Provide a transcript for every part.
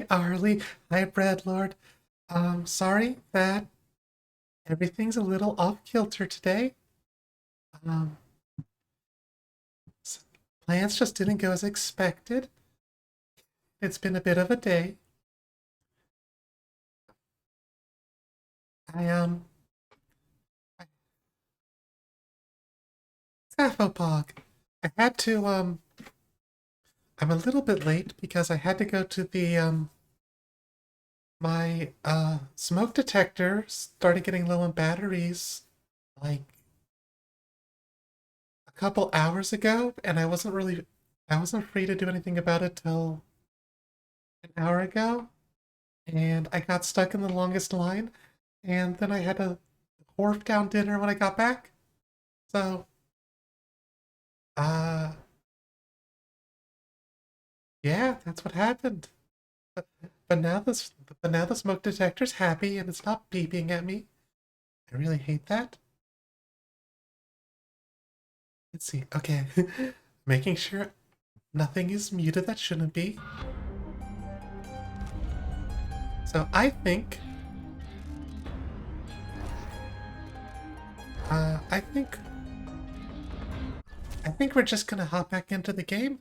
Hi, Arlie. Hi, Breadlord. Sorry that everything's a little off kilter today. Um, s- Plans just didn't go as expected. It's been a bit of a day. I, I, Pog. I had to, I'm a little bit late because I had to go to my, smoke detector started getting low on batteries like a couple hours ago, and I wasn't free to do anything about it till an hour ago, and I got stuck in the longest line, and then I had to wharf down dinner when I got back. So, uh, yeah, that's what happened. But, but now this, but now the smoke detector's happy and it's not beeping at me. I really hate that. Let's see. Okay, making sure nothing is muted that shouldn't be. So uh, I think, I think we're just gonna hop back into the game.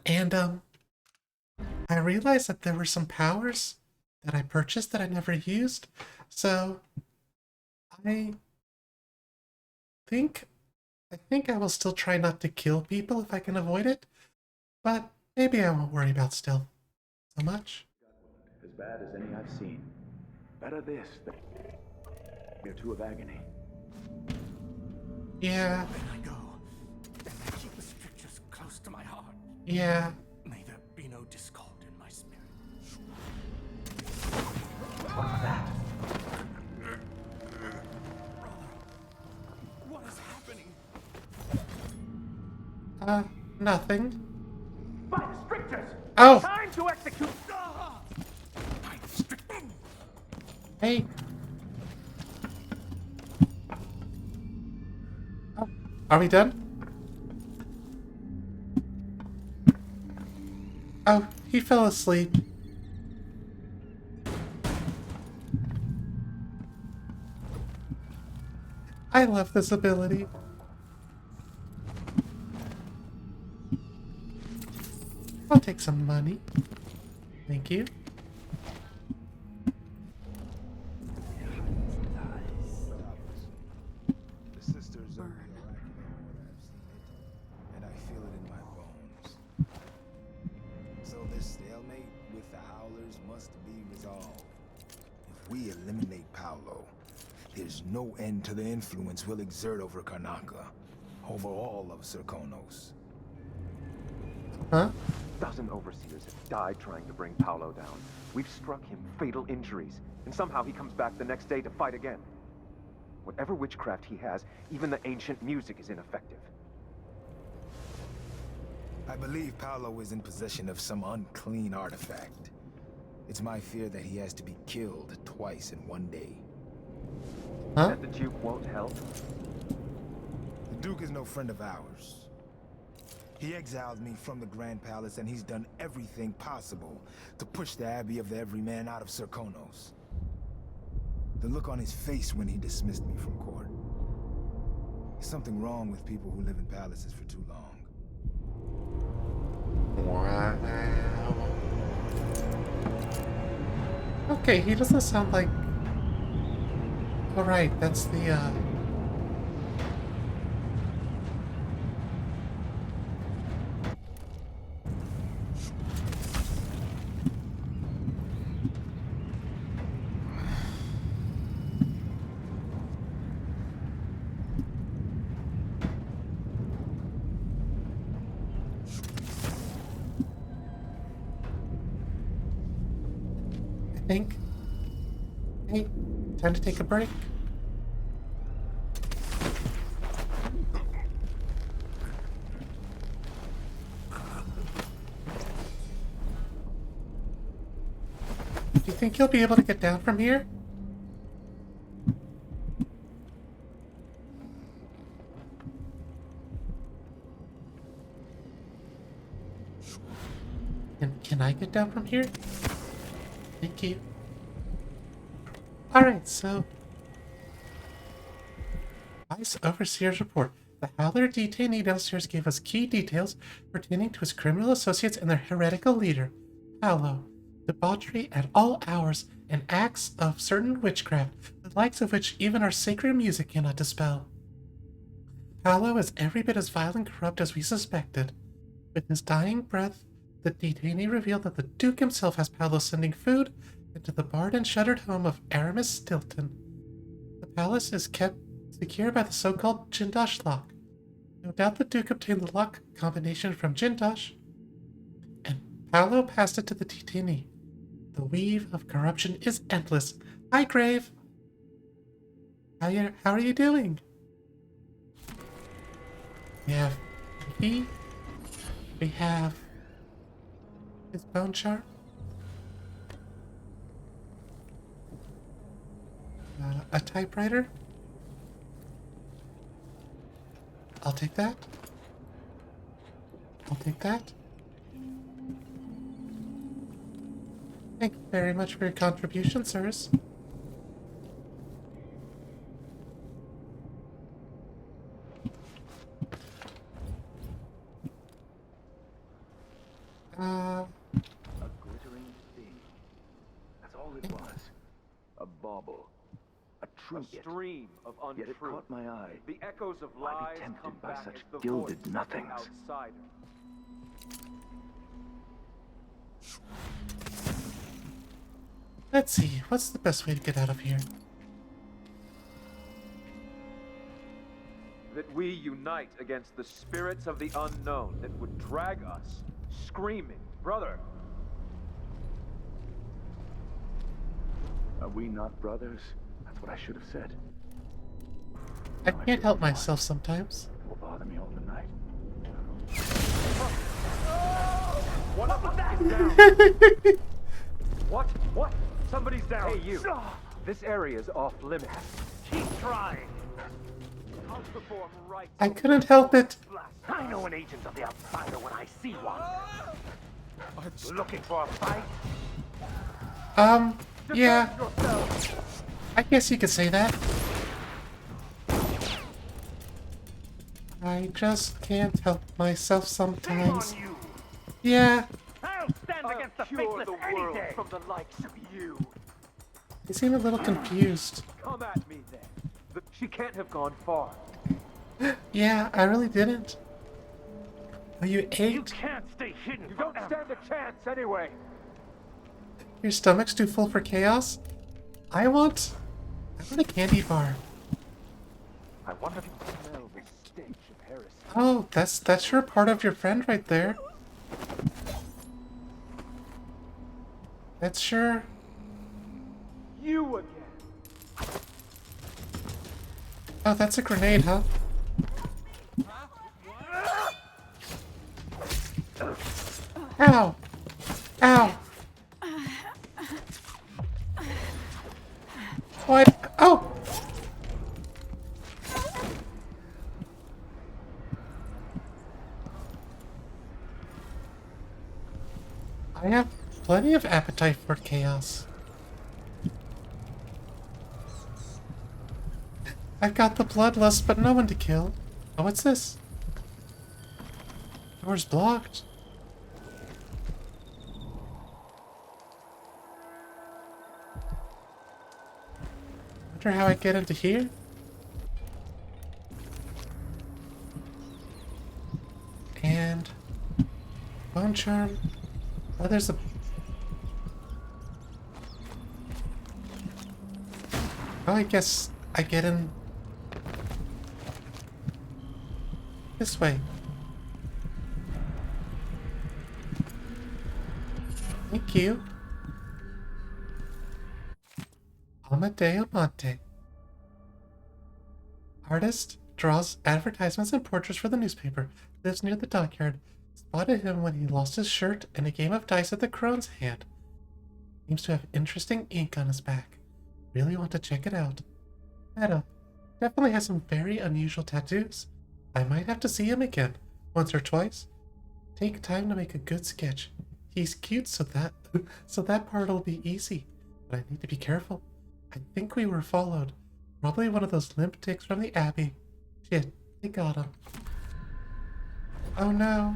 And I realized that there were some powers that I purchased that I never used. So I think I think I will still try not to kill people if I can avoid it, but maybe I won't worry about stealth so much. As bad as any I've seen. Better this than or two of agony. Yeah, When I go, then I keep the strictures close to my heart. yeah. May there be no discord in my spirit. What's that? Brother, what is happening? Uh, Nothing. By the strictures! Oh, Time to execute! By the strictures! hey. Oh, are we done? Oh, he fell asleep. I love this ability. I'll take some money. Thank you. The sisters are and I feel it in my bones. So this stalemate with the Howlers must be resolved. If we eliminate Paolo, there's no end to the influence we'll exert over Karnaca, over all of Serkonos. Huh? A dozen overseers have died trying to bring Paolo down. We've struck him fatal injuries, and somehow he comes back the next day to fight again. Whatever witchcraft he has, even the ancient music is ineffective. I believe Paolo is in possession of some unclean artifact. It's my fear that he has to be killed twice in one day. Huh? That the Duke won't help? The Duke is no friend of ours. He exiled me from the Grand Palace, and he's done everything possible to push the Abbey of the Everyman out of Serkonos. The look on his face when he dismissed me from court. There's something wrong with people who live in palaces for too long. Wow. Okay, he doesn't sound like... Alright, that's the, I think... Hey, time to take a break. Do you think you'll be able to get down from here? Can I get down from here? Thank you. Alright, so... Vice Overseer's report. The Howler detainee downstairs gave us key details pertaining to his criminal associates and their heretical leader, Paolo. Debauchery at all hours and acts of certain witchcraft, the likes of which even our sacred music cannot dispel. Paolo is every bit as vile and corrupt as we suspected. With his dying breath, the detainee revealed that the Duke himself has Paolo sending food into the barred and shuttered home of Aramis Stilton. The palace is kept secure by the so-called Jindosh lock. No doubt the Duke obtained the lock combination from Jindosh, and Paolo passed it to the detainee. The weave of corruption is endless. Hi, Grave. How are you doing? We have he. We have his bone chart. A typewriter. I'll take that. I'll take that. Thank you very much for your contribution, sirs. A glittering thing. That's all it was. A bauble. A trinket. A stream of untruth. Yet it caught my eye. The echoes of lies be tempted come by back such as the gilded nothings. Outsider. Let's see, what's the best way to get out of here? That we unite against the spirits of the unknown that would drag us, screaming, brother. Are we not brothers? That's what I should have said. I can't help myself sometimes. It will bother me all the night. One of us is down. What? What? Somebody's down. Hey, you. This area is off limits. Keep trying. I couldn't help it. I know an agent of the outsider when I see one. Looking for a fight? Yeah. I guess you could say that. I just can't help myself sometimes. Yeah. I'll stand against the faithless any day. From the likes of you. You seem a little confused. Come at me then. She can't have gone far. Yeah, I really didn't. Oh, you You ate? can't stay hidden. You don't stand a chance anyway. Your stomach's too full for chaos? I want a candy bar. I wonder if you can smell the stench of heresy. Oh, that's sure part of your friend right there. That's sure. You again. Oh, that's a grenade, huh? Ow! Ow! What? Oh! I have plenty of appetite for chaos. I've got the bloodlust, but no one to kill. Oh, what's this? Door's blocked. Wonder how I get into here? And bone charm. Oh, there's a... Oh, I guess I get in this way. Thank you. Amadeo Monte. Artist, draws advertisements and portraits for the newspaper. Lives near the dockyard. Spotted him when he lost his shirt in a game of dice at the Crone's hand. Seems to have interesting ink on his back. Really want to check it out. Meta. Definitely has some very unusual tattoos. I might have to see him again, once or twice. Take time to make a good sketch. he's cute, so that so that part'll be easy. But I need to be careful. I think we were followed. Probably one of those limp dicks from the Abbey. Shit, they got him. Oh no.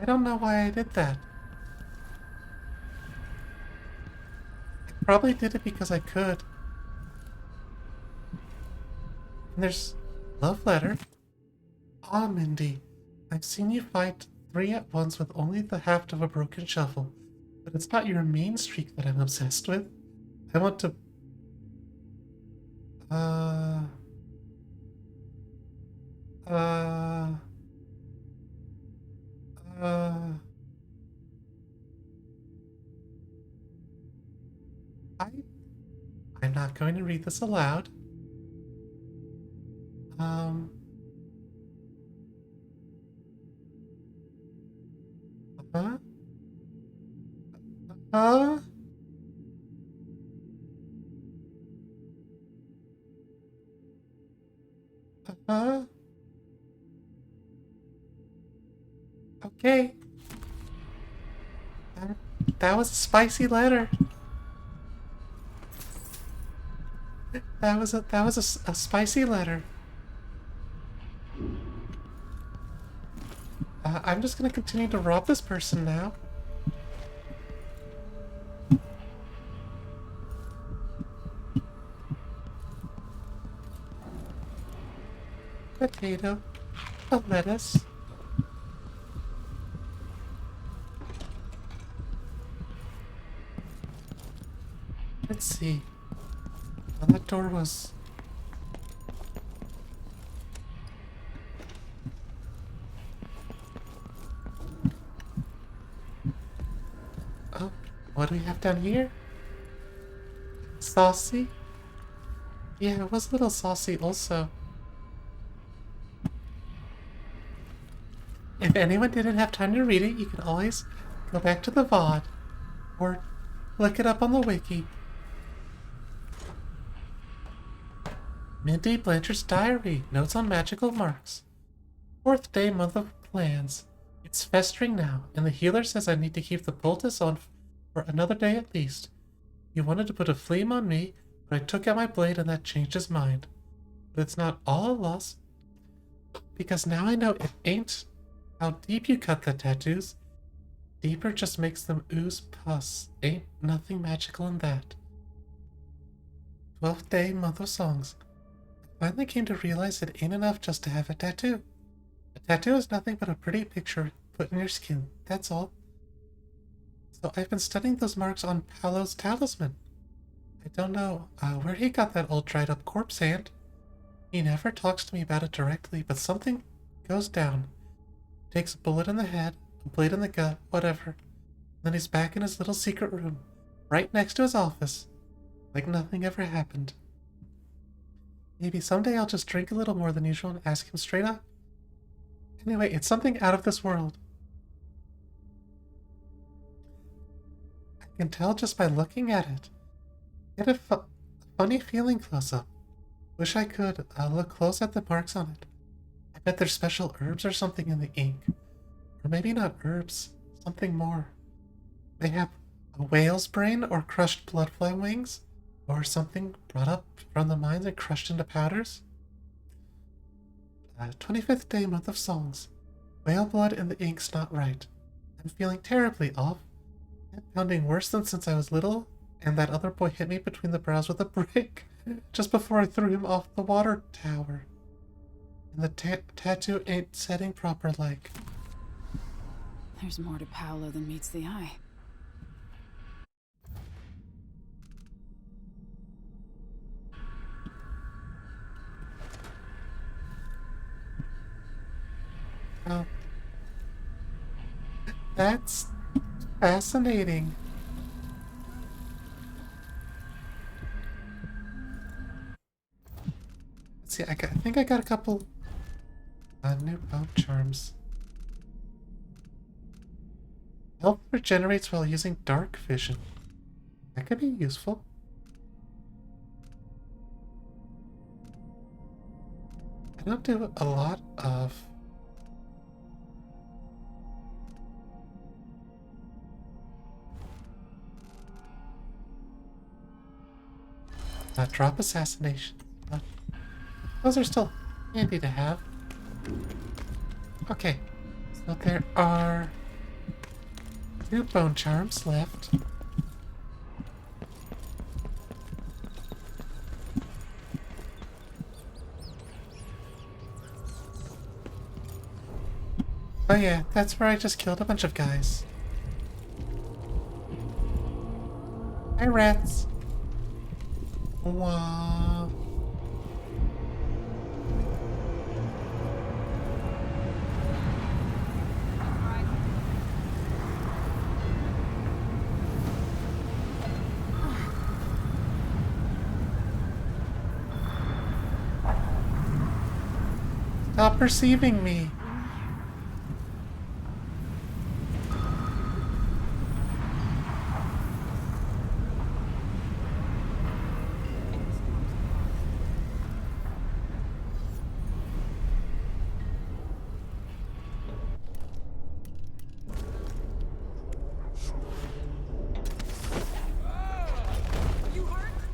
I don't know why I did that. I probably did it because I could. And there's love letter. Ah, Mindy, I've seen you fight 3 at once with only the haft of a broken shovel, but it's not your main streak that I'm obsessed with. I want to... Uh... I... I'm not going to read this aloud. Huh? Huh? Huh? Okay. That was a spicy letter. That was a spicy letter. I'm just gonna continue to rob this person now. Potato. A lettuce. Let's see. Well, that door was... Oh, what do we have down here? Saucy? Yeah, it was a little saucy also. If anyone didn't have time to read it, you can always go back to the VOD or look it up on the wiki. Mindy Blanchard's diary. Notes on magical marks. 4th day, month of plans. It's festering now, and the healer says I need to keep the poultice on for another day at least. He wanted to put a flame on me, but I took out my blade and that changed his mind. But it's not all a loss, because now I know it ain't how deep you cut the tattoos. Deeper just makes them ooze pus. Ain't nothing magical in that. 12th day, month of songs. I finally came to realize it ain't enough just to have a tattoo. A tattoo is nothing but a pretty picture put in your skin, that's all. So I've been studying those marks on Paolo's talisman. I don't know where he got that old dried up corpse hand. He never talks to me about it directly, but something goes down. Takes a bullet in the head, a blade in the gut, whatever. Then he's back in his little secret room, right next to his office, like nothing ever happened. Maybe someday I'll just drink a little more than usual and ask him straight up. Anyway, it's something out of this world. I can tell just by looking at it. Get a funny feeling close up. Wish I could look close at the marks on it. I bet there's special herbs or something in the ink. Or maybe not herbs, something more. They have a whale's brain or crushed bloodfly wings, or something brought up from the mines and crushed into powders. 25th day, month of songs. Whale blood in the ink's not right. I'm feeling terribly off. I'm pounding worse than since I was little, and that other boy hit me between the brows with a brick just before I threw him off the water tower. And the tattoo ain't setting proper like. There's more to Paolo than meets the eye. Oh. That's fascinating. Let's see, I think I got a couple new bone charms. Health regenerates while using dark vision. That could be useful. I don't do a lot of Drop assassination. Those are still handy to have. Okay, so there are 2 bone charms left. Oh yeah, that's where I just killed a bunch of guys. Hi, rats. Wow. Stop perceiving me.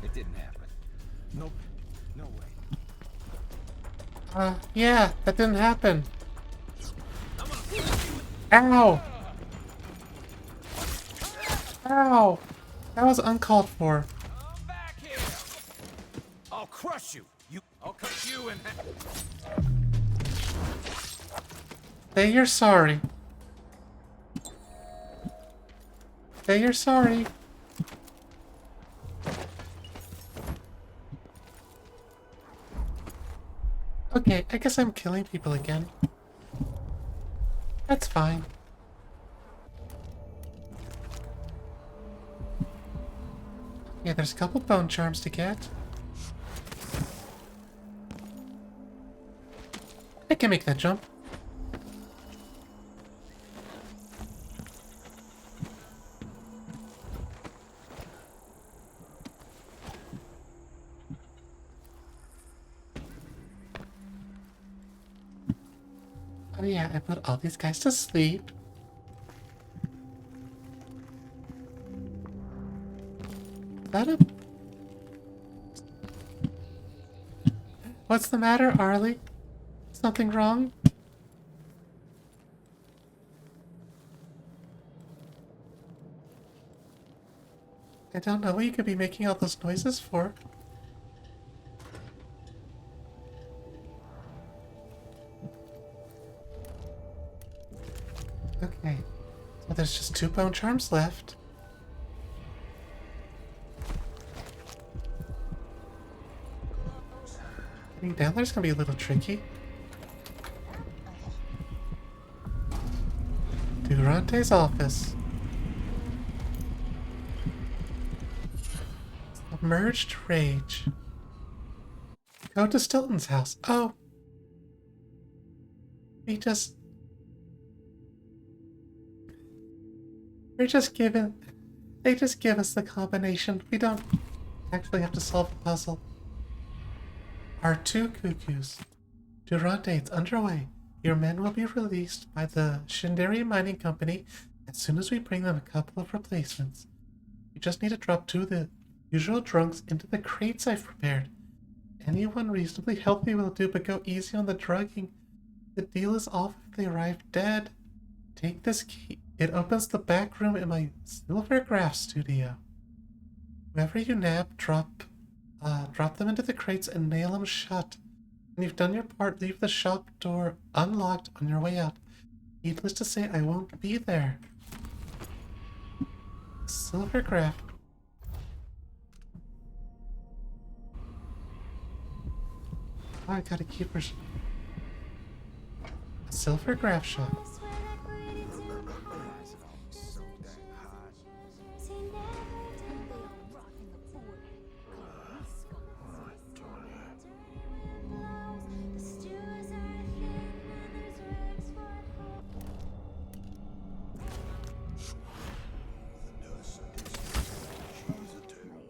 It didn't happen. Nope. No way. Yeah, that didn't happen. Ow! Ow! That was uncalled for. Come back here! I'll crush you! I'll cut you in half. Say you're sorry. Say you're sorry. Okay, I guess I'm killing people again. That's fine. Yeah, there's a couple bone charms to get. I can make that jump. Oh yeah, I put all these guys to sleep. Is that a... What's the matter, Arlie? Something wrong? I don't know what you could be making all those noises for. Okay, so there's just 2 bone charms left. Getting down there's gonna be a little tricky. Durante's office. Submerged rage. Go to Stilton's house. Oh. We're just given. They just give us the combination. We don't actually have to solve the puzzle. Our 2 cuckoos. Durante, it's underway. Your men will be released by the Shinderi Mining Company as soon as we bring them a couple of replacements. You just need to drop 2 of the usual drunks into the crates I've prepared. Anyone reasonably healthy will do, but go easy on the drugging. The deal is off if they arrive dead. Take this key. It opens the back room in my silver graph studio. Whoever you nab, drop them into the crates and nail them shut. When you've done your part, leave the shop door unlocked on your way out. Needless to say, I won't be there. Silver graph. Oh, I gotta keep her. A silver graph shop.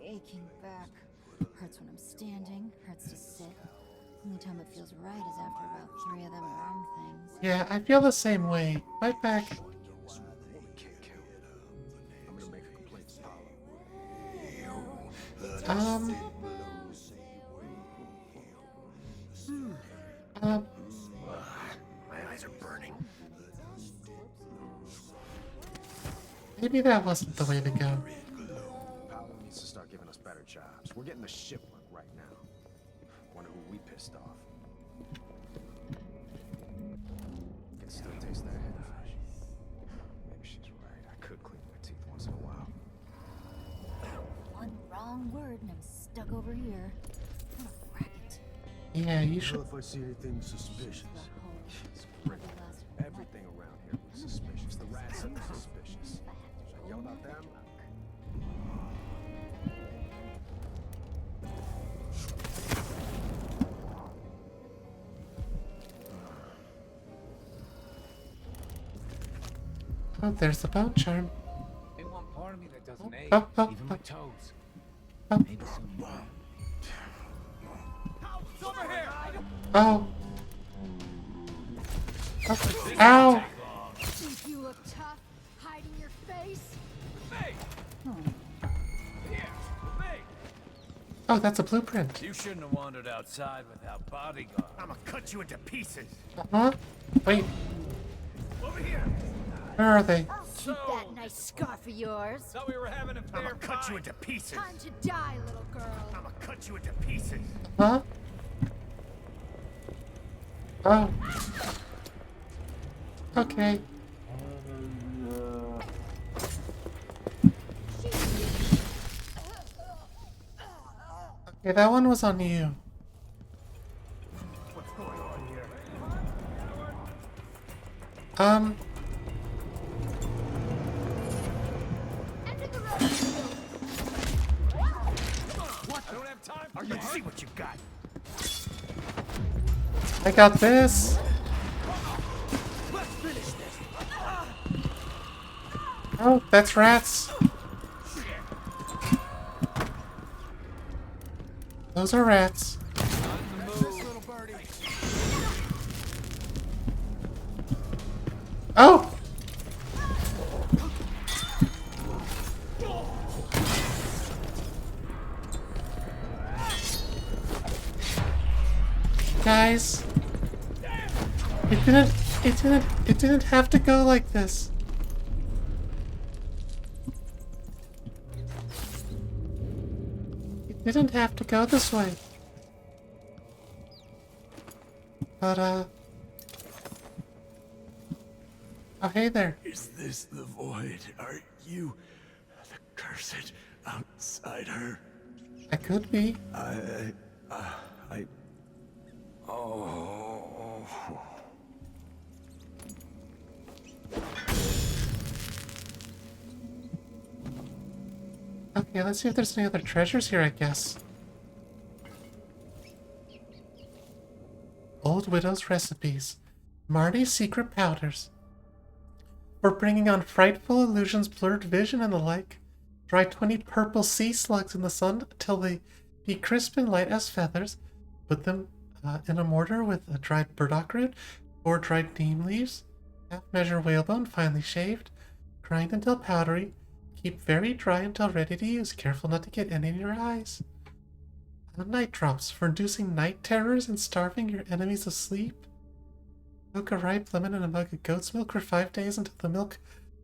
Aching back. Hurts when I'm standing, hurts to sit. Only time it feels right is after about 3 of them arm things. Yeah, I feel the same way. My back. Maybe that wasn't the way to go. Paolo needs to start giving us better jobs. We're getting the ship work right now. Wonder who we pissed off. Can still taste that head fish. Maybe she's right. I could clean my teeth once in a while. One wrong word and I'm stuck over here. What a racket. Yeah, you should. If I see anything suspicious. The whole It's great. Everything around here looks suspicious. The rats are suspicious. Should I yell about them? Oh, there's the bone charm. Ain't one part of me that doesn't ache, oh, oh, even oh. my toes. Oh. Maybe someday. Oh. Oh. Ow! Think you look tough, hiding your face? Oh, that's a blueprint. You shouldn't have wandered outside without bodyguard. I'ma cut you into pieces. Uh-huh. Wait, Over here. where are they? I'll keep that nice scarf of yours. Thought we were having a I'ma fair cut you fight. into pieces. Time to die, little girl. I'ma cut you into pieces. Huh? Oh. Okay. Okay, that one was on you. What's going on here? I don't have time for Let's see what you got. I got this. Oh, that's rats. Those are rats. Oh! Guys, it didn't have to go like this. It didn't have to go this way. But, oh, hey there. Is this the void? Are you the cursed outsider? I could be. Oh. Okay, let's see if there's any other treasures here, I guess. Old Widow's Recipes. Marty's Secret Powders. For bringing on frightful illusions, blurred vision, and the like. Dry 20 purple sea slugs in the sun till they be crisp and light as feathers. Put them in a mortar with a dried burdock root, 4 dried neem leaves, half measure whalebone finely shaved. Grind until powdery. Keep very dry until ready to use. Careful not to get any in your eyes. Night drops for inducing night terrors and starving your enemies asleep. Soak a ripe lemon in a mug of goat's milk for 5 days until the milk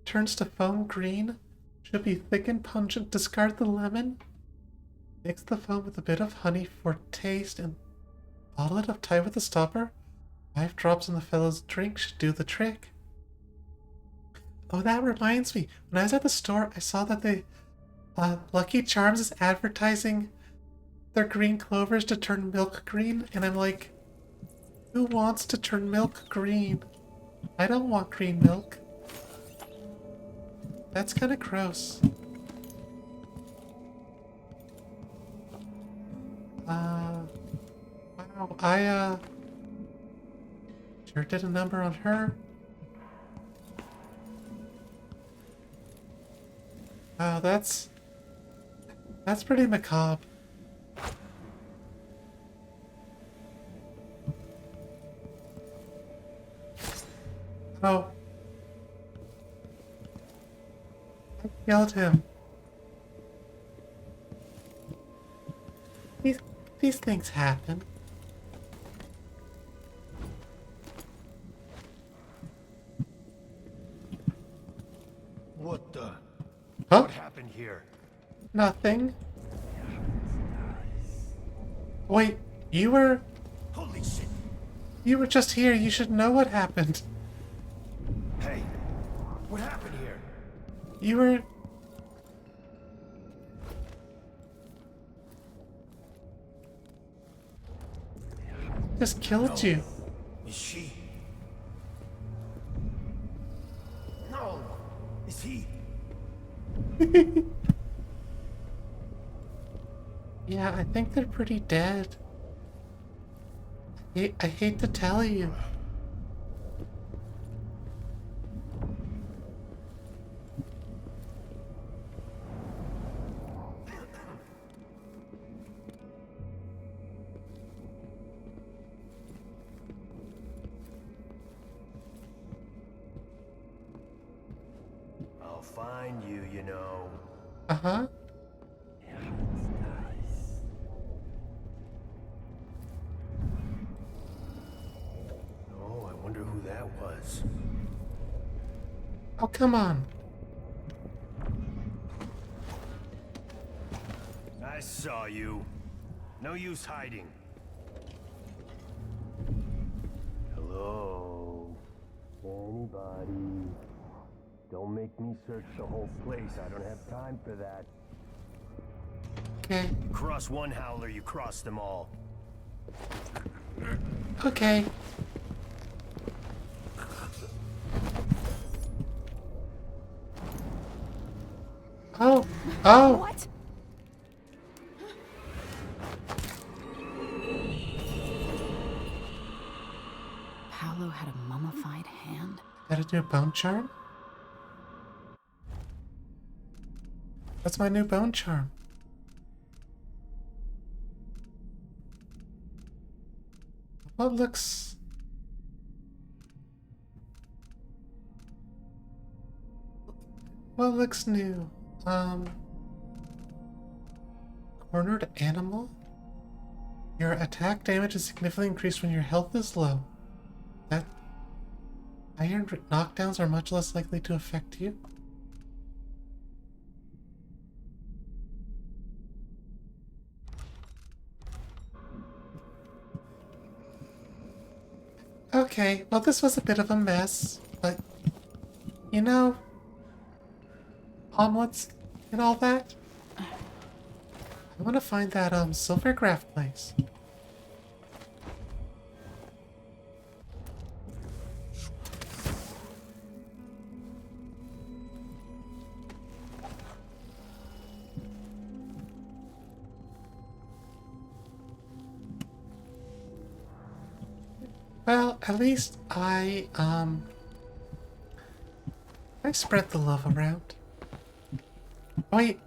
turns to foam green. Should be thick and pungent. Discard the lemon. Mix the foam with a bit of honey for taste and bottle it up tight with a stopper. 5 drops in the fellow's drink should do the trick. Oh, that reminds me. When I was at the store, I saw that the Lucky Charms is advertising their green clovers to turn milk green, and I'm like, who wants to turn milk green? I don't want green milk. That's kind of gross. Wow, I sure did a number on her. Wow, that's pretty macabre. Oh. I killed him. These things happen. What the? Huh? What happened here? Nothing. Wait, you were... Holy shit! You were just here. You should know what happened. Hey, what happened here? You were... Just killed you. Is she? No! Is he? Yeah, I think they're pretty dead. I hate to tell you. I'll find you, you know. Uh-huh. Oh, I wonder who that was. Oh, come on. I saw you. No use hiding. Hello? Anybody? Don't make me search the whole place. I don't have time for that. Okay. Cross one howler, you cross them all. Okay. Oh. Oh. What? Paolo had a mummified hand. Gotta do a bone charm? What's my new bone charm? What looks... What looks new? Cornered animal? Your attack damage is significantly increased when your health is low. That... Iron knockdowns are much less likely to affect you. Okay, well this was a bit of a mess, but you know, omelets and all that. I want to find that silver graph place. Well, at least I spread the love around. Wait.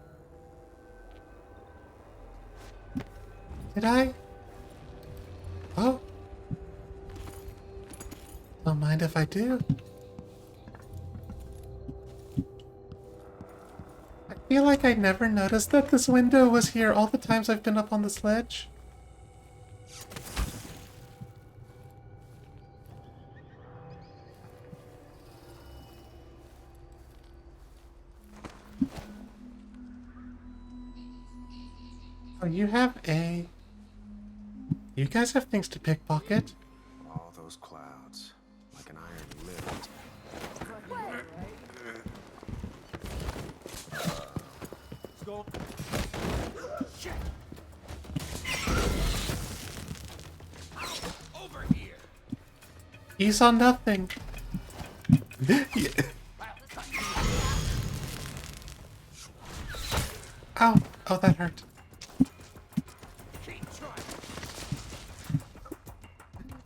Did I? Oh. Don't mind if I do. I feel like I never noticed that this window was here all the times I've been up on this ledge. Oh, you have a... You guys have things to pickpocket. All those clouds, like an iron lift. Let's go. Shit! Over here! You saw nothing. Ow. Oh, that hurt.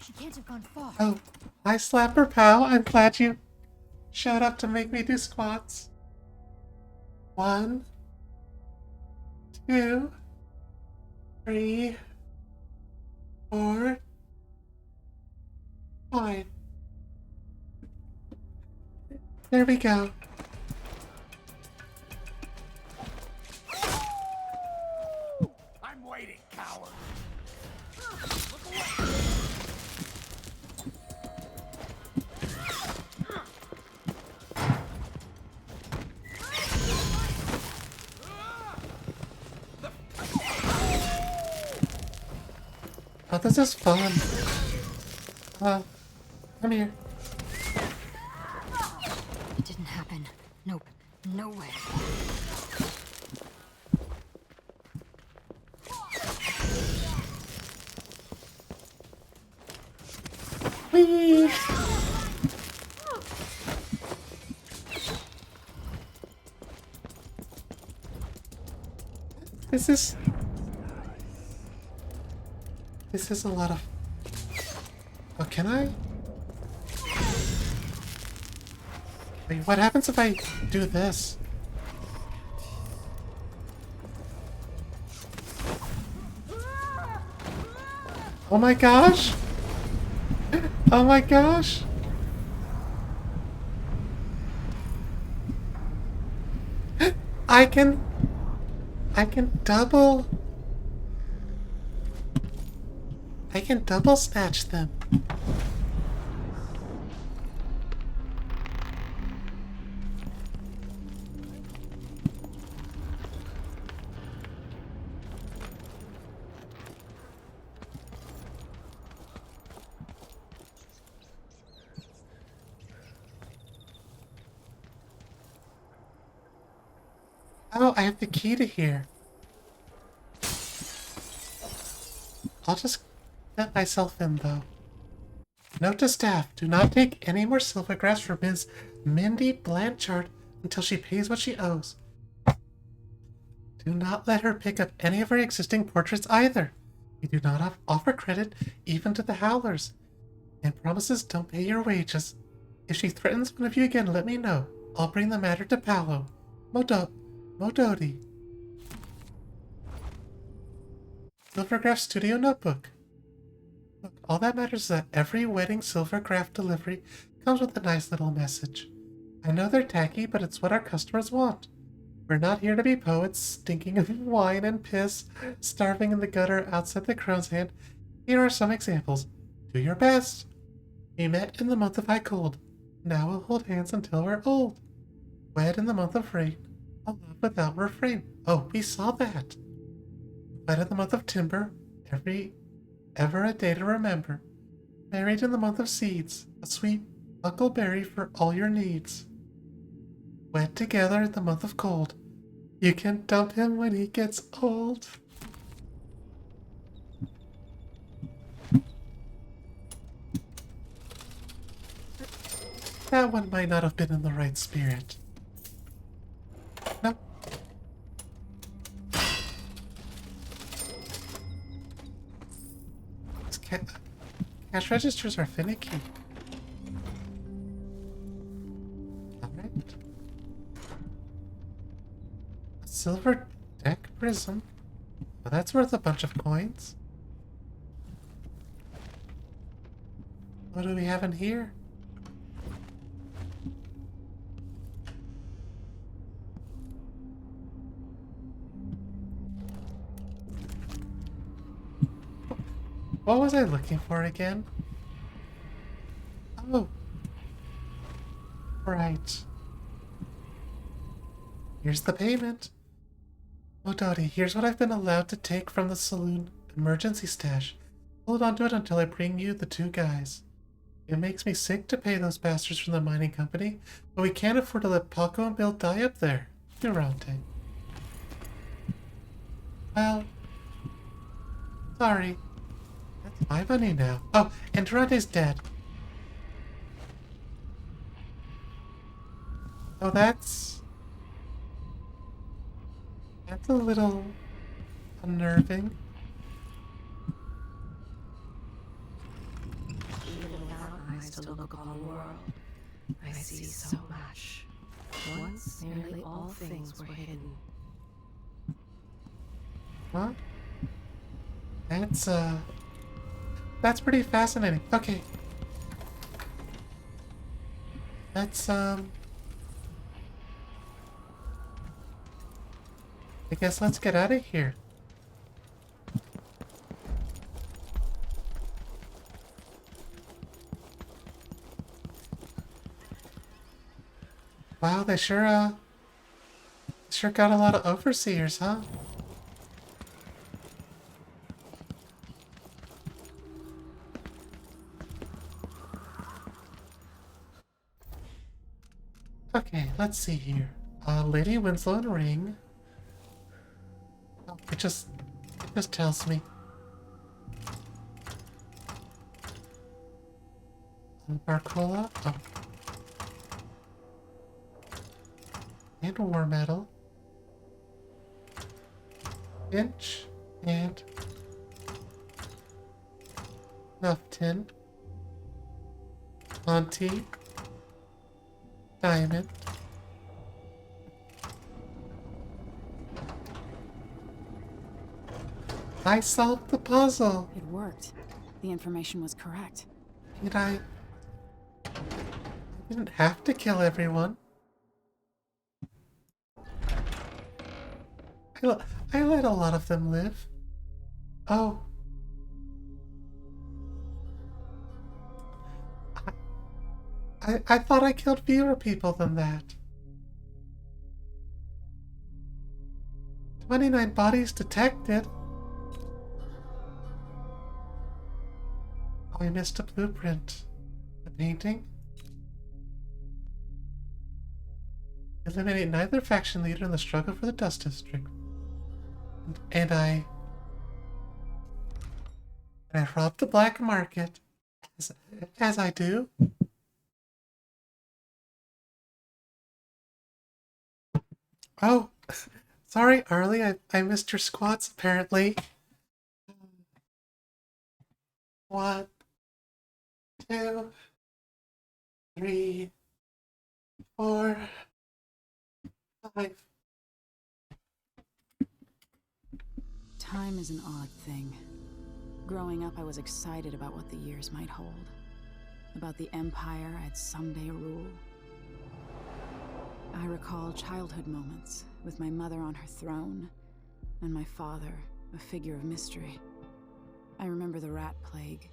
She can't have gone far. Oh, hi Slapper Pal. I'm glad you showed up to make me do squats. 1, 2, 3, 4, 5. There we go. I'm waiting, coward! this is fun. Come here. It didn't happen. Nope. No way. Whee! This is a lot of... Oh, can I? Wait, what happens if I do this? Oh my gosh! Oh my gosh! I can double... I can double snatch them. Oh, I have the key to here. I'll just let myself in, though. Note to staff, do not take any more silvergrass from Ms. Mindy Blanchard until she pays what she owes. Do not let her pick up any of her existing portraits either. We do not offer credit even to the Howlers. And promises don't pay your wages. If she threatens one of you again, let me know. I'll bring the matter to Paolo. Mododi. Silvergraph Studio Notebook. Look, all that matters is that every wedding silvergraph delivery comes with a nice little message. I know they're tacky, but it's what our customers want. We're not here to be poets, stinking of wine and piss, starving in the gutter outside the Crone's Hand. Here are some examples. Do your best. We met in the month of high cold. Now we'll hold hands until we're old. Wed in the month of rain. A love without refrain. Oh, we saw that. Wed in the month of timber. Ever a day to remember. Married in the month of seeds. A sweet huckleberry for all your needs. Wed together in the month of cold. You can dump him when he gets old. That one might not have been in the right spirit. No. Cash registers are finicky. Alright. A silver deck prism. Well, that's worth a bunch of coins. What do we have in here? What was I looking for again? Oh. Right. Here's the payment. Oh, Dottie, here's what I've been allowed to take from the saloon emergency stash. Hold on to it until I bring you the two guys. It makes me sick to pay those bastards from the mining company, but we can't afford to let Paco and Bill die up there. Durante. Well, sorry. That's my money now. Oh, and Durante's dead. Oh, that's a little unnerving. Even without eyes to look upon the world, I see so much. Once nearly all things were hidden. Huh? That's pretty fascinating. Okay. Let's, I guess let's get out of here. Wow, they sure got a lot of overseers, huh? let's see here. Lady Winslow and Ring. Oh, it just tells me. Barcola. Oh. And War Metal. Inch. And Nufftin. Monty. Diamond. I solved the puzzle. It worked. The information was correct. Did I didn't have to kill everyone. I let a lot of them live. Oh. I thought I killed fewer people than that. 29 bodies detected. Oh, I missed a blueprint. The painting? Eliminate neither faction leader in the struggle for the Dust District. And I robbed the black market. As I do. Oh, sorry, Arlie. I missed your squats, apparently. 1, 2, 3, 4, 5. Time is an odd thing. Growing up, I was excited about what the years might hold. About the empire I'd someday rule. I recall childhood moments with my mother on her throne, and my father, a figure of mystery. I remember the rat plague,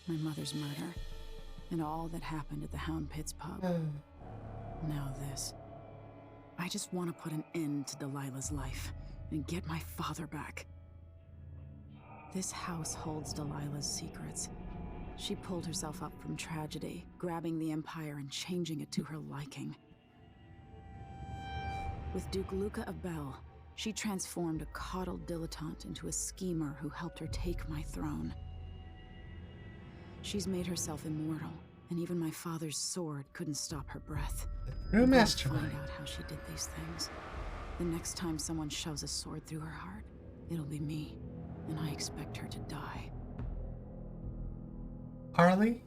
my mother's murder, and all that happened at the Hound Pits pub. Now this. I just want to put an end to Delilah's life and get my father back. This house holds Delilah's secrets. She pulled herself up from tragedy, grabbing the Empire and changing it to her liking. With Duke Luca of Bell, she transformed a coddled dilettante into a schemer who helped her take my throne. She's made herself immortal, and even my father's sword couldn't stop her breath. True We'll mastermind. find out how she did these things. The next time someone shoves a sword through her heart, it'll be me, and I expect her to die. Arlie?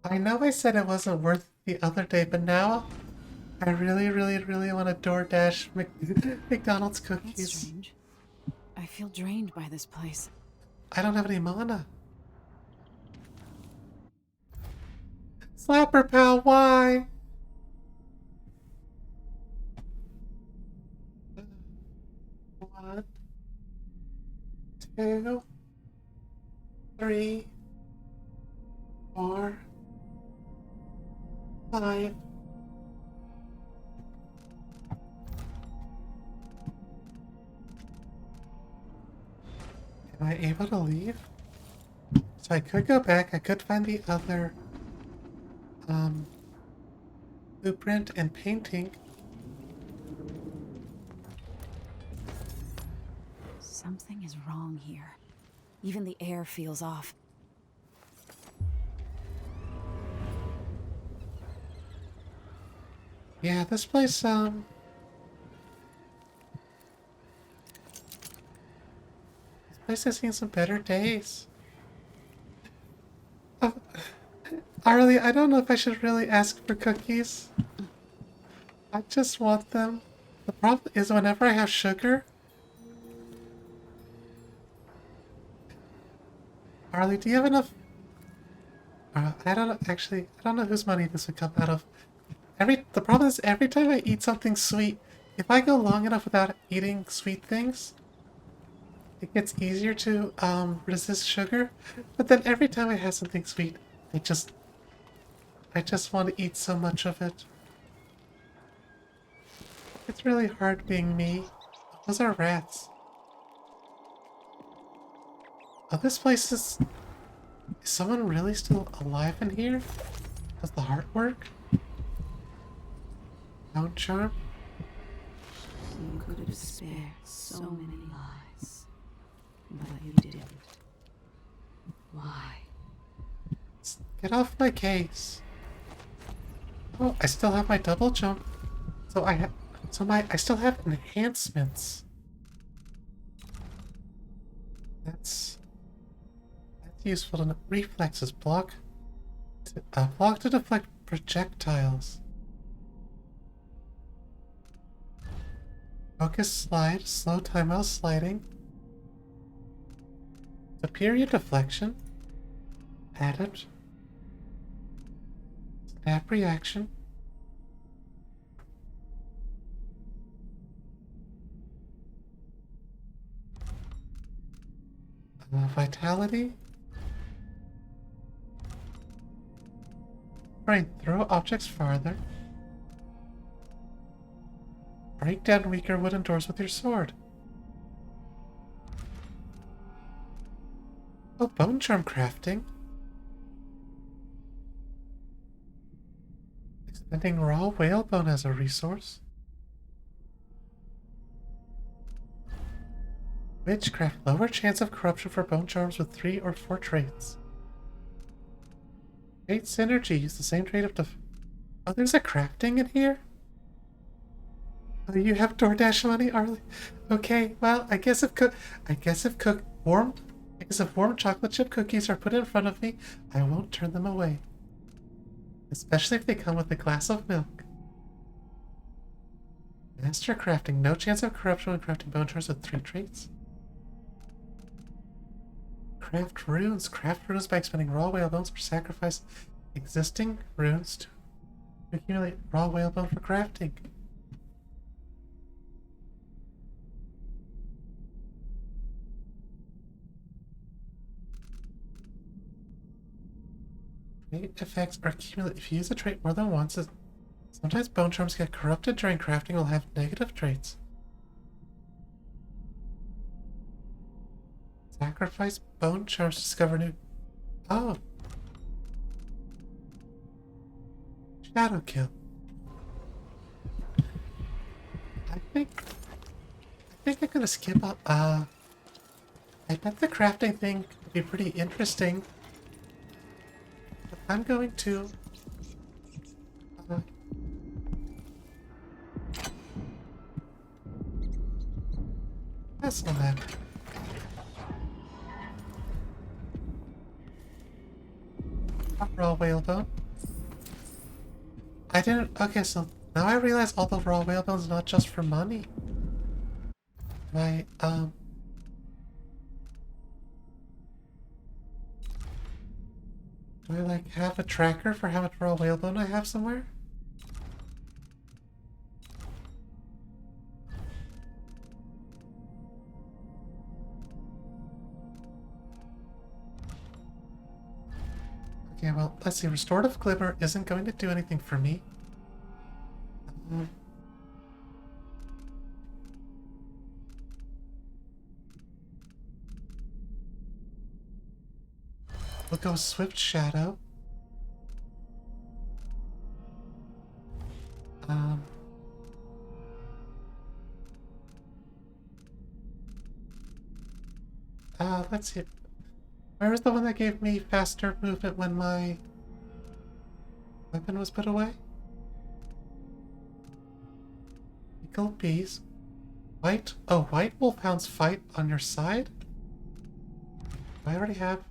I know I said it wasn't worth it the other day, but now I really, really, really want to DoorDash McDonald's That's cookies. strange. I feel drained by this place. I don't have any mana. Slapper pal, why? One, 2, 3, 4, 5. Am I able to leave? So I could go back, I could find the other blueprint and painting. Something is wrong here. Even the air feels off. Yeah, this place, this place has seen some better days. Arlie, I don't know if I should really ask for cookies. I just want them. The problem is whenever I have sugar... Arlie, do you have enough... I don't know, actually, I don't know whose money this would come out of. The problem is every time I eat something sweet, if I go long enough without eating sweet things, it gets easier to resist sugar. But then every time I have something sweet, I just want to eat so much of it. It's really hard being me. Those are rats. Oh, this place is... Is someone really still alive in here? Does the heart work? Bone charm? You could have spared so many lives, but you didn't. Why? Get off my case. Oh, I still have my double jump. So I still have enhancements. That's useful to know. Reflexes block to deflect projectiles. Focus slide, slow time while sliding. Superior deflection. Added. Snap reaction. Vitality. Strength. Throw objects farther. Break down weaker wooden doors with your sword. Oh, bone charm crafting. Extending raw whalebone as a resource. Witchcraft. Lower chance of corruption for bone charms with 3 or 4 traits. Trait synergy. Use the same trait of Oh, there's a crafting in here? Oh, you have DoorDash money, Arlie? Okay, well, I guess if warm chocolate chip cookies are put in front of me, I won't turn them away. Especially if they come with a glass of milk. Master crafting. No chance of corruption when crafting bone charms with 3 traits. Craft runes. Craft runes by expending raw whalebones or sacrifice existing runes to accumulate raw whalebone for crafting. Trait effects are cumulative. If you use a trait more than once, sometimes bone charms get corrupted during crafting and will have negative traits. Sacrifice bone charms to discover new... Oh. Shadow kill. I think I'm gonna skip up. I bet the crafting thing could be pretty interesting. But I'm going to... that's not that. Raw whalebone. I didn't... Okay, so now I realize all the raw whalebone's not just for money. Right, do I, like, have a tracker for how much raw whalebone I have somewhere? Okay, well, let's see. Restorative Glimmer isn't going to do anything for me. We'll go Swift Shadow. Let's see. Where was the one that gave me faster movement when my weapon was put away? Eagle bees. White. Oh, white wolfhounds fight on your side? Do I already have?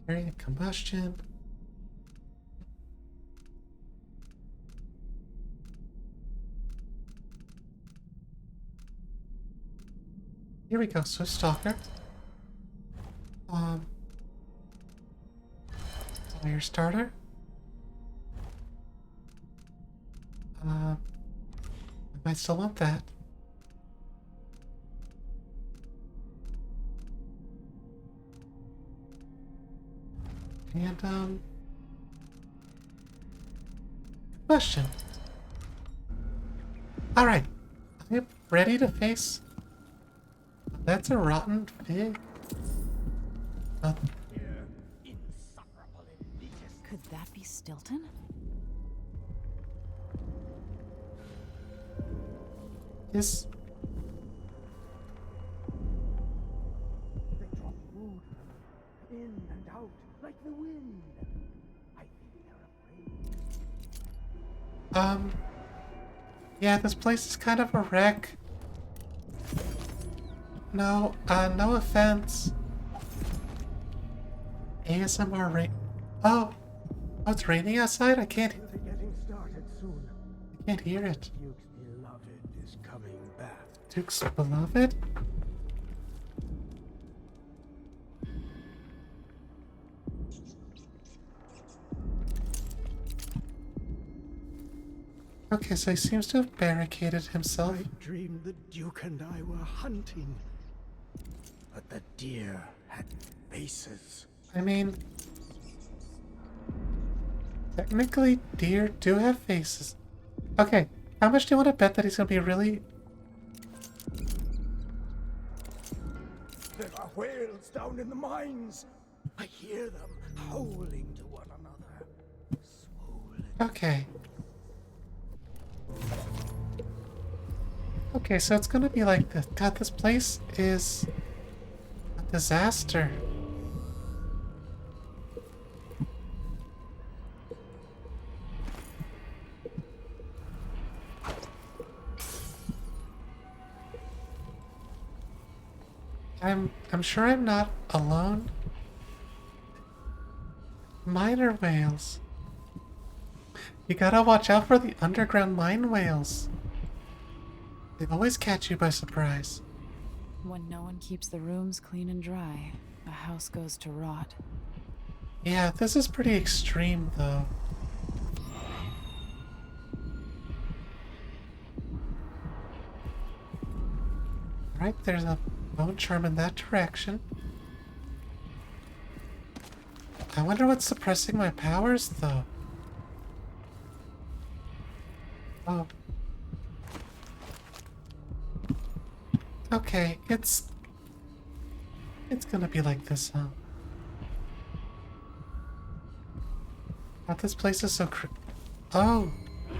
Carrying combustion. Here we go, Swift Stalker. Fire starter. I might still want that. And, question. Alright. ready to face... That's a rotten fig. Could that be Stilton? Yes. They drop food in and out like the wind. I think they're afraid. Yeah, this place is kind of a wreck. No, no offense. ASMR rain. Oh, it's raining outside? I can't Getting started soon. hear it. Duke's beloved is coming back. Duke's beloved? Okay, so he seems to have barricaded himself. I dreamed the Duke and I were hunting. But the deer had faces. I mean, technically, deer do have faces. Okay, how much do you want to bet that he's gonna be really... There are whales down in the mines. I hear them howling to one another. Swollen. Okay. Okay, so it's gonna be like this. God, this place is a disaster. I'm sure I'm not alone. Miner whales. You gotta watch out for the underground mine whales. They always catch you by surprise. When no one keeps the rooms clean and dry, a house goes to rot. Yeah, this is pretty extreme though. Right, there's a bone charm in that direction. I wonder what's suppressing my powers though. Oh. Okay, it's gonna be like this, huh? God, this place is so Oh! Bad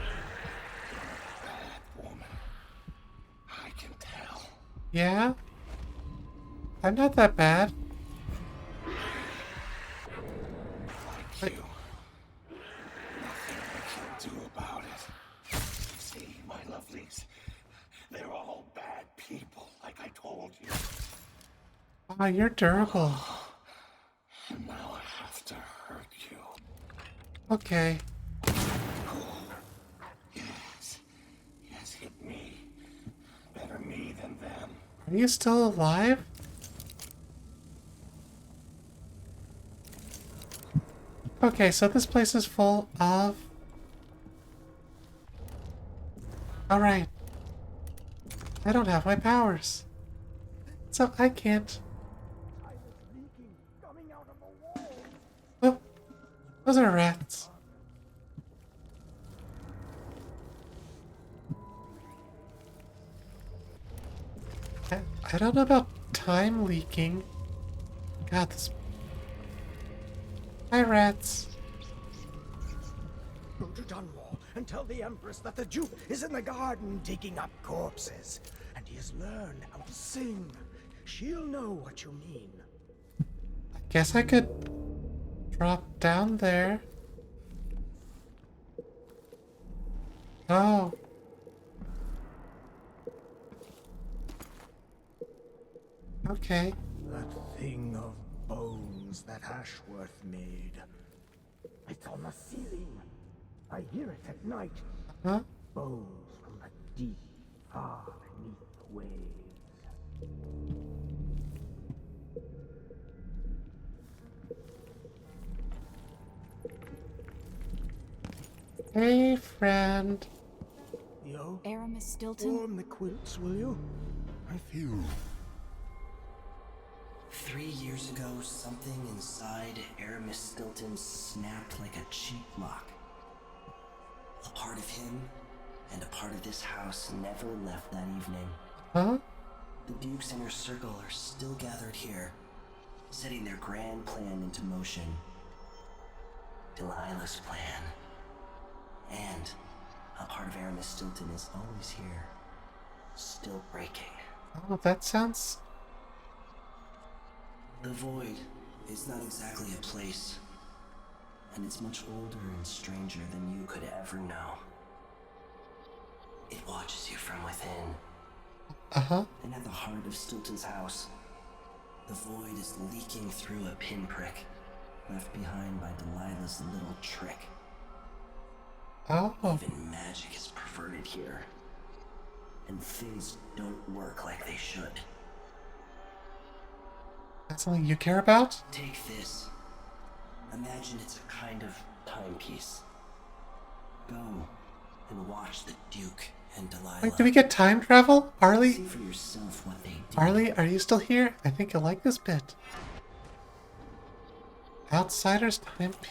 woman. I can tell. Yeah? I'm not that bad. Like you. Nothing I can do about it. See, my lovelies, they're all bad people, like I told you. Oh, you're durable. And now I have to hurt you. Okay. Yes, hit me. Better me than them. Are you still alive? Okay, so this place is full of... Alright. I don't have my powers. So I can't... Oh, those are rats. I don't know about time leaking. God, this... Hi, rats. Go to Dunwall and tell the Empress that the Duke is in the garden digging up corpses. And he has learned how to sing. She'll know what you mean. I guess I could drop down there. Oh. Okay. That thing of bones that Ashworth made. It's on the ceiling. I hear it at night. Huh? Bones from the deep, far beneath the waves. Hey, friend. Yo, Aramis Stilton? warm the quilts, will you? I feel 3 years ago, something inside Aramis Stilton snapped like a cheap lock. A part of him and a part of this house never left that evening. Huh? The Duke's inner circle are still gathered here, setting their grand plan into motion. Delilah's plan. And a part of Aramis Stilton is always here, still breaking. Oh, that sounds... The Void is not exactly a place, and it's much older and stranger than you could ever know. It watches you from within. Uh-huh. And at the heart of Stilton's house, the Void is leaking through a pinprick left behind by Delilah's little trick. Oh. Even magic is perverted here, and things don't work like they should. That's something you care about? Take this. Imagine it's a kind of timepiece. Go and watch the Duke and Delilah. Wait, do we get time travel? Arlie? See for yourself what they did. Arlie, are you still here? I think you'll like this bit. Outsider's timepiece.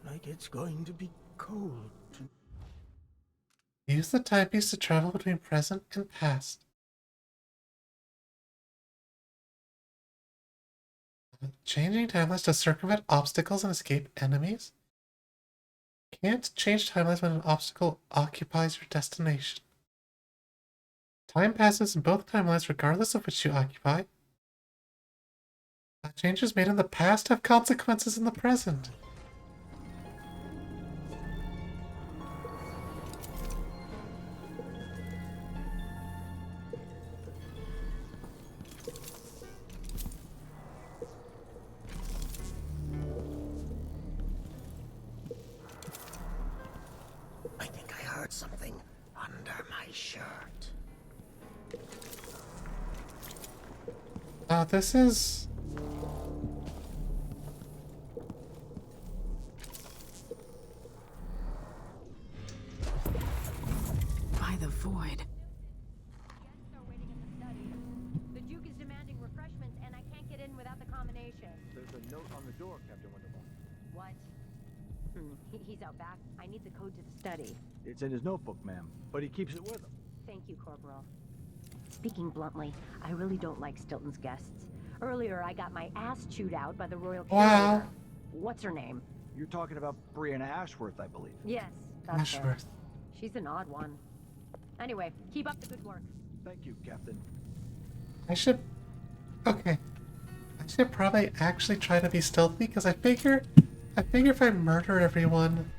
Like it's going to be cold. Use the timepiece to travel between present and past. Changing timelines to circumvent obstacles and escape enemies. Can't change timelines when an obstacle occupies your destination. Time passes in both timelines regardless of which you occupy. Changes made in the past have consequences in the present. I think I heard something under my shirt. This is... By the Void. Guests are waiting in the study. The Duke is demanding refreshments, and I can't get in without the combination. There's a note on the door, Captain Winterbourne. What? He's out back. I need the code to the study. It's in his notebook, ma'am, but he keeps it with him. Thank you, Corporal. Speaking bluntly, I really don't like Stilton's guests. Earlier, I got my ass chewed out by the Royal Curator. Wow. What's her name? You're talking about Brianna Ashworth, I believe. Yes, that's her. Ashworth. She's an odd one. Anyway, keep up the good work. Thank you, Captain. I should... Okay. I should probably actually try to be stealthy, because I figure if I murder everyone...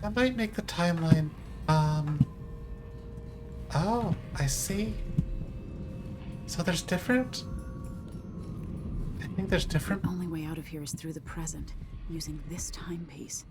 That might make the timeline, oh, I see. So there's different... I think there's different... The only way out of here is through the present, using this timepiece.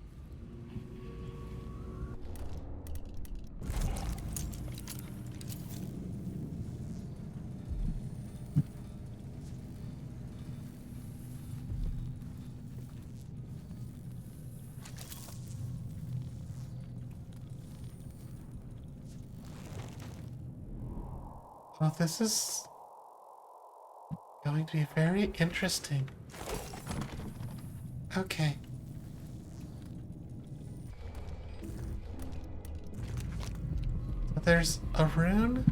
Well, this is going to be very interesting. Okay. So there's a rune.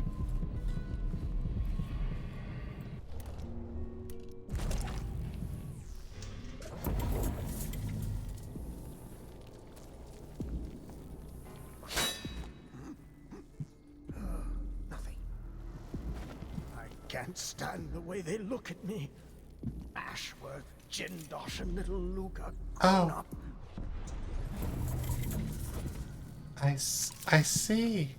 Can't stand the way they look at me. Ashworth, Jindosh, and little Luca. Oh. Up. I see.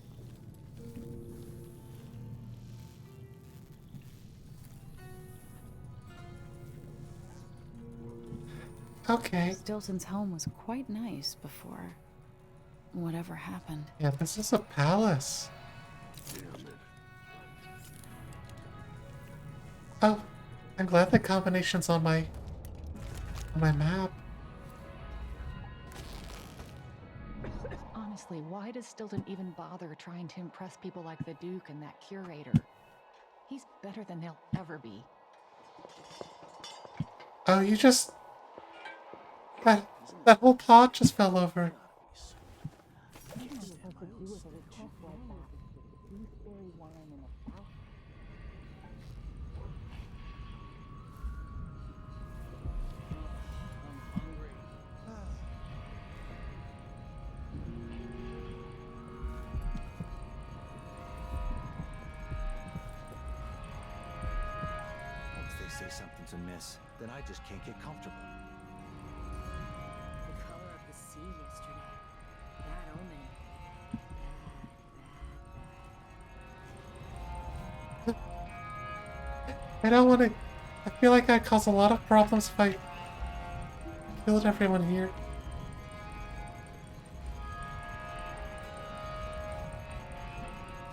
Okay. Stilton's home was quite nice before whatever happened. Yeah, this is a palace. Oh, I'm glad the combination's on my map. Honestly, why does Stilton even bother trying to impress people like the Duke and that curator? He's better than they'll ever be. Oh, you just... That whole pod just fell over. Once they say something's amiss, then I just can't get comfortable. The color of the sea yesterday. Bad omen. I don't want to... I feel like I'd cause a lot of problems if I killed everyone here.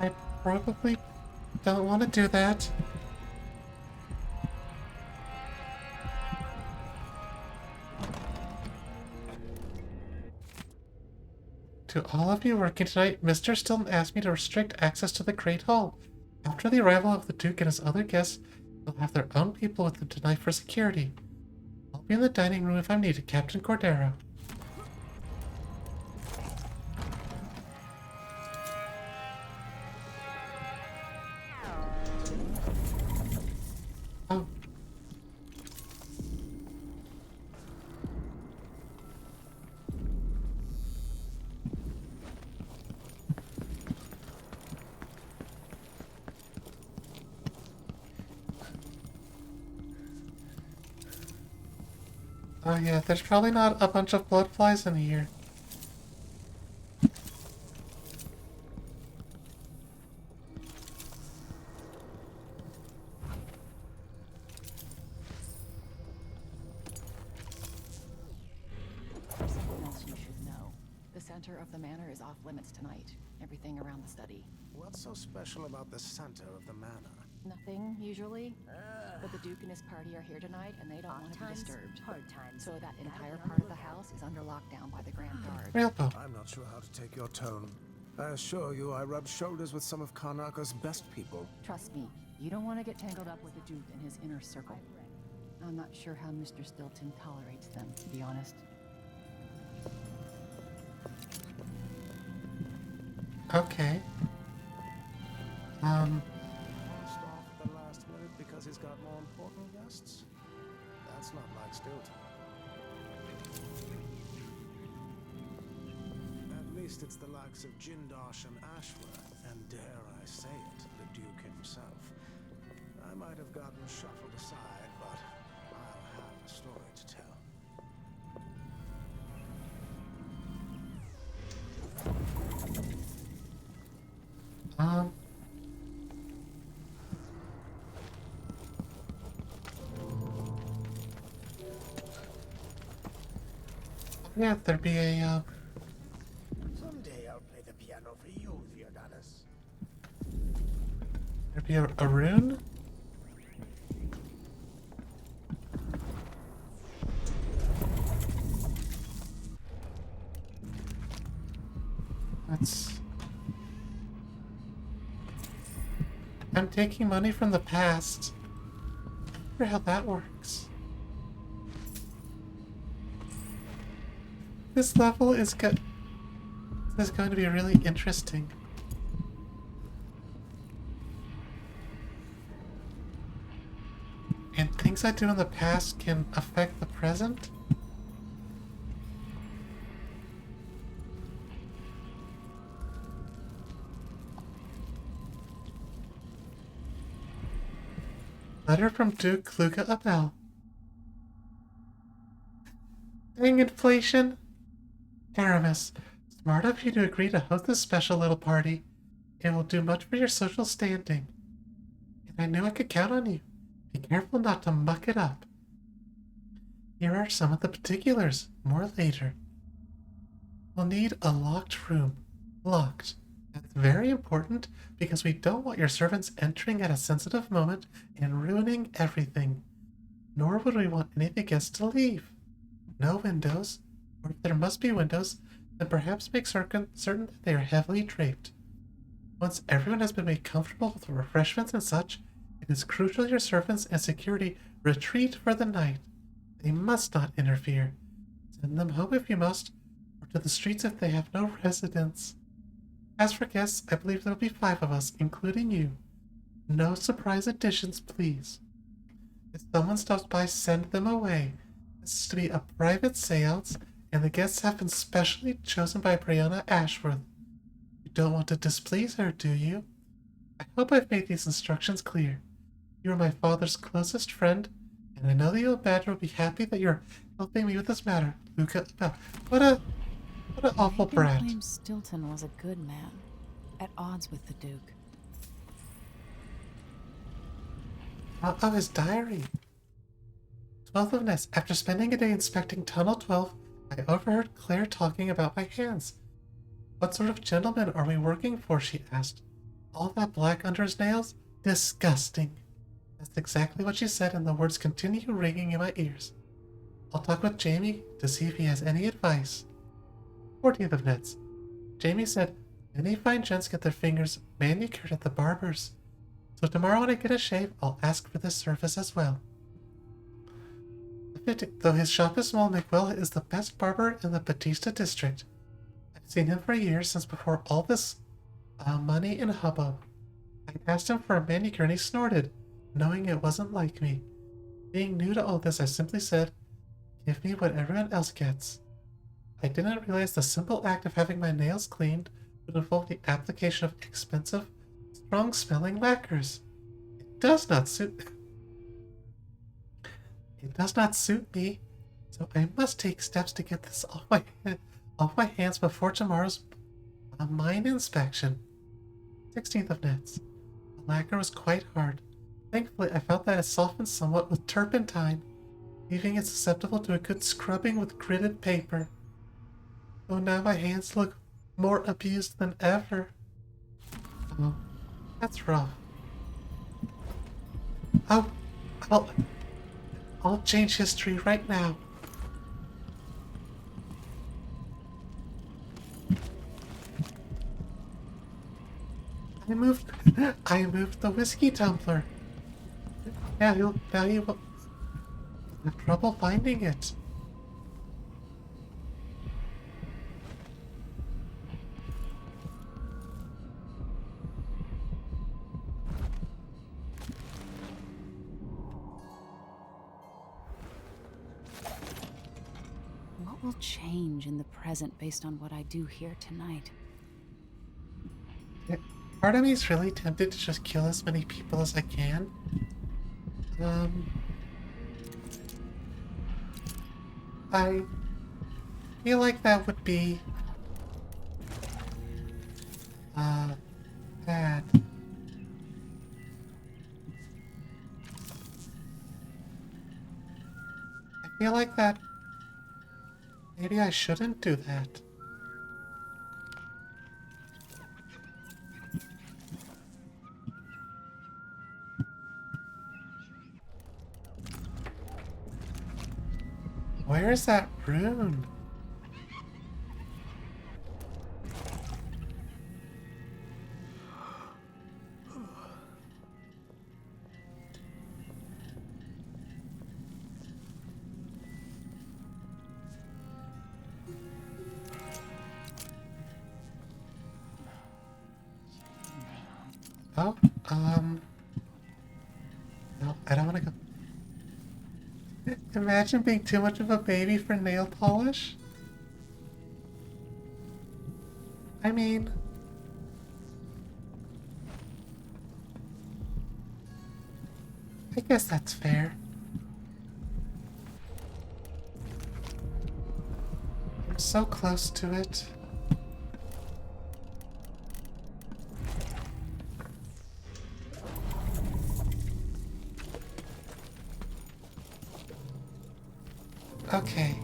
I probably don't want to do that. To all of you working tonight, Mr. Stilton asked me to restrict access to the Great Hall. After the arrival of the Duke and his other guests, they'll have their own people with them tonight for security. I'll be in the dining room if I'm needed, Captain Cordero. Oh. Oh yeah, there's probably not a bunch of blood flies in here. There's something else you should know. The center of the manor is off limits tonight. Everything around the study. What's so special about the center of the manor? Nothing, usually. But the Duke and his party are here tonight, and they don't want to be disturbed. Hard times. So that entire part of the house is under lockdown by the Grand Guard. I'm not sure how to take your tone. I assure you, I rub shoulders with some of Karnaka's best people. Trust me, you don't want to get tangled up with the Duke and his inner circle. I'm not sure how Mr. Stilton tolerates them, to be honest. Okay. Passed off at the last minute because he's got more important guests? That's not like Stilton. At least it's the likes of Jindosh and Ashworth, and dare I say it, the Duke himself. I might have gotten shuffled aside, but I'll have a story to tell. Yeah, there'd be a, Someday I'll play the piano for you, Theodotus. there'd be a rune? That's... I'm taking money from the past. I wonder how that works. This level is going to be really interesting. And things I do in the past can affect the present? Letter from Duke Luca Abel. Dang inflation! Aramis, smart of you to agree to host this special little party. It will do much for your social standing. And I knew I could count on you. Be careful not to muck it up. Here are some of the particulars. More later. We'll need a locked room. Locked. That's very important because we don't want your servants entering at a sensitive moment and ruining everything. Nor would we want any of the guests to leave. No windows. Or if there must be windows, then perhaps make certain that they are heavily draped. Once everyone has been made comfortable with the refreshments and such, It is crucial your servants and security retreat for the night. They must not interfere. Send them home if you must, or to the streets if they have no residence. As for guests, I believe there will be 5 of us, including you. No surprise additions, please. If someone stops by, send them away. This is to be a private seance, and the guests have been specially chosen by Brianna Ashworth. You don't want to displease her, do you? I hope I've made these instructions clear. You are my father's closest friend, and I know the old badger will be happy that you're helping me with this matter. Luca, what an awful Megan brat. claims Stilton was a good man, at odds with the Duke. Oh, his diary. 12th of Ness. After spending a day inspecting Tunnel 12, I overheard Claire talking about my hands. What sort of gentleman are we working for? She asked. All that black under his nails? Disgusting. That's exactly what she said, and the words continue ringing in my ears. I'll talk with Jamie to see if he has any advice. 14th of Nets. Jamie said, many fine gents get their fingers manicured at the barber's. So tomorrow when I get a shave, I'll ask for this service as well. Though his shop is small, Miguel is the best barber in the Batista district. I've seen him for years, since before all this money and hubbub. I asked him for a manicure and he snorted, knowing it wasn't like me. Being new to all this, I simply said, give me what everyone else gets. I didn't realize the simple act of having my nails cleaned would involve the application of expensive, strong-smelling lacquers. It does not suit me, so I must take steps to get this off my hands before tomorrow's mine inspection. 16th of Nets. The lacquer was quite hard. Thankfully, I felt that it softened somewhat with turpentine, leaving it susceptible to a good scrubbing with gritted paper. Though now my hands look more abused than ever. Oh, that's rough. Oh, I'll change history right now. I moved the whiskey tumbler. Now you will have trouble finding it. What will change in the present based on what I do here tonight? Part of me is really tempted to just kill as many people as I can. I feel like that would be bad. I feel like that maybe I shouldn't do that. Where is that rune? Oh, no, I don't want to go. Imagine being too much of a baby for nail polish. I mean, I guess that's fair. I'm so close to it. Okay,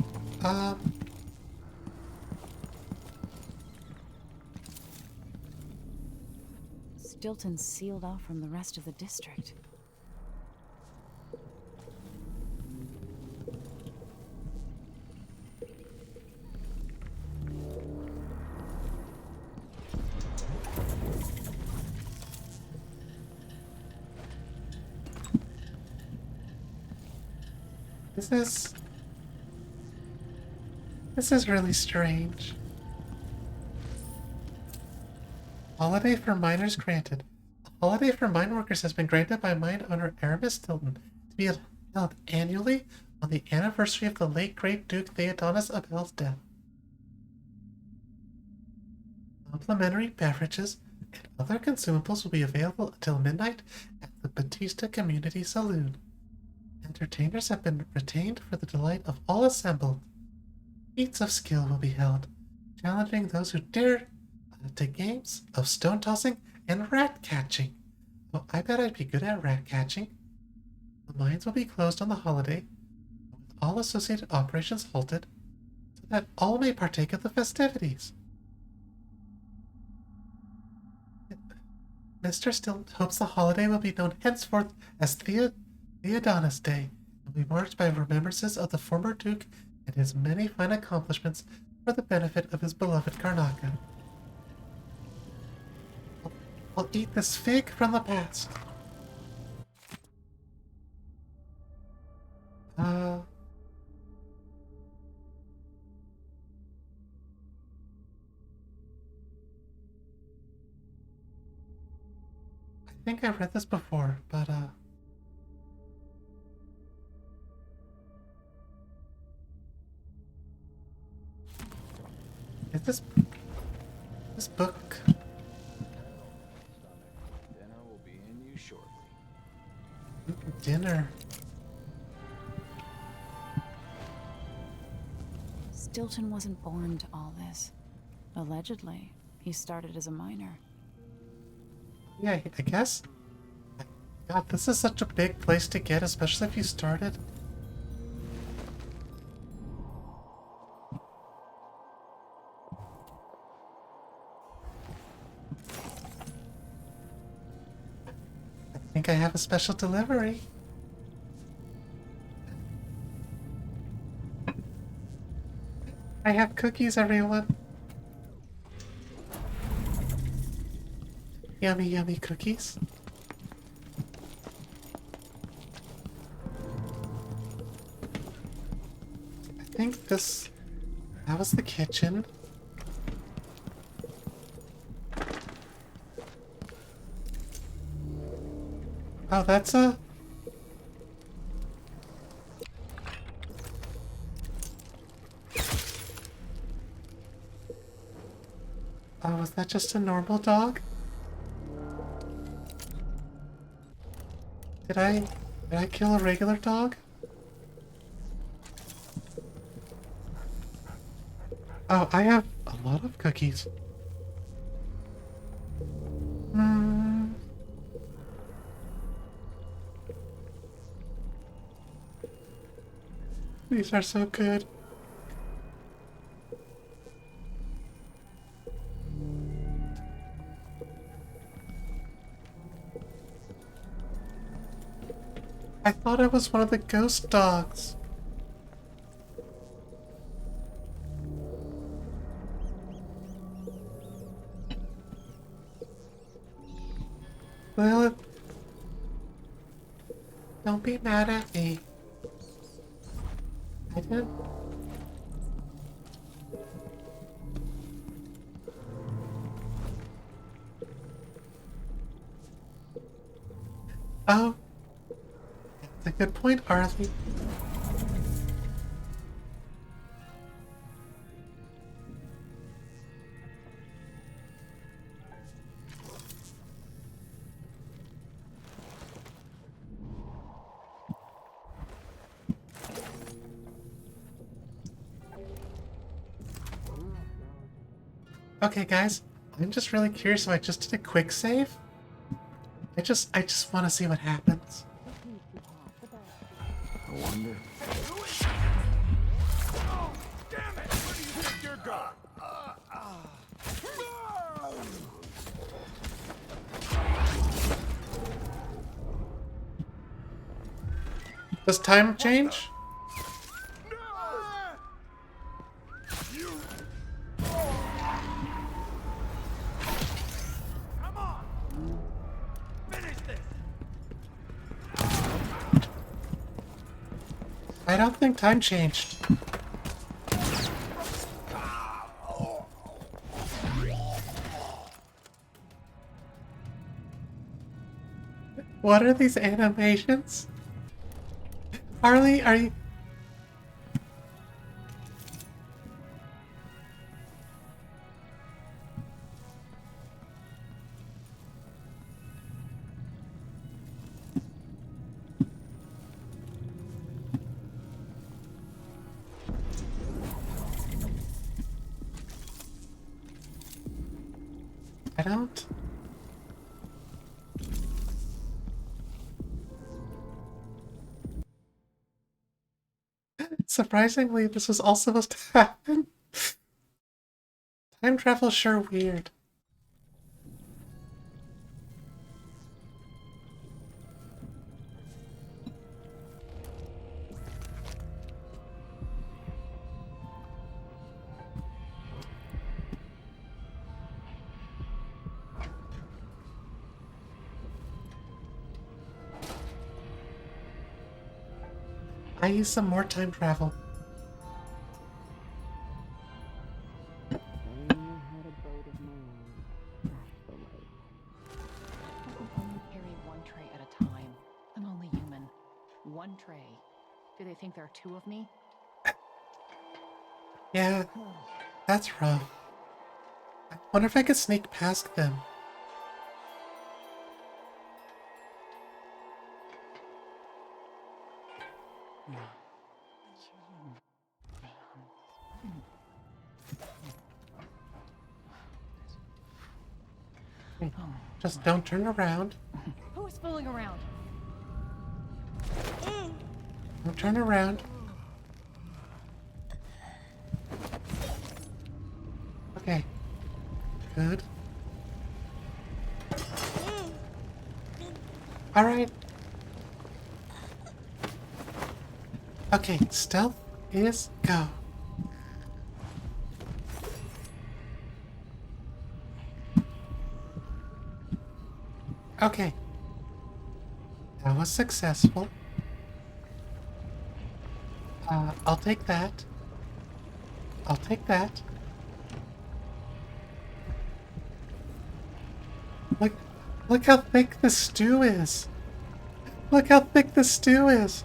Stilton's sealed off from the rest of the district. This is really strange. Holiday for miners granted. A holiday for mine workers has been granted by mine owner Aramis Tilton to be held annually on the anniversary of the late great Duke Theodonis of Hell's death. Complimentary beverages and other consumables will be available until midnight at the Batista Community Saloon. Entertainers have been retained for the delight of all assembled. Feats of skill will be held, challenging those who dare to games of stone tossing and rat catching. Oh, I bet I'd be good at rat catching. The mines will be closed on the holiday, with all associated operations halted, so that all may partake of the festivities. Mr. Still hopes the holiday will be known henceforth as Theodonis Day, and will be marked by remembrances of the former Duke and his many fine accomplishments for the benefit of his beloved Karnaka. I'll eat this fig from the past. I think I read this before, but is this book? Dinner will be in you shortly. Dinner. Stilton wasn't born to all this. Allegedly, he started as a miner. Yeah, I guess. God, this is such a big place to get, especially if you started. I think I have a special delivery. I have cookies, everyone. Yummy, yummy cookies. I think that was the kitchen. Oh, that's a... Oh, was that just a normal dog? Did I kill a regular dog? Oh, I have a lot of cookies. These are so good. I thought I was one of the ghost dogs. Well, don't be mad at me. I didn't. Oh. That's a good point, Arlie. Okay, guys, I'm just really curious if I just did a quick save. I just want to see what happens. I wonder. Oh, damn it! Where do you think you're going? Does time change? Come on! Finish this! I don't think time changed. What are these animations? Harley, are you... I don't... Surprisingly, this was all supposed to happen. Time travel's sure weird. I use some more time travel. Carry one tray at a time. I'm only human. One tray. Do they think there are two of me? Yeah, that's rough. I wonder if I could sneak past them. Just don't turn around. Who is fooling around? Don't turn around. Okay. Good. Alright. Okay, stealth is go. Okay. That was successful. I'll take that. I'll take that. Look how thick the stew is. Look how thick the stew is.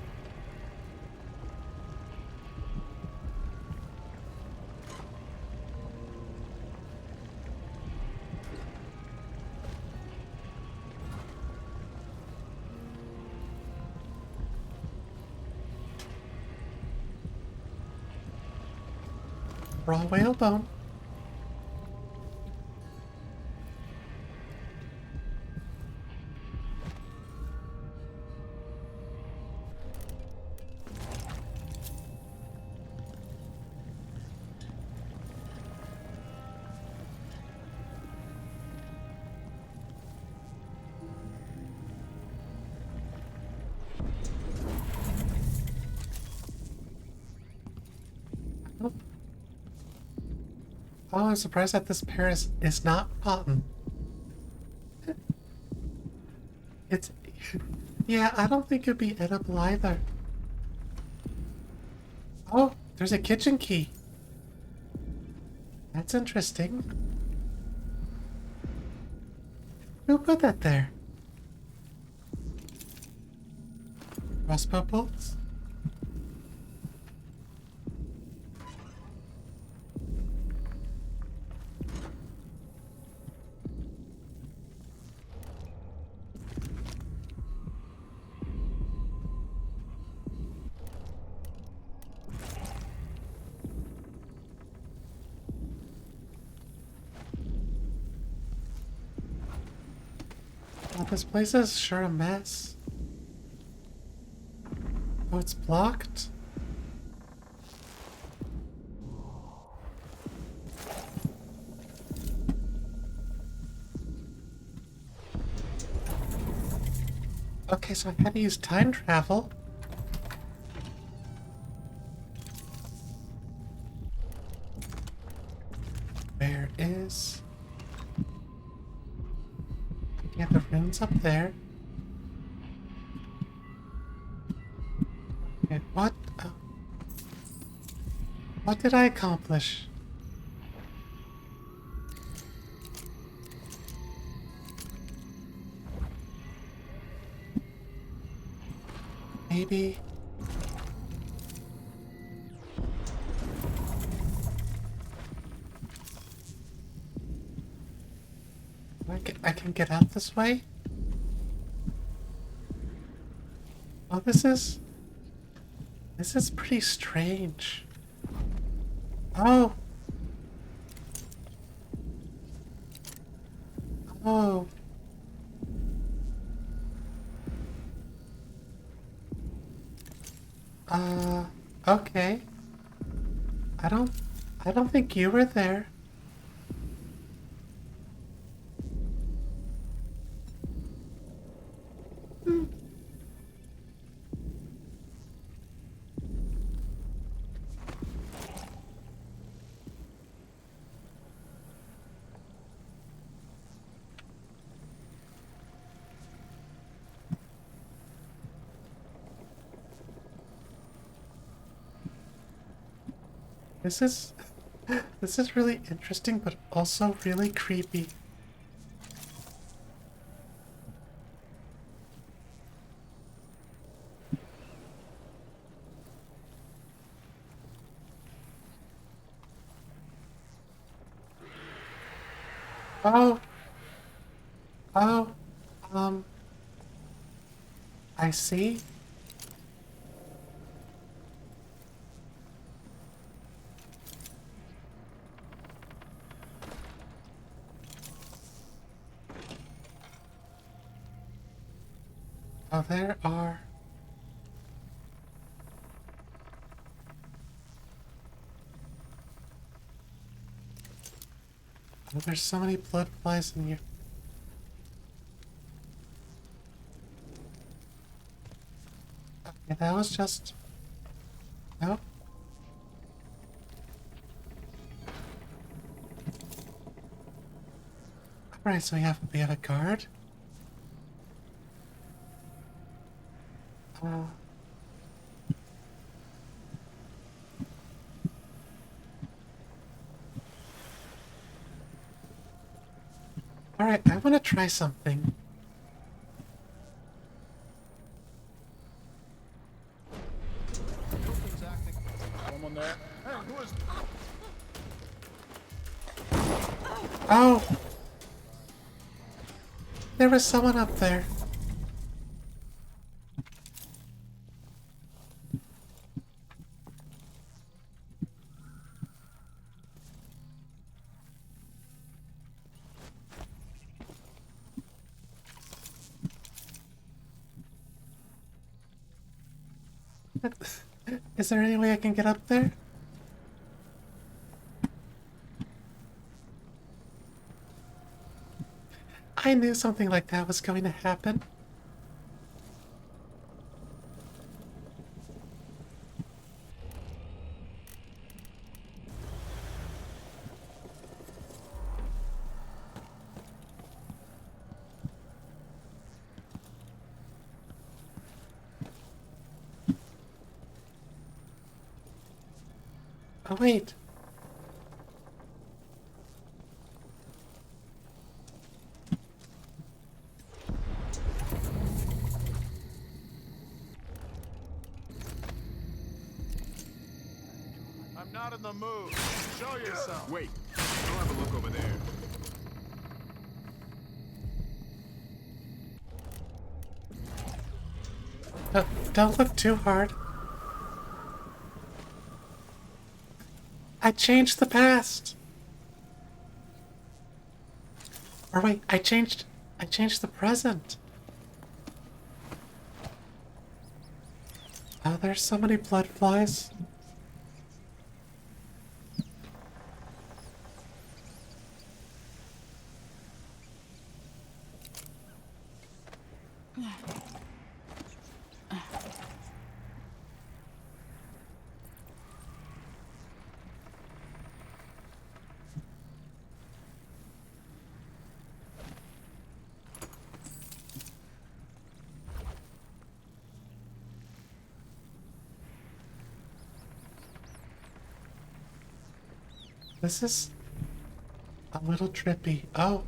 Raw whalebone. Oh, I'm surprised that this pear is not rotten. It's... Yeah, I don't think it'd be edible either. Oh, there's a kitchen key. That's interesting. Who put that there? Crossbow bolts? Well, this place is sure a mess. Oh, it's blocked? Okay, so I had to use time travel. Where is... Yeah, the rune's up there. Okay, what? Oh. What did I accomplish? Maybe... I can get out this way? Oh, this is pretty strange. Oh. Oh. Okay. I don't think you were there. This is this is really interesting, but also really creepy. Oh. Oh. Um. I see. Oh, there are... Oh, there's so many blood flies in here. Okay, that was just... No. Alright, so we have a guard. Alright, I want to try something. Someone there? Hey, who is... Oh! There was someone up there. Is there any way I can get up there? I knew something like that was going to happen. Oh, wait. I'm not in the mood. Show yourself. Wait. I'll have a look over there. Don't look too hard. I changed the past. Or wait, I changed the present. Oh, there's so many blood flies. This is a little trippy. Oh.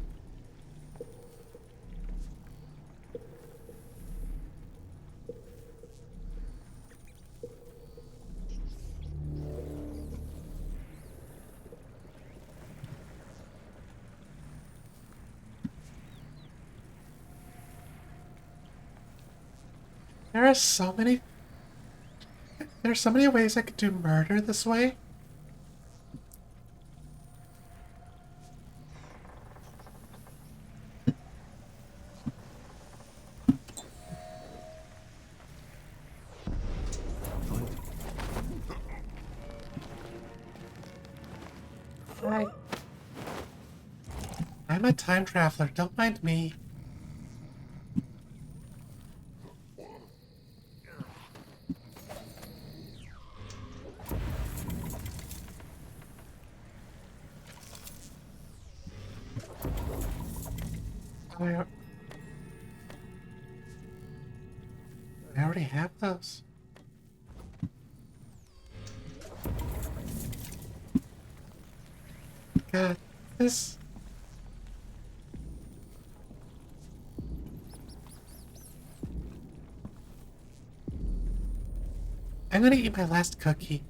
There's so many ways I could do murder this way. Hi. I'm a time traveler, don't mind me. I already have those. God, this... I'm gonna eat my last cookie.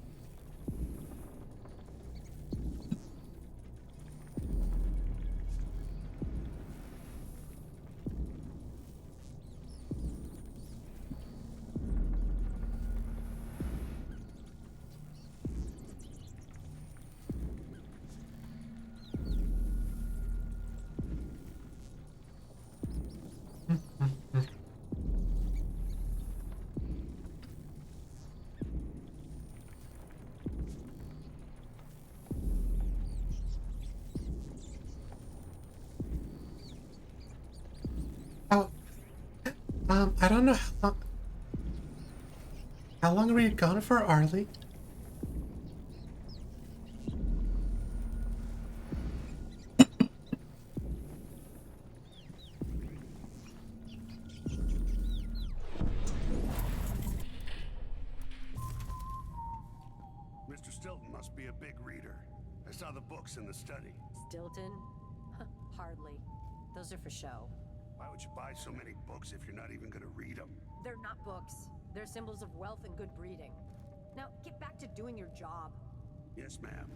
Oh, I don't know how long were you gone for, Arlie? Mr. Stilton must be a big reader. I saw the books in the study. Stilton? Hardly. Those are for show. Why would you buy so many books if you're not even gonna read them? They're not books. They're symbols of wealth and good breeding. Now, get back to doing your job. Yes, ma'am.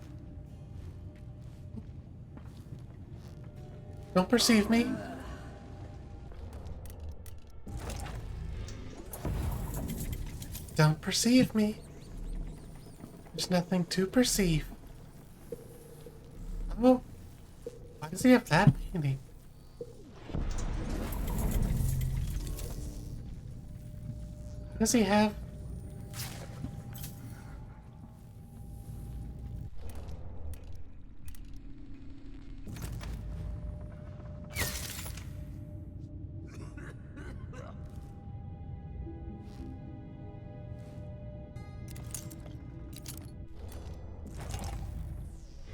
Don't perceive me. Don't perceive me. There's nothing to perceive. Oh, why does he have that painting? What does he have?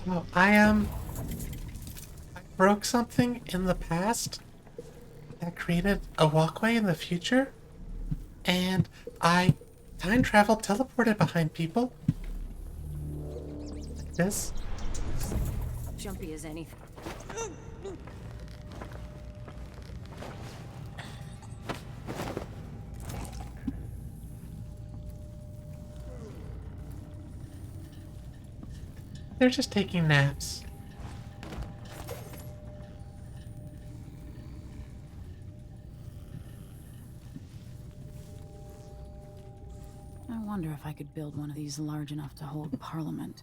Oh, I broke something in the past that created a walkway in the future, and I time traveled, teleported behind people. Like this. Jumpy as anything. They're just taking naps. I wonder if I could build one of these large enough to hold Parliament.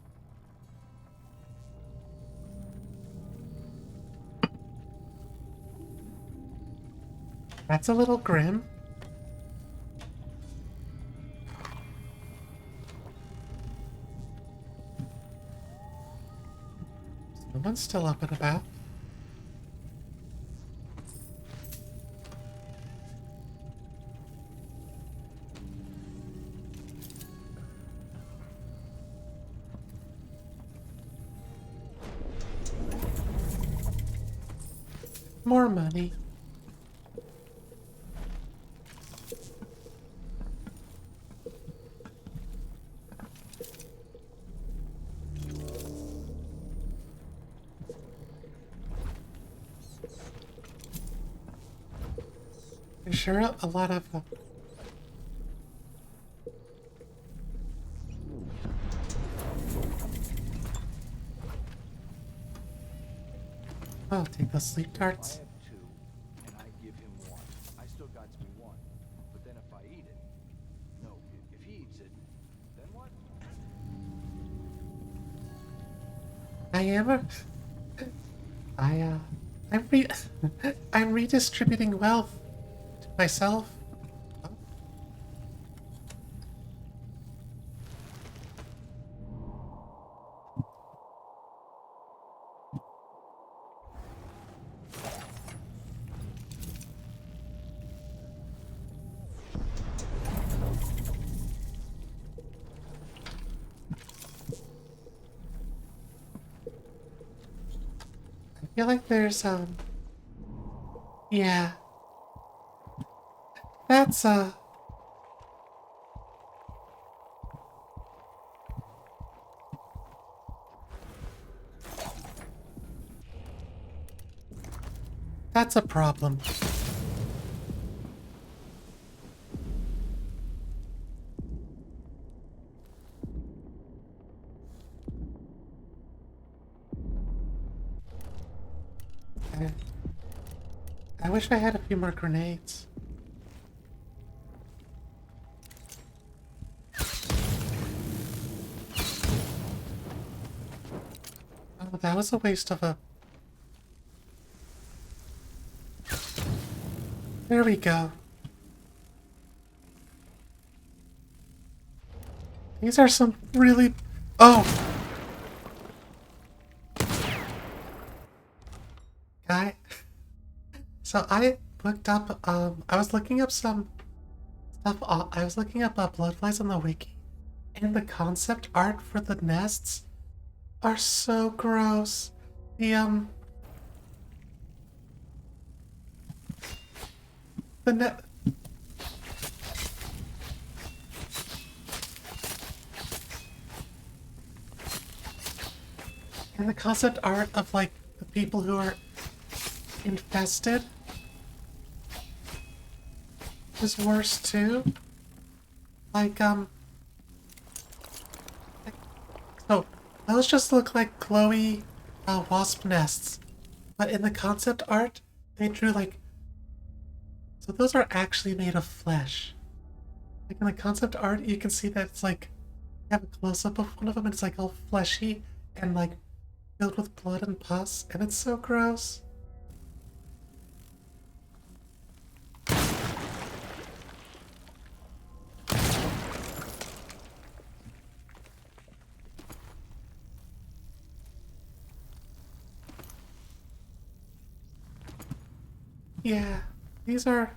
That's a little grim. Someone's still up and about. More money. There's sure a lot of... Oh, take those sleep darts. I have 2, and I give him 1. I still got me 1. But then if I eat it... No, if he eats it, then what? I am a... I'm redistributing wealth to myself. I feel like there's, yeah. That's, that's a problem. I wish I had a few more grenades. Oh, that was a waste of a... There we go. These are some really... Oh! Guy... So I looked up, I was looking up some stuff, I was looking up bloodflies on the wiki, and the concept art for the nests are so gross. The net... And the concept art of, like, the people who are infested is worse too. Like, so those just look like glowy wasp nests. But in the concept art, they drew like... So those are actually made of flesh. Like in the concept art, you can see that it's like... You have a close-up of one of them and it's like all fleshy and like filled with blood and pus, and it's so gross. Yeah, these are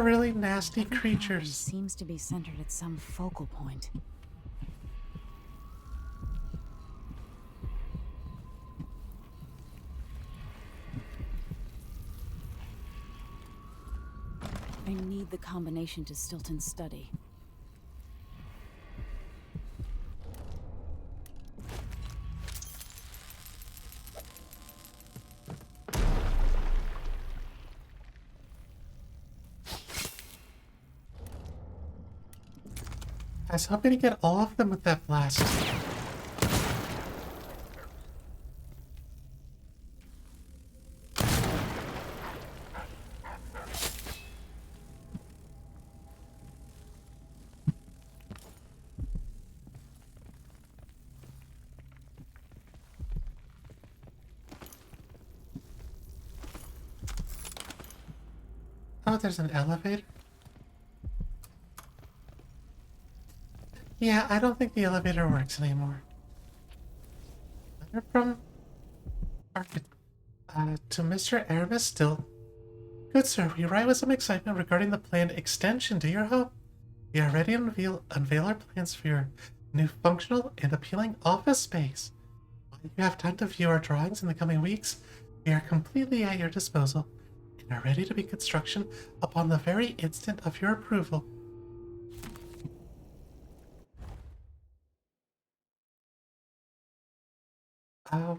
really nasty creatures. Seems to be centered at some focal point. I need the combination to Stilton's study. I was hoping to get all of them with that blast. Oh, there's an elevator? Yeah, I don't think the elevator works anymore. Letter from... to Mr. Aramis still. Good sir, we write with some excitement regarding the planned extension to your home. We are ready to unveil our plans for your new functional and appealing office space. While you have time to view our drawings in the coming weeks, we are completely at your disposal and are ready to begin construction upon the very instant of your approval.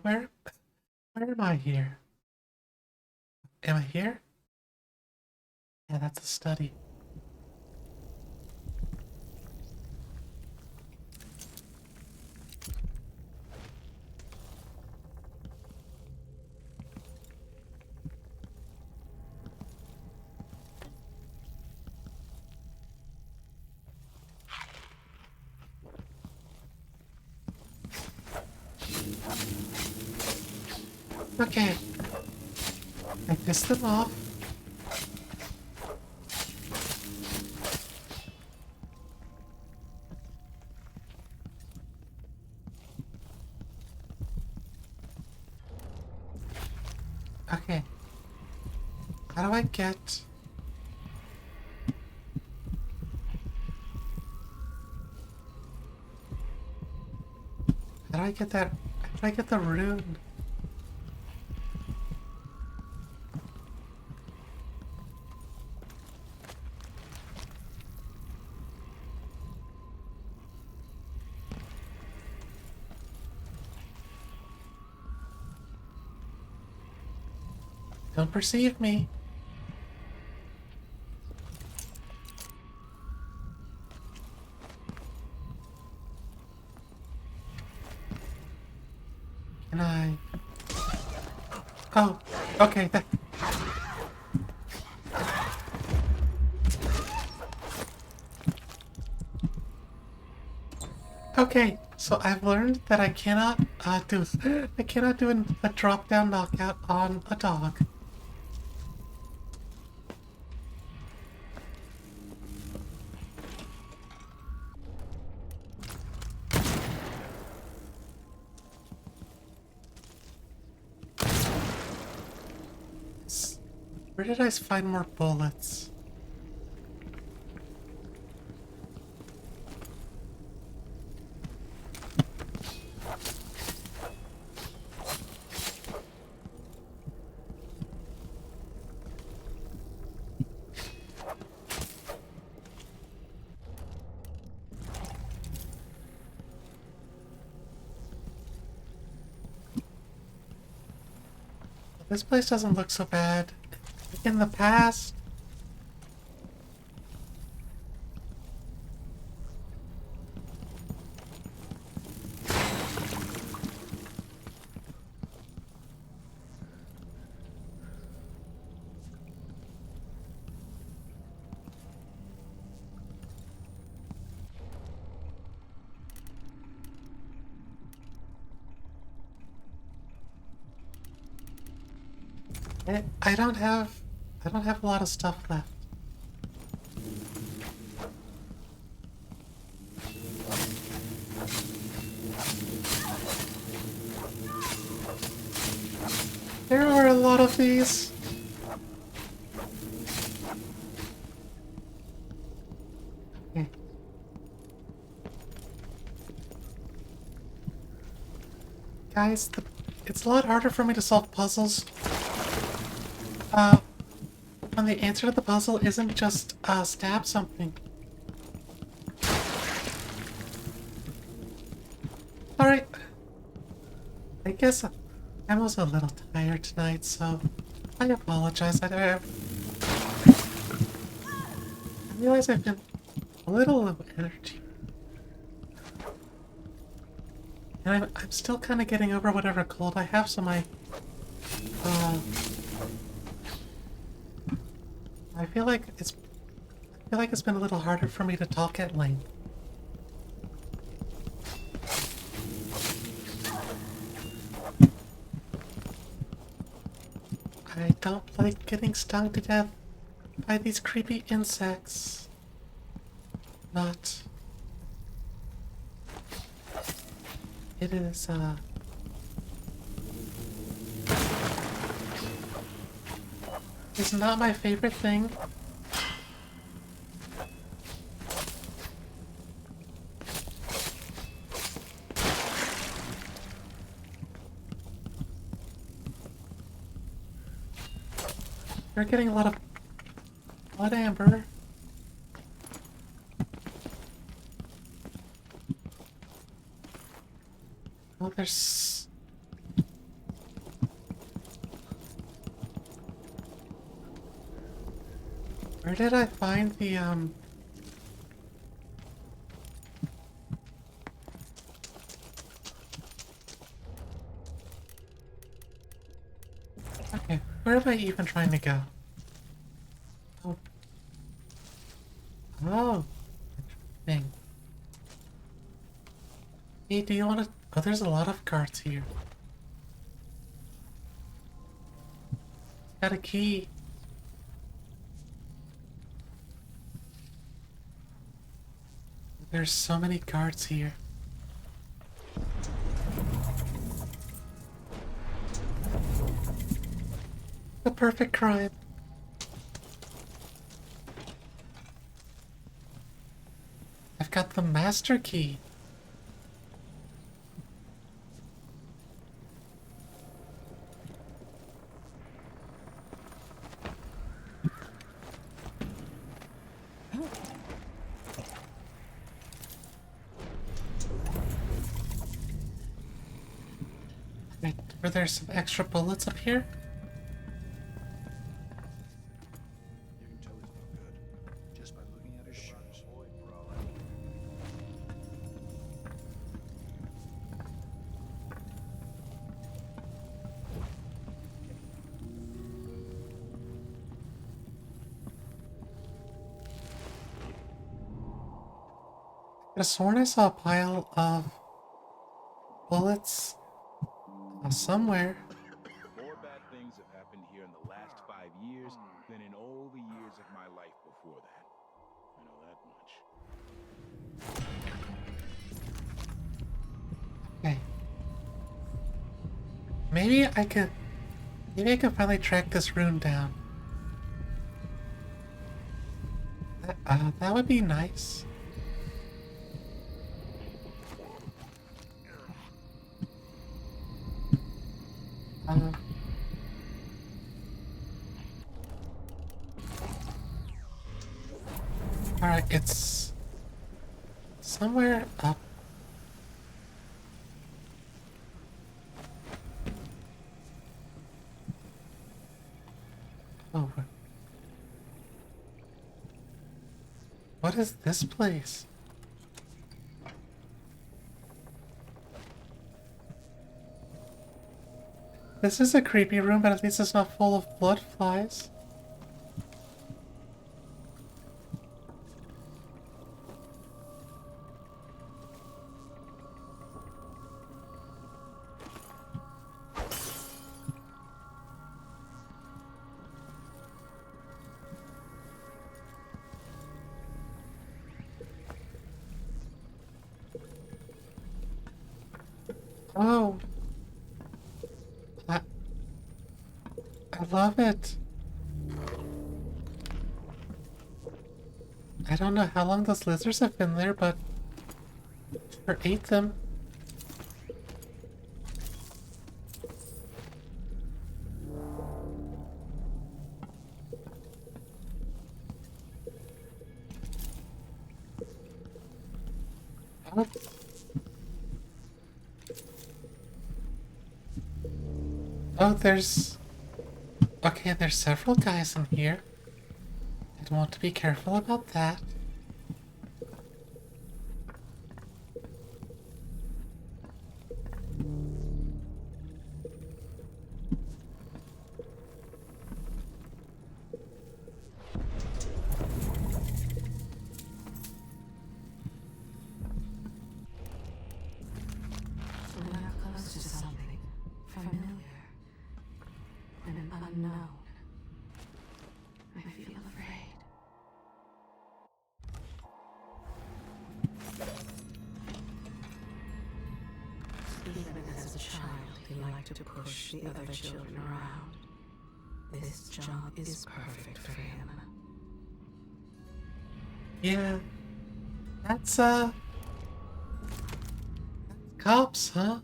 Where am I here? am I here? Yeah, that's a study. Okay. I pissed them off. Okay. How do I get... How do I get that? How do I get the rune? Don't perceive me. Can I... Oh, okay. Okay, so I've learned that I cannot do a drop down knockout on a dog. Where did I find more bullets? This place doesn't look so bad. Like in the past. I don't have a lot of stuff left. There are a lot of these. Okay. Guys, it's a lot harder for me to solve puzzles. When the answer to the puzzle isn't just, stab something. Alright. I guess I was a little tired tonight, so I apologize. I realize I've been a little low energy. And I'm still kind of getting over whatever cold I have, so I feel like it's been a little harder for me to talk at length. I don't like getting stung to death by these creepy insects. Not. It is, it's not my favorite thing. You're getting a lot of blood amber. Oh, there's... Where did I find the, Okay, where am I even trying to go? Oh. Oh. Interesting. Hey, do you want to... Oh, there's a lot of guards here. Got a key. There's so many guards here. The perfect crime. I've got the master key. Wait, were there some extra bullets up here? You can tell he's no good just by looking at his shoes. I could have sworn I saw a pile of bullets somewhere. More bad things have happened here in the last 5 years than in all the years of my life before that. I know that much. Okay. Maybe I can finally track this rune down. That would be nice. Alright, it's somewhere up. Oh, what is this place? This is a creepy room, but at least it's not full of blood flies. Oh. I love it. I don't know how long those lizards have been there, but sure ate them. Oh. Oh, there's... Okay, there's several guys in here. I'd want to be careful about that. We are close to something familiar and unknown. I feel afraid. Even as a child, he liked to push the other children around. This job is perfect for him. Yeah. That's, cops, huh?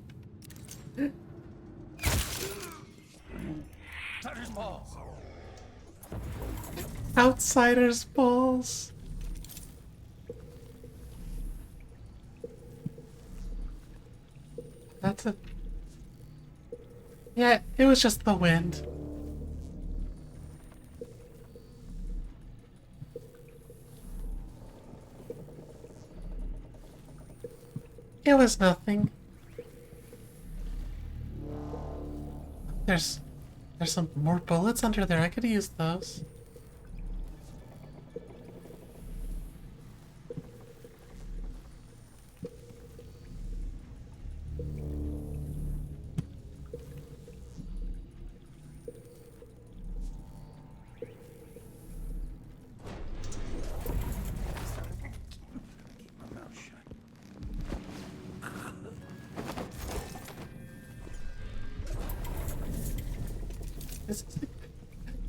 Outsiders balls. That's a... Yeah, it was just the wind. It was nothing. There's some more bullets under there. I could use those.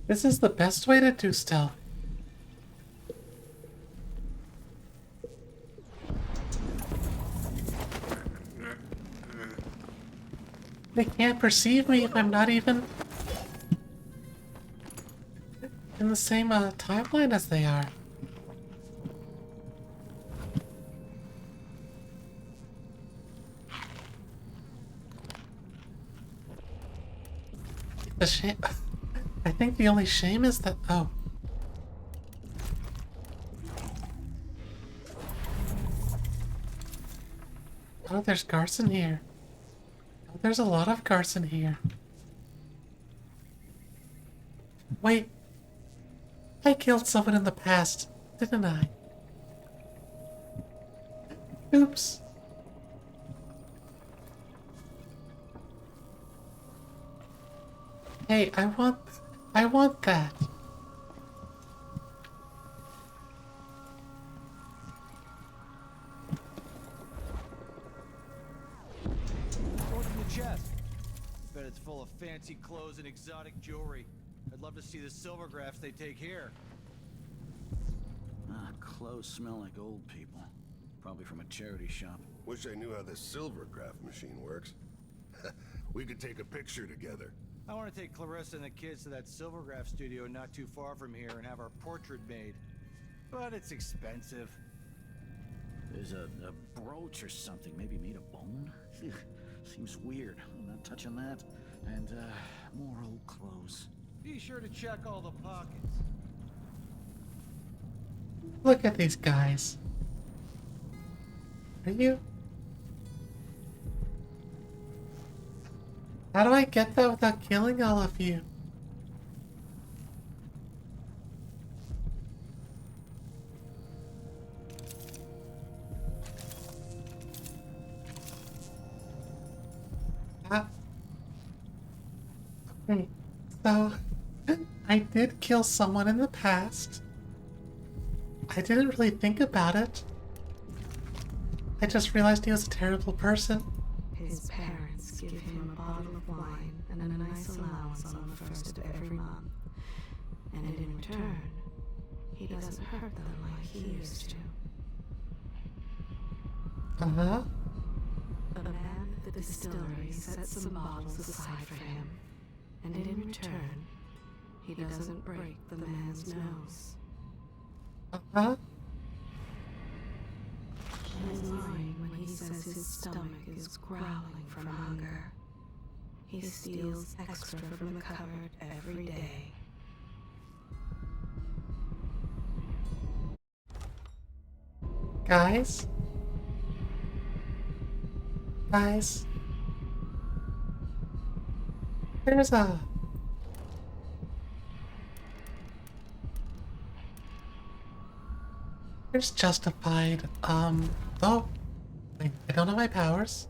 This is the best way to do stealth. They can't perceive me if I'm not even in the same timeline as they are. The shame. I think the only shame is that. Oh. Oh, there's Garson here. Oh, there's a lot of Garson here. Wait. I killed someone in the past, didn't I? Oops. Hey, I want that. What's in the chest? Bet it's full of fancy clothes and exotic jewelry. I'd love to see the silvergraphs they take here. Clothes smell like old people. Probably from a charity shop. Wish I knew how this silvergraph machine works. We could take a picture together. I want to take Clarissa and the kids to that silvergraph studio not too far from here and have our portrait made. But it's expensive. There's a brooch or something, maybe made of bone? Ugh, seems weird. I'm not touching that. And, more old clothes. Be sure to check all the pockets. Look at these guys. Are you? How do I get that without killing all of you? Okay, so I did kill someone in the past. I didn't really think about it. I just realized he was a terrible person. His parents give him a bottle of wine and a nice allowance on the first of every month. And in return, he doesn't hurt them like he used to. Uh-huh. The man at the distillery sets some bottles aside for him. And in return, he doesn't break the man's nose. Uh-huh. He's lying when he says his stomach is growling from hunger. He steals extra from the cupboard every day. Guys? Guys? There's a... There's justified, oh, wait, I don't know my powers.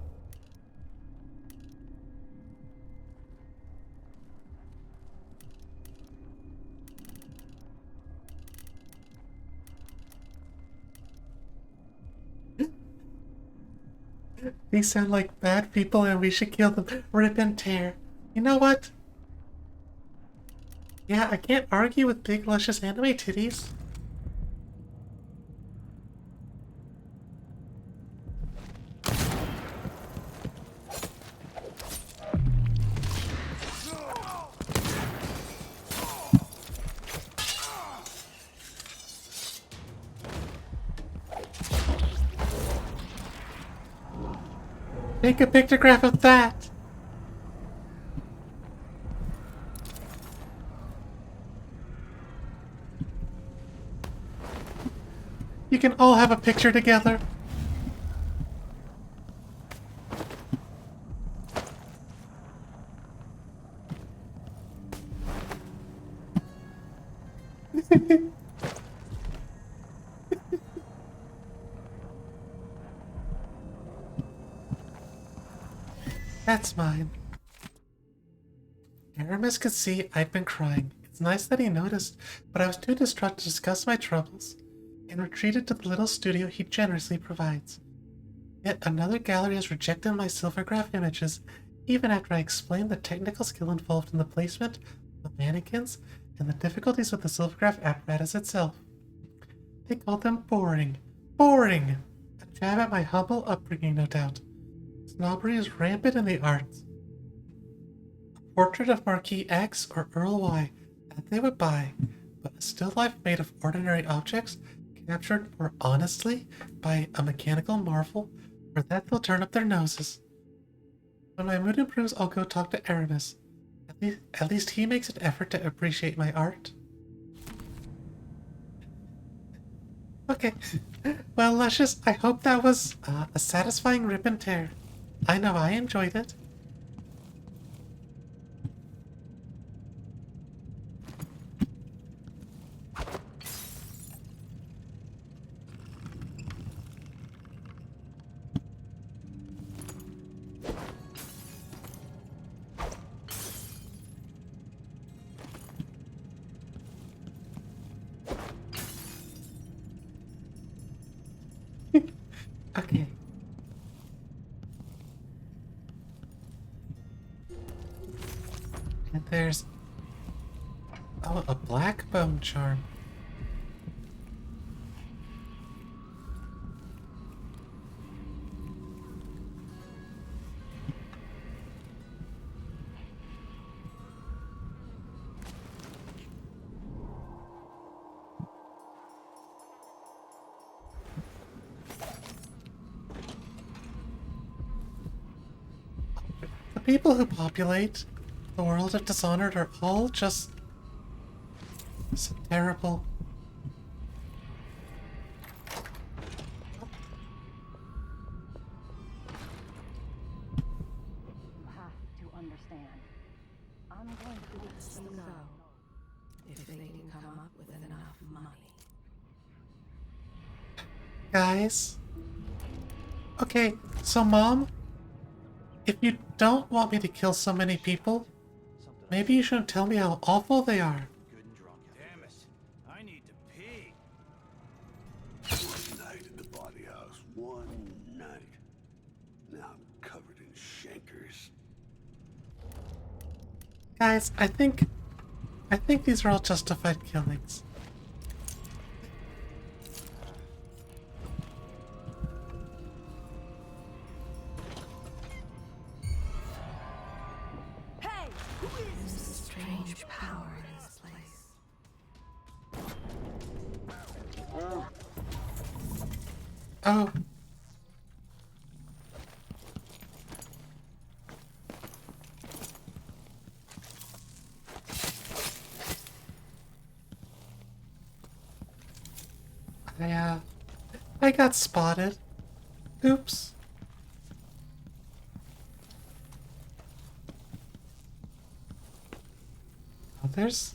These sound like bad people and we should kill them. Rip and tear. You know what? Yeah, I can't argue with big luscious anime titties. Make a pictograph of that! You can all have a picture together. That's mine. Aramis could see I'd been crying. It's nice that he noticed, but I was too distraught to discuss my troubles, and retreated to the little studio he generously provides. Yet another gallery has rejected my silvergraph images, even after I explained the technical skill involved in the placement of mannequins and the difficulties with the silvergraph apparatus itself. They called them boring. Boring! A jab at my humble upbringing, no doubt. Snobbery is rampant in the arts. A portrait of Marquis X or Earl Y, that they would buy, but a still life made of ordinary objects, captured more honestly by a mechanical marvel, for that they'll turn up their noses. When my mood improves, I'll go talk to Aramis. At least he makes an effort to appreciate my art. Okay. Well, Luscious, I hope that was a satisfying rip and tear. I know I enjoyed it. Okay. And there's... oh, a black bone charm. The people who populate the world of Dishonored are all just so terrible. You have to understand. I'm going to Let them go. If they can come up with enough money. Guys. Okay, so Mom, if you don't want me to kill so many people, maybe you shouldn't tell me how awful they are. Damn it. I need to pee. One night at the body house. One night. Now I'm covered in shankers. Guys, I think these are all justified killings. There's a strange power in this place. Oh. I got spotted. Oops. Oh, there's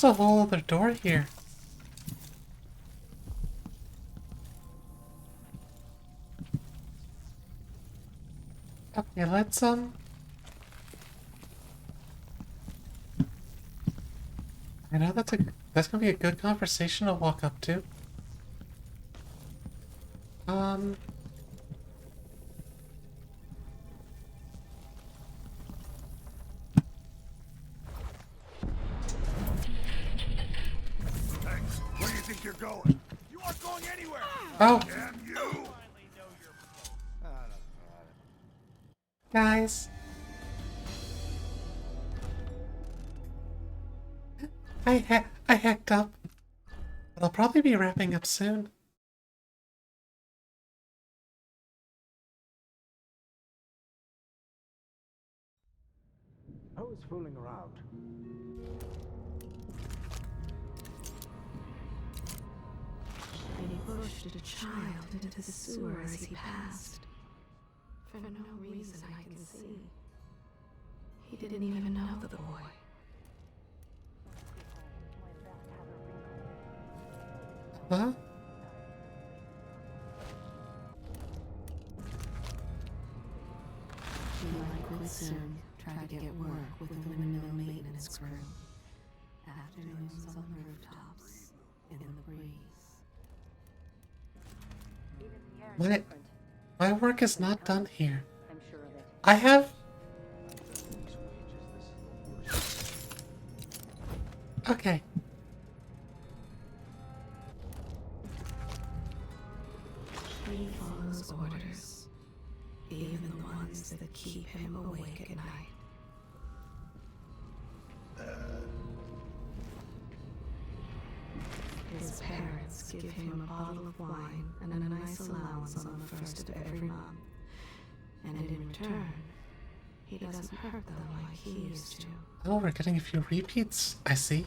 a whole other door here. Okay, let's I know that's gonna be a good conversation to walk up to. Thanks. Where do you think you're going? You aren't going anywhere! Oh. Damn you! Guys. I hacked up. But I'll probably be wrapping up soon. I was fooling around. And he pushed a child into the sewer as he passed. For no reason I can see. He didn't even know the boy. Huh? He might quit soon, try to get work with the windmill maintenance crew. Afternoons on the rooftops, in the breeze. My work is not done here. I'm sure of it. I have... Okay. He follows orders, even the ones that keep him awake at night. His parents give him a bottle of wine and a nice allowance on the first of every month. And in return, he doesn't hurt them like he used to. Oh, we're getting a few repeats. I see.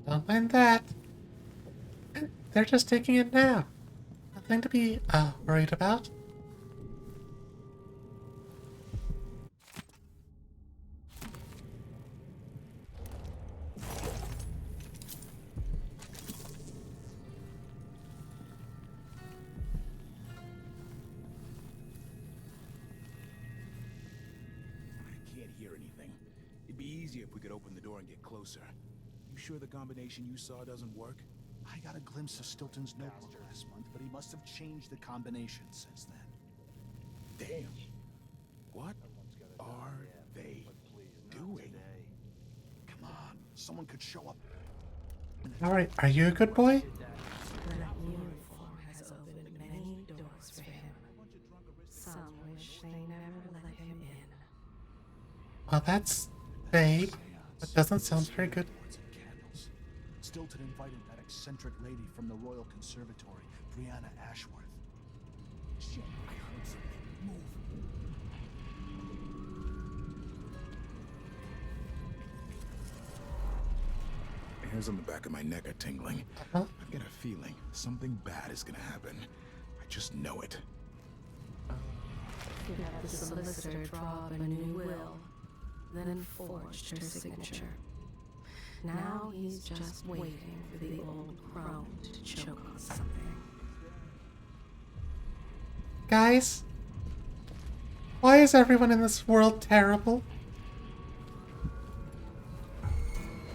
Don't mind that. They're just taking it now. Nothing to be worried about. I can't hear anything. It'd be easier if we could open the door and get closer. You sure the combination you saw doesn't work? I got a glimpse of Stilton's notebook last month, but he must have changed the combination since then. Damn. What are they doing? Come on, someone could show up. Alright, are you a good boy? That uniform has opened many doors for him. Some wish they never let him in. Well, that's vague, but doesn't sound very good. Stilton invited that eccentric lady from the Royal Conservatory, Brianna Ashworth. Shit, I heard something. Move. Hairs on the back of my neck are tingling. Uh-huh. I've got a feeling something bad is gonna happen. I just know it. He had the solicitor draw up a new will, then forged her signature. Now he's just waiting for the old crone to choke on something. Guys, why is everyone in this world terrible?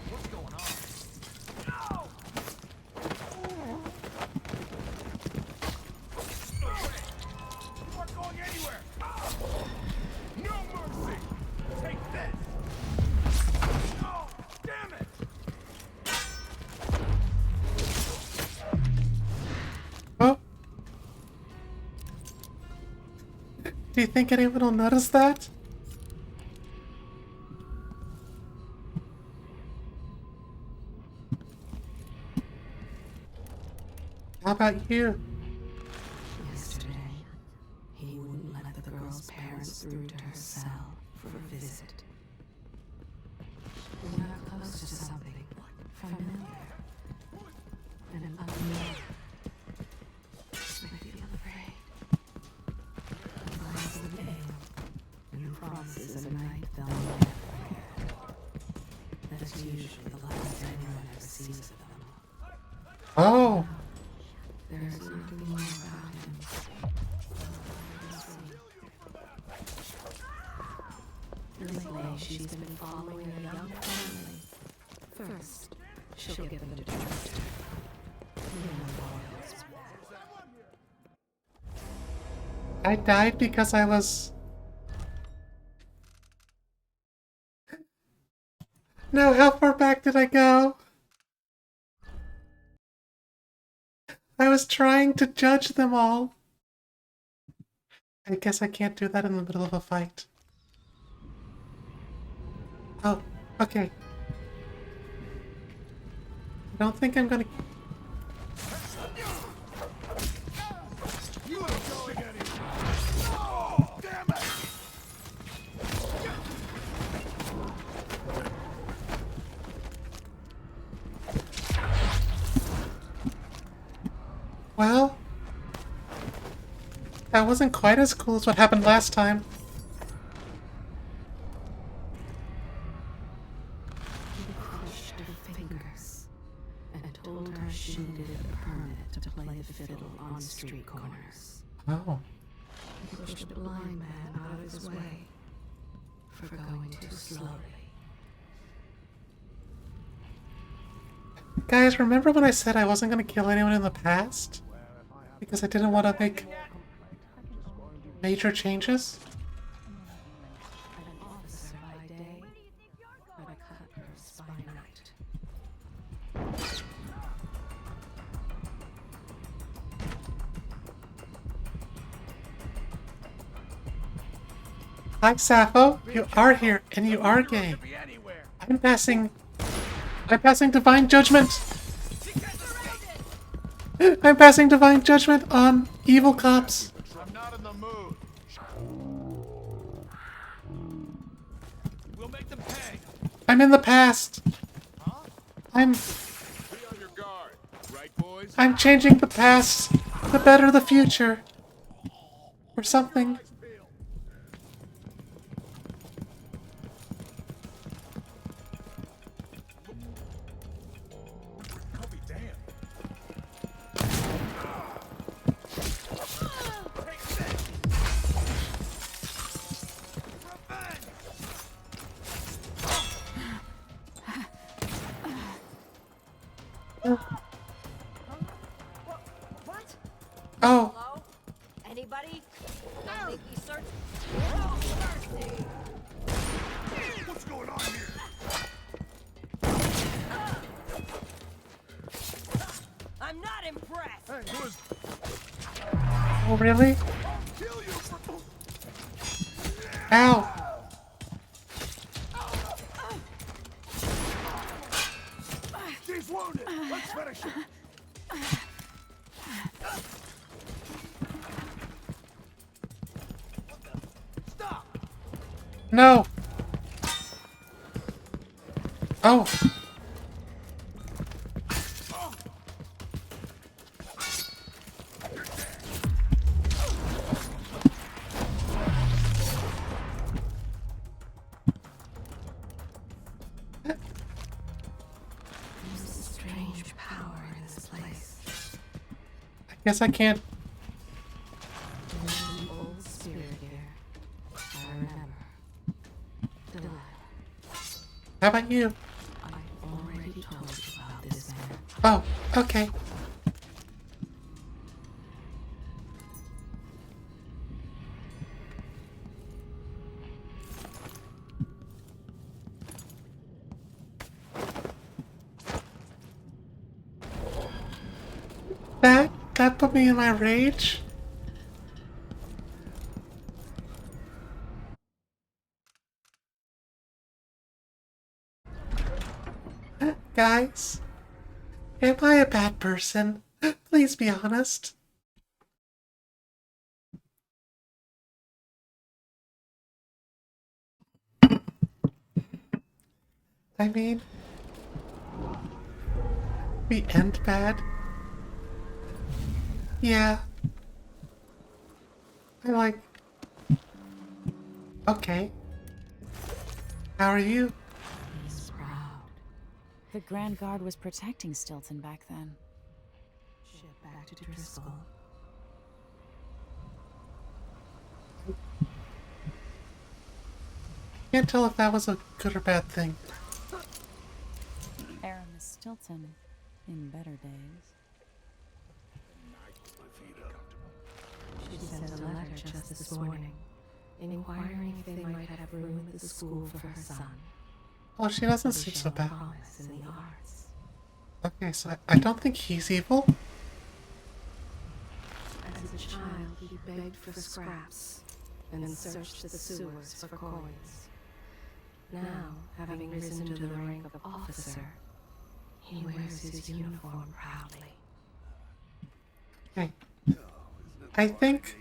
What's going on? You aren't going anywhere! No mercy! Take this! Oh, damn it! Oh. Do you think anyone will notice that? How about you? Yesterday, he wouldn't let the girl's parents through to her cell for a visit. We got close to something familiar and unfamiliar. I feel afraid. The lies of the veil and promises of a night fell on everywhere. That's usually the last anyone ever sees of them. Oh. There's nothing more about him. Lately, she's been following a young family. First, she'll get them to trust her. I died because I was... No, how far back did I go? I was trying to judge them all. I guess I can't do that in the middle of a fight. Oh, okay. I don't think I'm gonna... Well, that wasn't quite as cool as what happened last time. He crushed her fingers and told her she needed a permit to play the fiddle on street corners. Oh. He pushed a blind man out of his way for going too slowly. Guys, remember when I said I wasn't going to kill anyone in the past? Because I didn't want to make major changes? An officer by day, but a cutpurse by night. Hi, Sappho. You are here, and you are gay. I'm passing divine judgment. I'm passing divine judgment on evil cops. I'm not in the mood. We'll make them pay. I'm in the past. I'm changing the past to better the future. Or something. Oh. Hello? Anybody? Don't make me search. No mercy. What's going on here? I'm not impressed. Hey, who is... Oh, really? Ow. She's wounded. Let's finish it. No. Oh. There's a strange power in this place. I guess I can't. There's an old spirit here. I remember. Delilah. How about you? I've already told you about this man. Oh, okay. That put me in my rage. Guys, am I a bad person? Please be honest. I mean, we end bad. Yeah. I like... Okay. How are you? He's proud. The Grand Guard was protecting Stilton back then. Ship back to Driscoll. Can't tell if that was a good or bad thing. Aramis Stilton in better days. She sent a letter just this morning, inquiring if they might have room at the school for her son. Oh, she doesn't seem so bad. Promise in the arts. Okay, so I don't think he's evil. As a child, he begged for scraps and searched the sewers for coins. Now, having risen to the rank of officer, he wears his uniform proudly. Okay. I think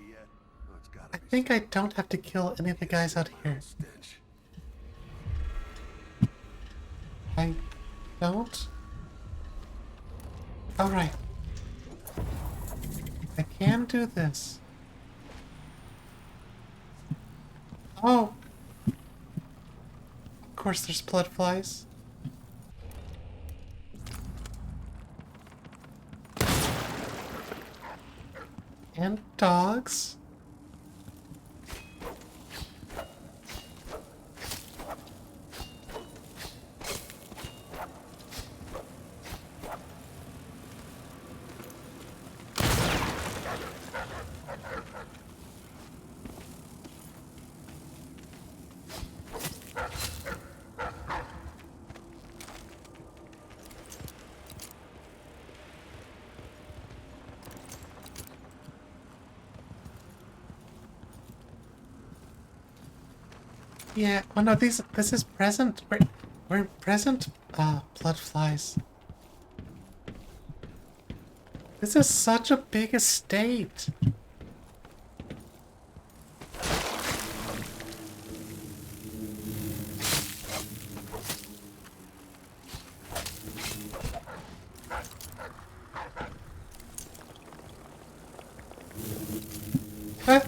I don't have to kill any of the guys out here. I don't? Alright. I can do this. Oh! Of course there's blood flies. And dogs. Yeah, oh no, this is present. We're present, blood flies. This is such a big estate. Huh?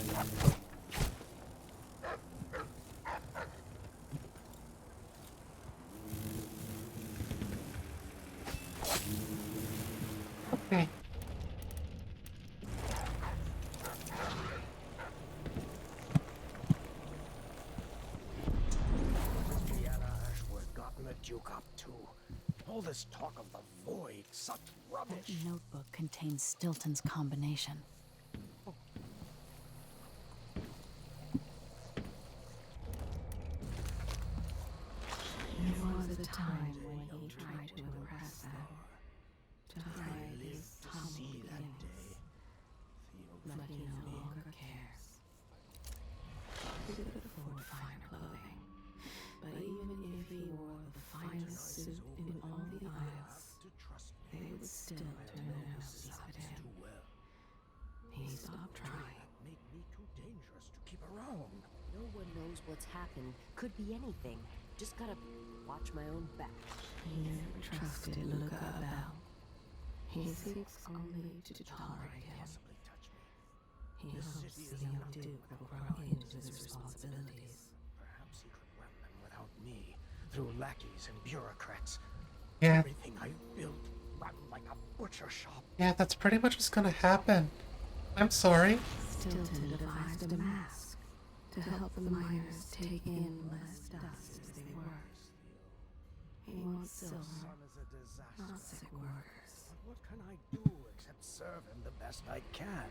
Okay. Gotten the Duke up to? All this talk of the void, such rubbish. That notebook contains Stilton's combination. There was a time when he tried to impress them, to hide his humble beginnings, but he no longer cares. He could afford finer clothing, but even if he wore the finest suit in all the Isles, they would still turn their noses up at him. He stopped trying. Make me too dangerous to keep around. No one knows what's happened. Could be anything. Just gotta watch my own back. He never trusted Luca Abel. He seeks only to tolerate him. He hopes the young Duke will grow into his responsibilities. Perhaps he could run them without me, through lackeys and bureaucrats. Yeah. Everything I built run like a butcher shop. Yeah, that's pretty much what's gonna happen. I'm sorry. Stilton devised a mask to help the miners take in less dust as they work. He wants silver, not sick workers. What can I do except serve him the best I can?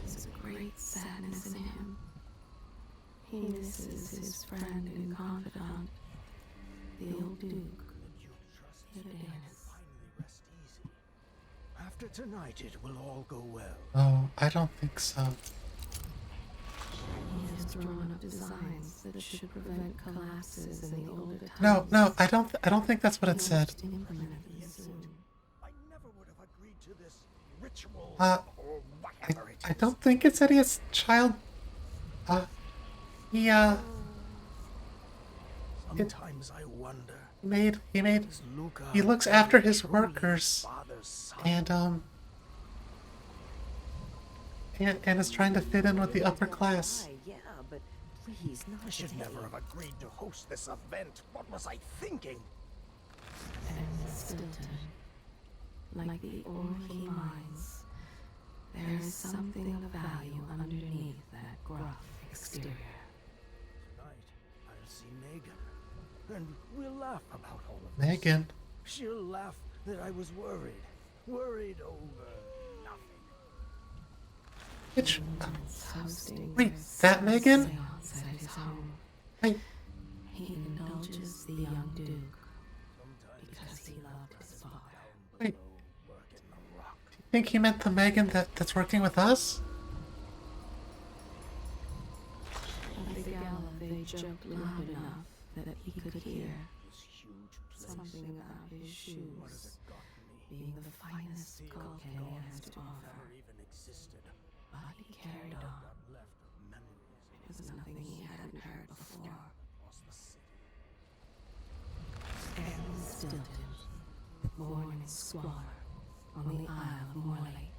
There's a great sadness in him. He misses his friend and confidant, the old Duke. Dennis. After tonight, it will all go well. Oh, I don't think so. He has drawn up designs that should prevent collapses in the older times. No, I don't think that's what it said. I never would have agreed to this ritual or whatever I don't think it said he has child. Sometimes I wonder. He looks after his workers, and is trying to fit in with the upper class. Yeah, but please, not I should never have agreed to host this event. What was I thinking? And Stilton, like the ore he mines, there is something of value underneath that gruff exterior. Tonight, I'll see Megan. And we'll laugh about all of Megan. this. She'll laugh that I was worried. Worried over nothing. Which... Wait, that Megan? He indulges the young Duke because he loved his father. Wait. Do you think he meant the Megan that's working with us? At the gala, they jumped loud enough that he could hear something about his shoes being the finest Culcan has to offer. But he carried on. It was nothing he hadn't heard before. And Stilton, born in squalor on the Isle of Morley,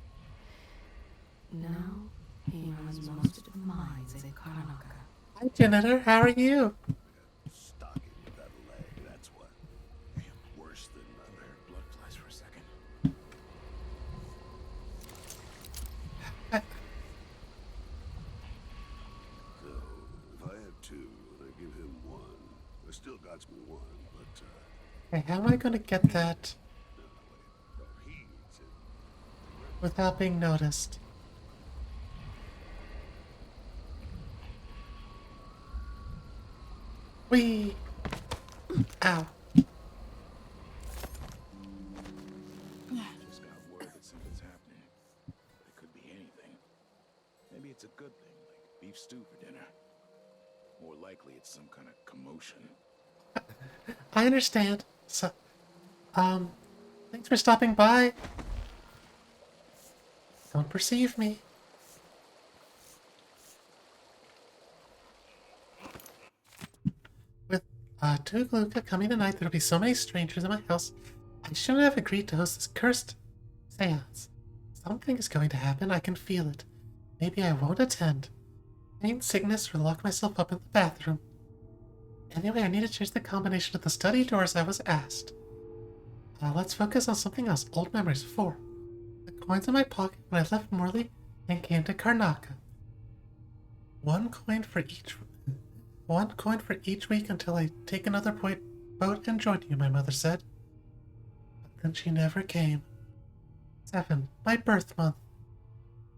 Now, he runs most of the mines in Karnaka. Hi, janitor. How are you? Stocking with that leg, that's what. Worse than I heard blood flies for a second. So, if I have two and I give him one, I still got me one, but Okay, how am I gonna get that without being noticed? Whee! Ow. Just got word that something's happening. But it could be anything. Maybe it's a good thing, like beef stew for dinner. More likely it's some kind of commotion. I understand. So, thanks for stopping by. Don't perceive me. With Tugluka coming tonight, there'll be so many strangers in my house. I shouldn't have agreed to host this cursed seance. Something is going to happen. I can feel it. Maybe I won't attend. Feign sickness or lock myself up in the bathroom. Anyway, I need to change the combination of the study doors I was asked. Let's focus on something else. Old memories. 4. The coins in my pocket when I left Morley and came to Karnaka. One coin for each week until I take another boat and join you, my mother said. But then she never came. 7. My birth month.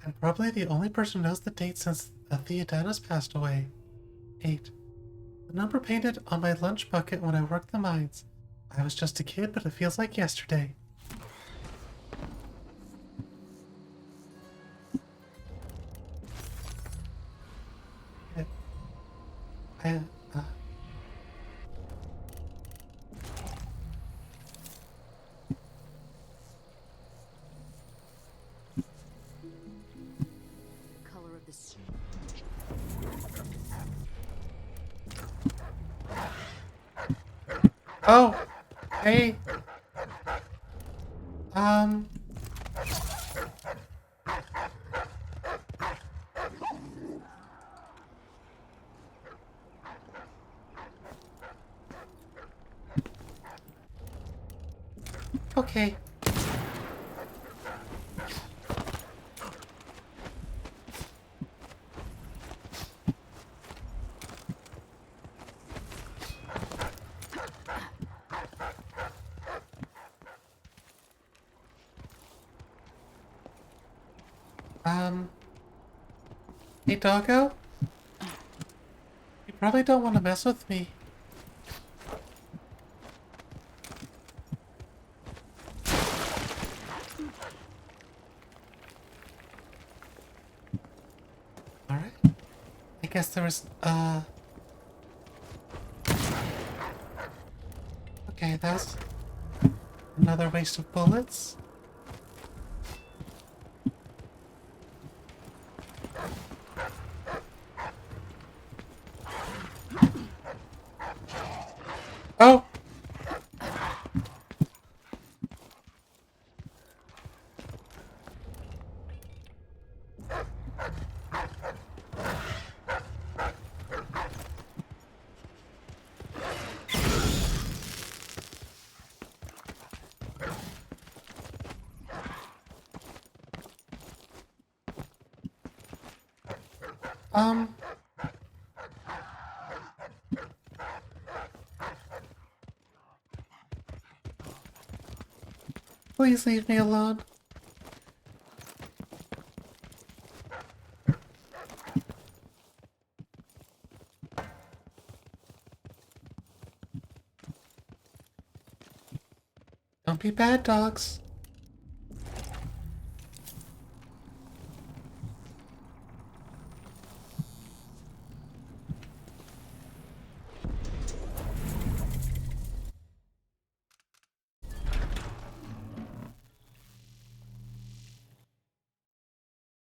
I'm probably the only person who knows the date since Theodanos passed away. 8. The number painted on my lunch bucket when I worked the mines. I was just a kid, but it feels like yesterday. I Color of the sea. Oh, hey. Okay. Hey, doggo? You probably don't want to mess with me. Alright. I guess there was, okay, that's another waste of bullets. Oh! Please leave me alone. Don't be bad dogs.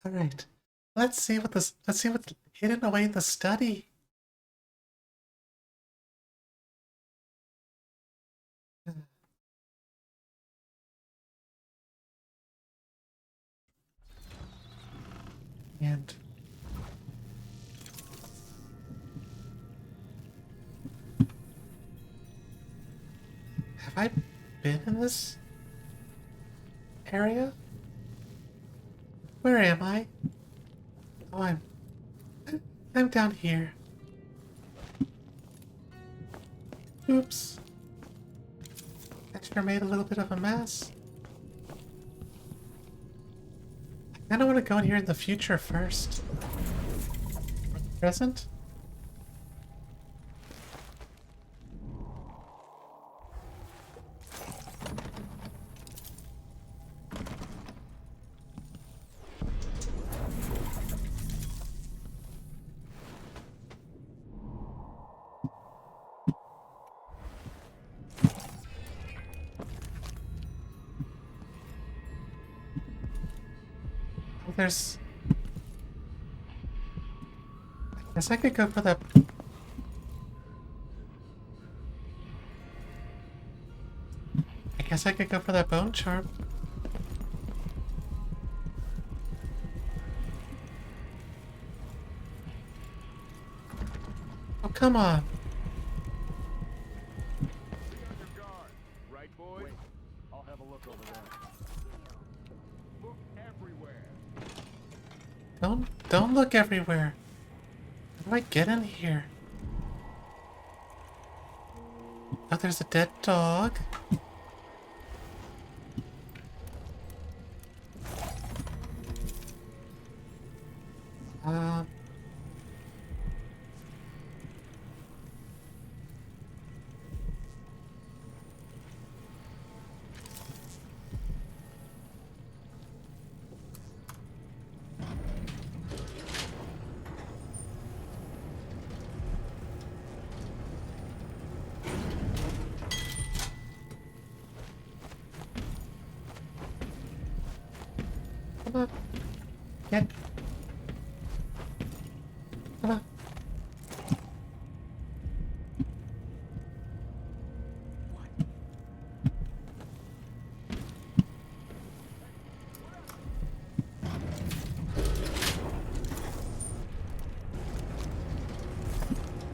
All right. Let's see what's hidden away in the study. And have I been in this area? Where am I? Oh, I'm down here. Oops. I sure made a little bit of a mess. I kinda wanna go in here in the future first. Present? There's... I guess I could go for that... I guess I could go for that bone charm. Oh, come on. Right, boys? I'll have a look over there. Look everywhere. Don't look everywhere. How do I get in here? Oh, there's a dead dog. Um... Come on. Get. Come on.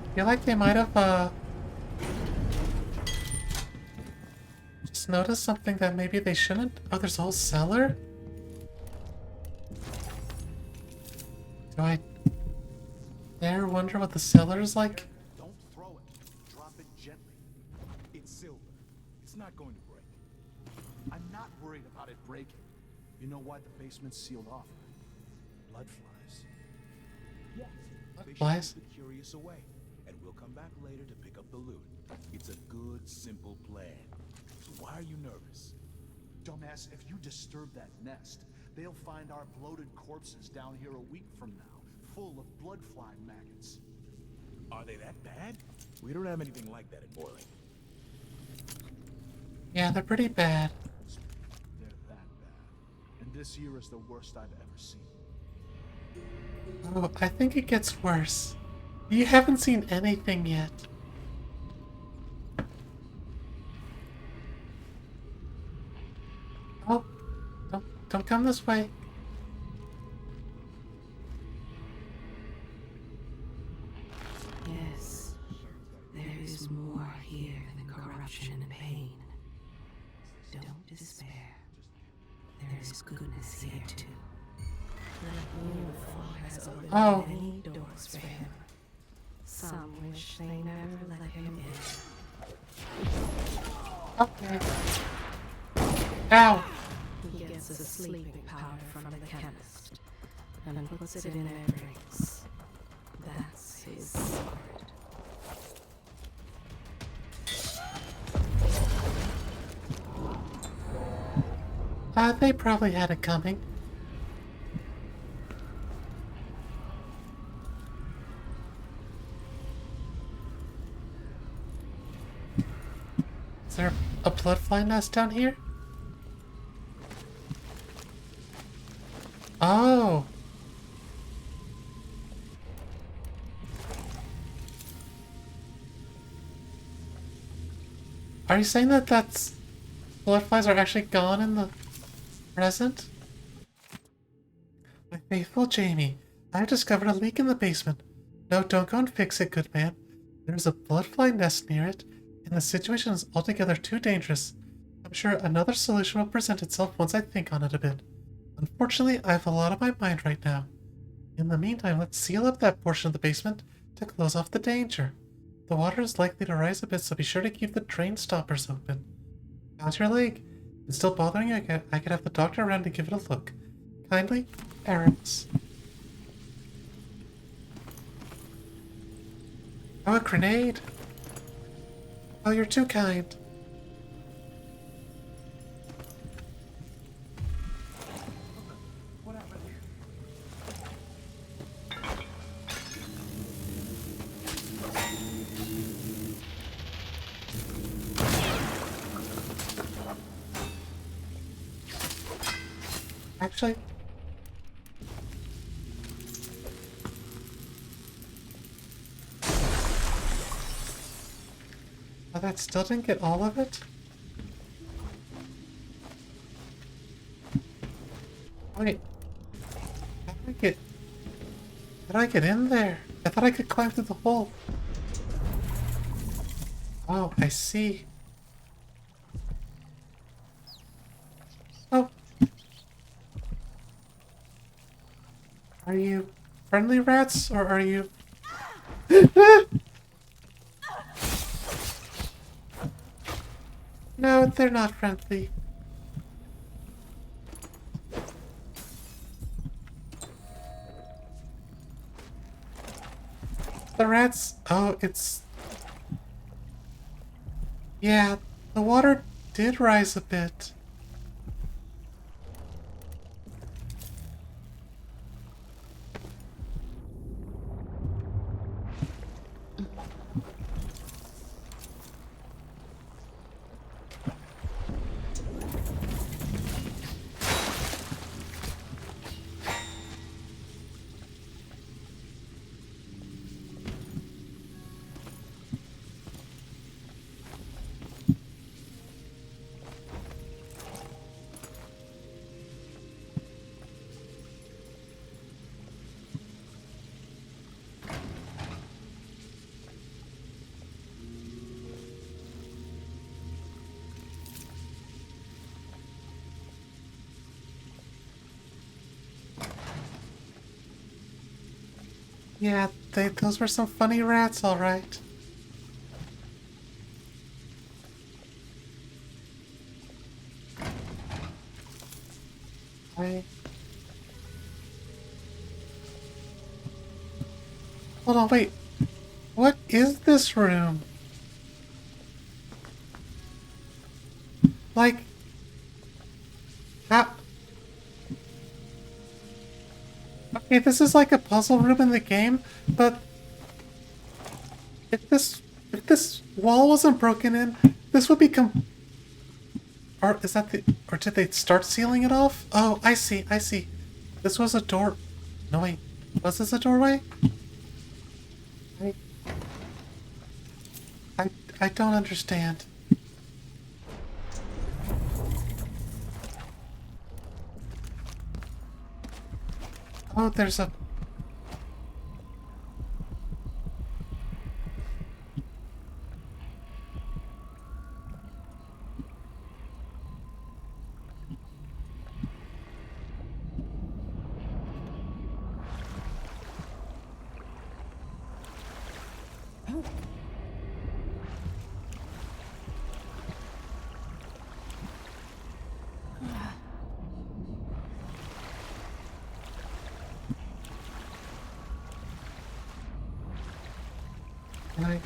I feel like they might have, just noticed something that maybe they shouldn't. Oh, there's a whole cellar? Do I dare wonder what the cellar's like? Don't throw it. Drop it gently. It's silver. It's not going to break. I'm not worried about it breaking. You know why the basement's sealed off? Blood flies. Yes. They Flies? shoot the curious away, and we'll come back later to pick up the loot. It's a good, simple plan. So why are you nervous? Dumbass, if you disturb that nest, they'll find our bloated corpses down here a week from now, full of blood fly maggots. Are they that bad? We don't have anything like that in Boiling. Yeah, they're pretty bad. They're that bad. And this year is the worst I've ever seen. Oh, I think it gets worse. You haven't seen anything yet. Oh, don't come this way. Yes, there is more here than corruption and pain. Don't despair. There is goodness here too. The uniform has opened many doors for him. Some wish they never let him in. Okay. Ow! He gets a sleeping powder from the chemist and puts it in their drinks. That's his secret. They probably had it coming. Is there a bloodfly nest down here? Oh! Are you saying that bloodflies are actually gone in the present? faithful Jamie, I've discovered a leak in the basement. No, don't go and fix it, good man. There's a bloodfly nest near it, and the situation is altogether too dangerous. I'm sure another solution will present itself once I think on it a bit. Unfortunately, I have a lot on my mind right now. In the meantime, let's seal up that portion of the basement to close off the danger. The water is likely to rise a bit, so be sure to keep the drain stoppers open. How's your leg? It's still bothering you? I could have the doctor around to give it a look. Kindly, Eris. Oh, a grenade! Oh, you're too kind. Actually, oh, that still didn't get all of it? Wait, how do I get in there? I thought I could climb through the hole. Oh, I see. Oh. Are you friendly rats, or are you... No, they're not friendly. The rats... Oh, it's... Yeah, the water did rise a bit. Yeah, those were some funny rats, all right. Hold on, wait. What is this room? Like... How... Okay, this is like a puzzle room in the game, but... If this wall wasn't broken in, this would become... Or is that the... Or did they start sealing it off? Oh, I see, I see. This was a door... No, wait. Was this a doorway? I don't understand. Oh, there's a... Can I...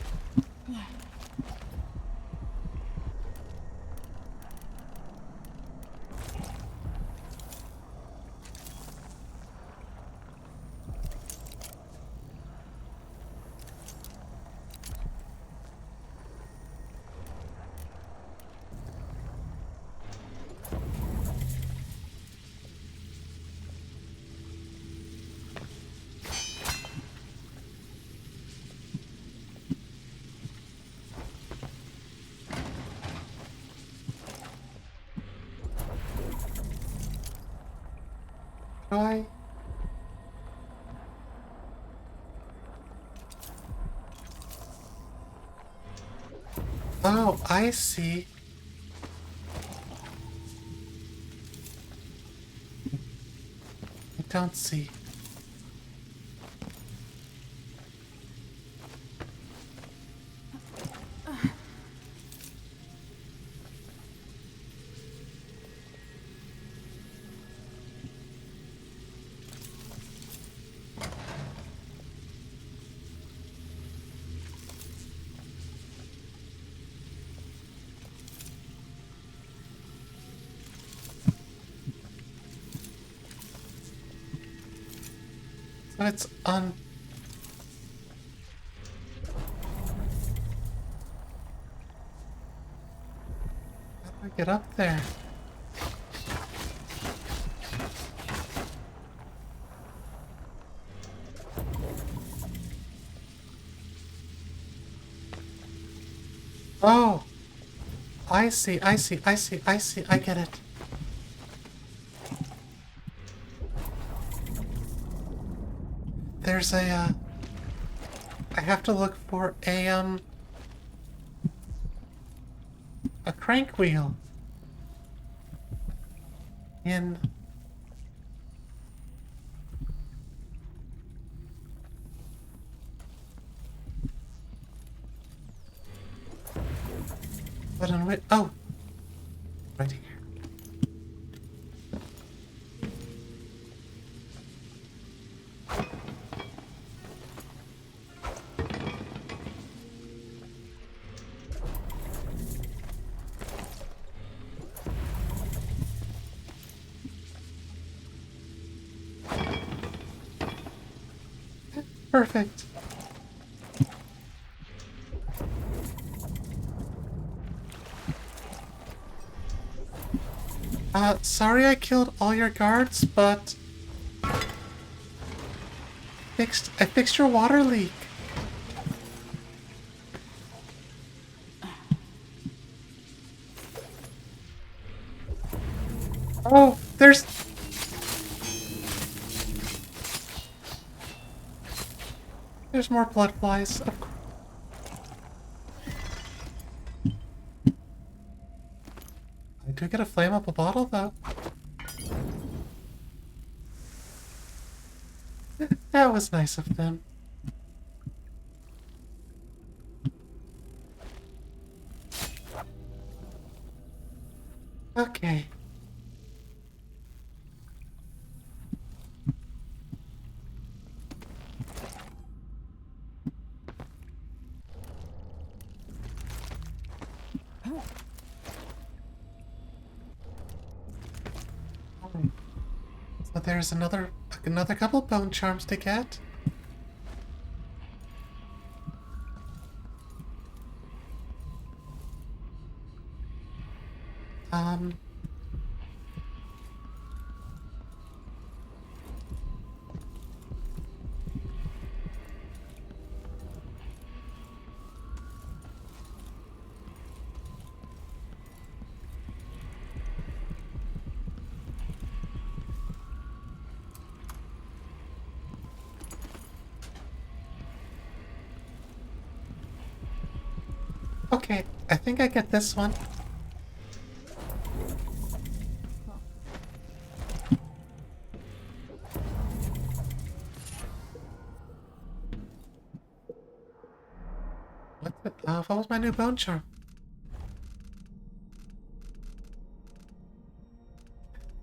Oh, I see. I don't see. So it's on. How do I get up there? Oh! I see, I see, I see, I see, I get it. There's a, I have to look for a crank wheel in but in which, oh, right here. Perfect. Sorry I killed all your guards, but I fixed your water leak. Oh, there's more blood flies. Of course. I do get a flammable bottle though. That was nice of them. Okay. Alright. So there's another couple bone charms to get. Okay, I think I get this one. What was my new bone charm?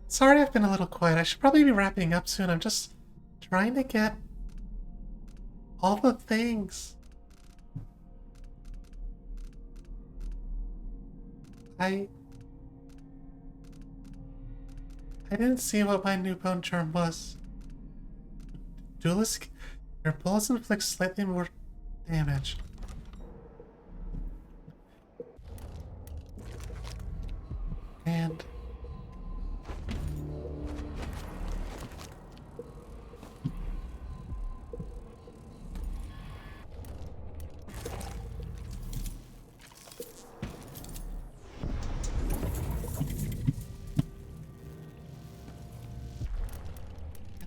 Sorry I've been a little quiet. I should probably be wrapping up soon. I'm just trying to get all the things. I didn't see what my new bone charm was. Duelist, your bullets inflict slightly more damage. And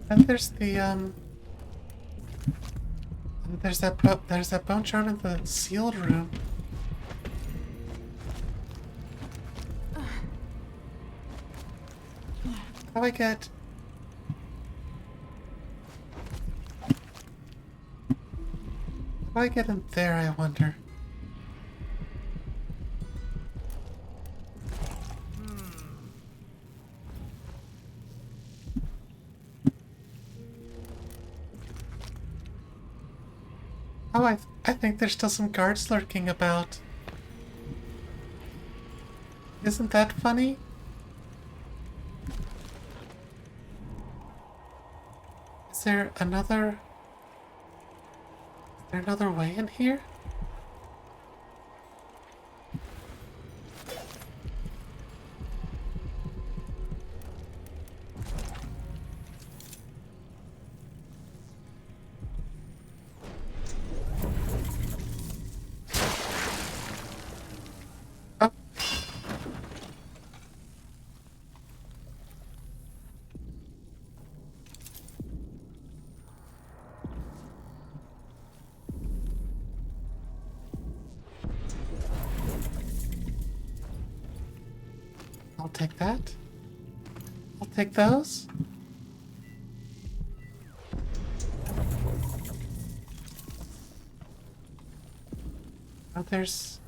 then there's the there's that bone charm in the sealed room. How do I get... How do I get in there, I wonder? Oh, I think there's still some guards lurking about. Isn't that funny? Is there another way in here? Oh. I'll take that. I'll take those. Oh, there's...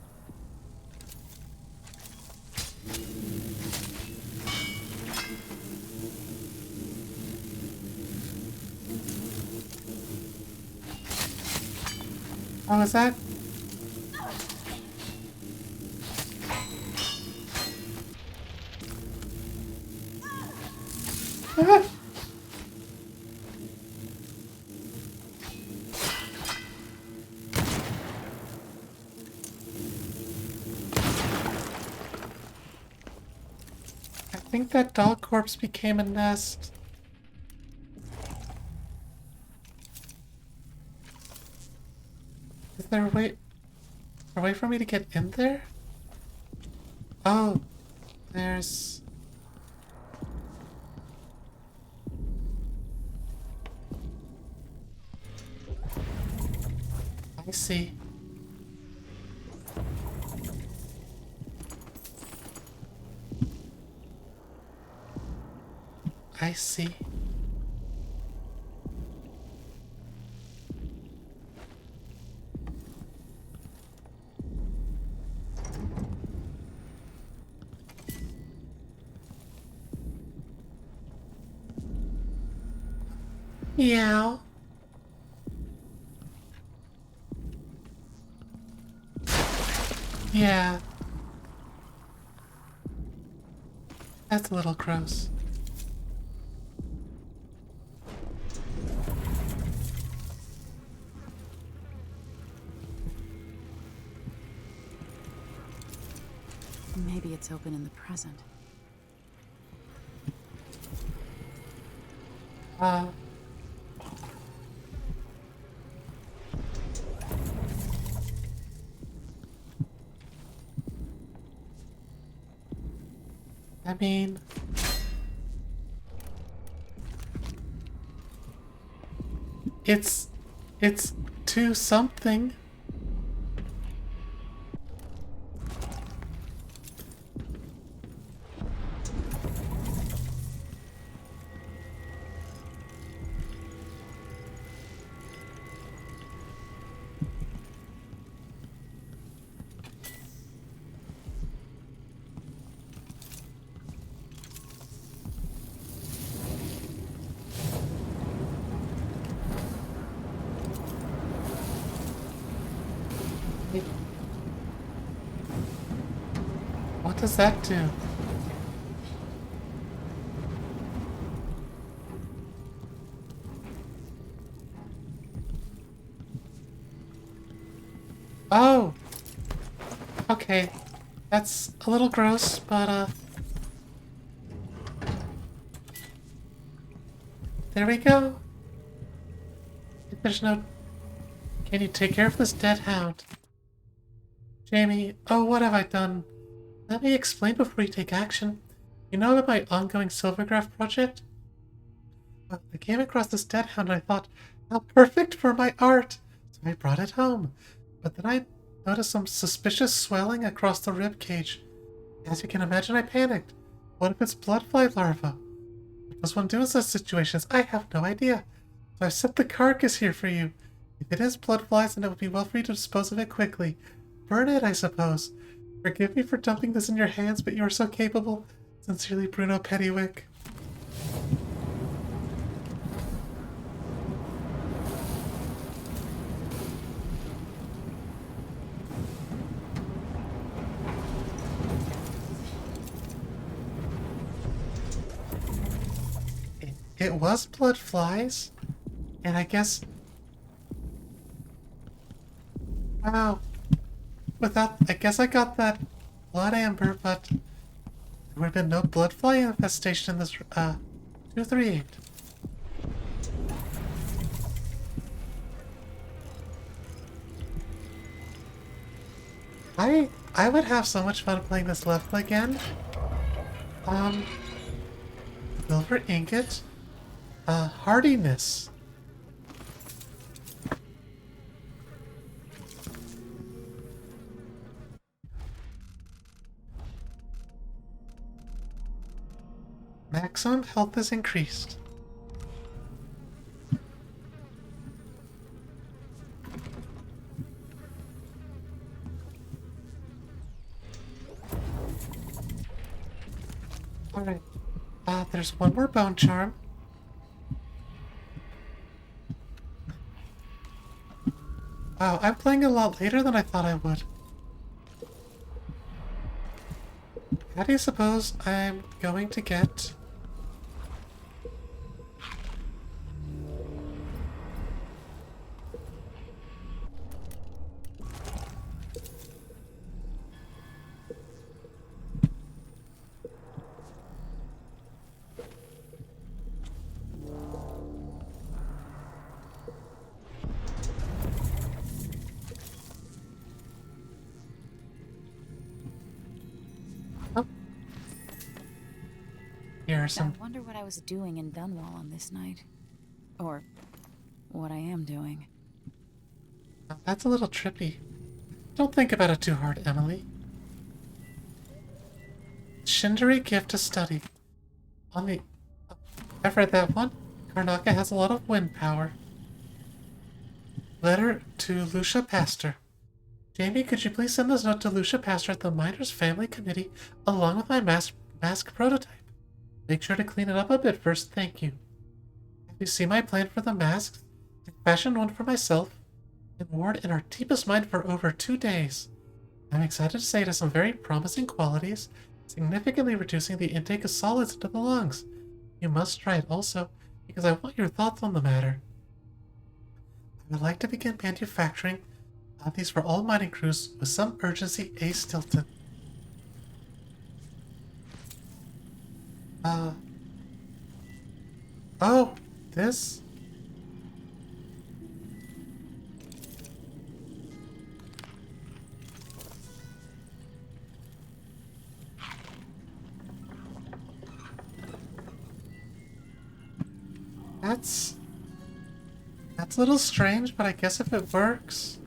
Oh, is that... Ah! I think that dog corpse became a nest. Is there a way for me to get in there? Oh, there's... I see. I see. Meow. Yeah. That's a little gross. Maybe it's open in the present. I mean... It's to something. What does that do? Oh! Okay. That's a little gross, but there we go. If there's no... Can you take care of this dead hound? Jamie, oh, what have I done? Let me explain before you take action. You know about my ongoing Silvergraph project? Well, I came across this dead hound and I thought, how perfect for my art! So I brought it home. But then I noticed some suspicious swelling across the rib cage. As you can imagine, I panicked. What if it's bloodfly larva? does one do in such situations? I have no idea. So I've set the carcass here for you. If it is blood flies, then it would be well for you to dispose of it quickly. Burn it, I suppose. Forgive me for dumping this in your hands, but you are so capable. Sincerely, Bruno Pettywick. It was blood flies, and I guess... Wow. I guess I got that blood amber, but there would have been no blood fly infestation in this, 238. I would have so much fun playing this level again. Silver ingot. Hardiness. Maximum health is increased. Alright. There's one more bone charm. Wow, I'm playing a lot later than I thought I would. How do you suppose I'm going to get... Here are some... I wonder what I was doing in Dunwall on this night. Or what I am doing. That's a little trippy. Don't think about it too hard, Emily. Shindari gift to study. On the... I've read that one. Karnaka has a lot of wind power. Letter to Lucia Pastor. Jamie, could you please send this note to Lucia Pastor at the Miners Family Committee along with my mask prototype? Make sure to clean it up a bit first, thank you. Have you seen my plan for the masks? I fashioned one for myself and wore it in our deepest mind for over 2 days. I'm excited to say it has some very promising qualities, significantly reducing the intake of solids into the lungs. You must try it also, because I want your thoughts on the matter. I would like to begin manufacturing these for all mining crews with some urgency, A. Stilton. Oh, this? That's a little strange, but I guess if it works...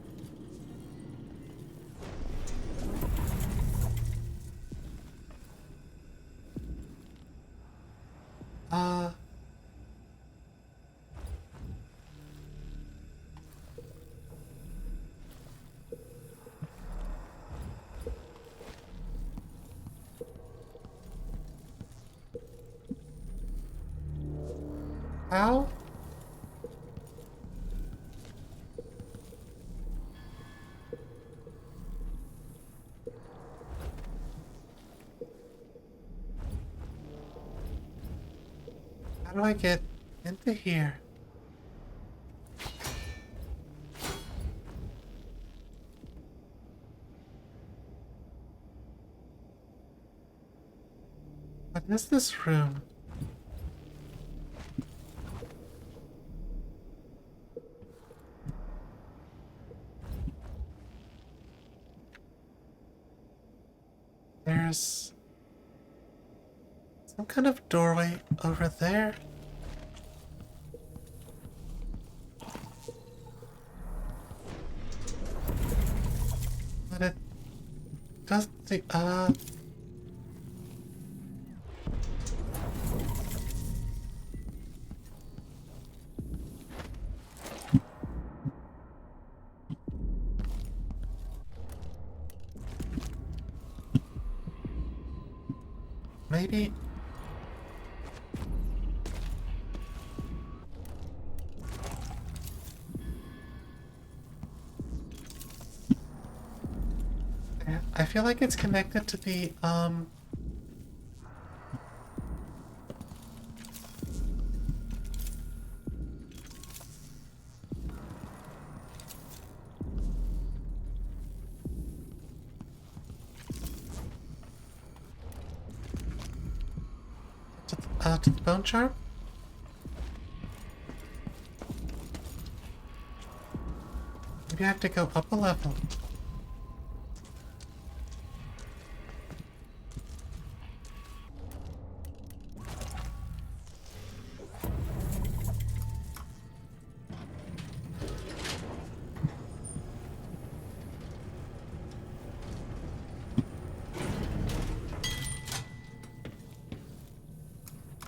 How? How do I get into here? What is this room? There's some kind of doorway over there. But it doesn't maybe... Yeah, I feel like it's connected to the, to the bone charm? Maybe I have to go up a level.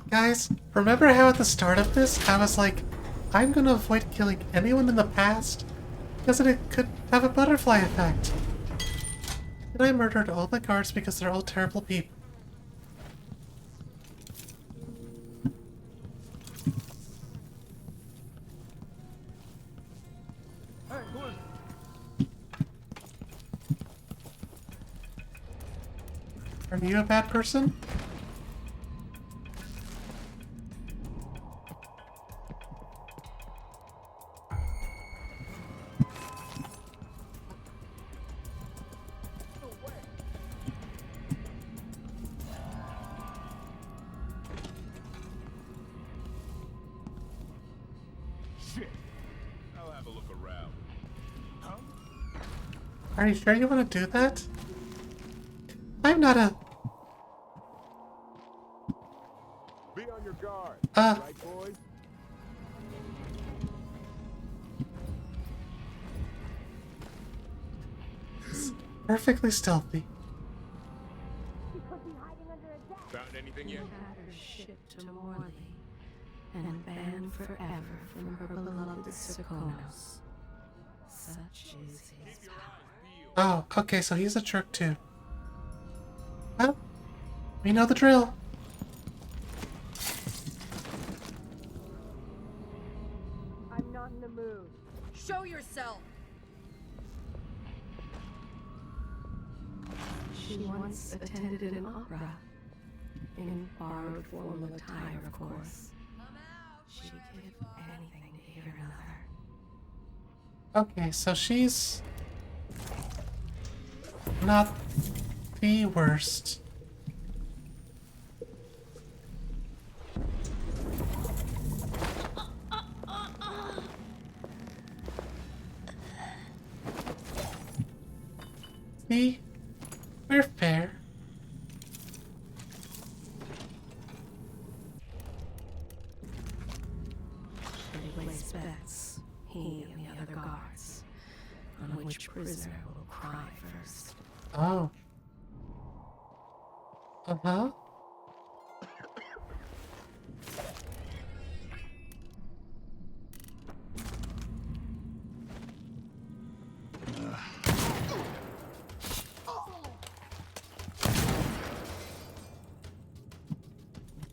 Guys, remember how at the start of this, I was like, I'm gonna avoid killing anyone in the past because it could have a butterfly effect. And I murdered all the guards because they're all terrible people. Are you a bad person? Shit. I'll have a look around. Huh? Are you sure you want to do that? I'm not a... Be on your guard. Right, boys? Perfectly stealthy. Found anything yet? Had her shipped to Morley and banned forever from her beloved Serkonos. Such is his power. Oh, okay, so he's a jerk too. Well, we know the drill. I'm not in the mood. Show yourself! She once attended an opera. In borrowed formal attire, of course. She'd give anything to hear another. Okay, so she's... not the worst. See? We're fair. They place bets, he and the other guards, on which prisoner will cry first. Oh. Uh-huh.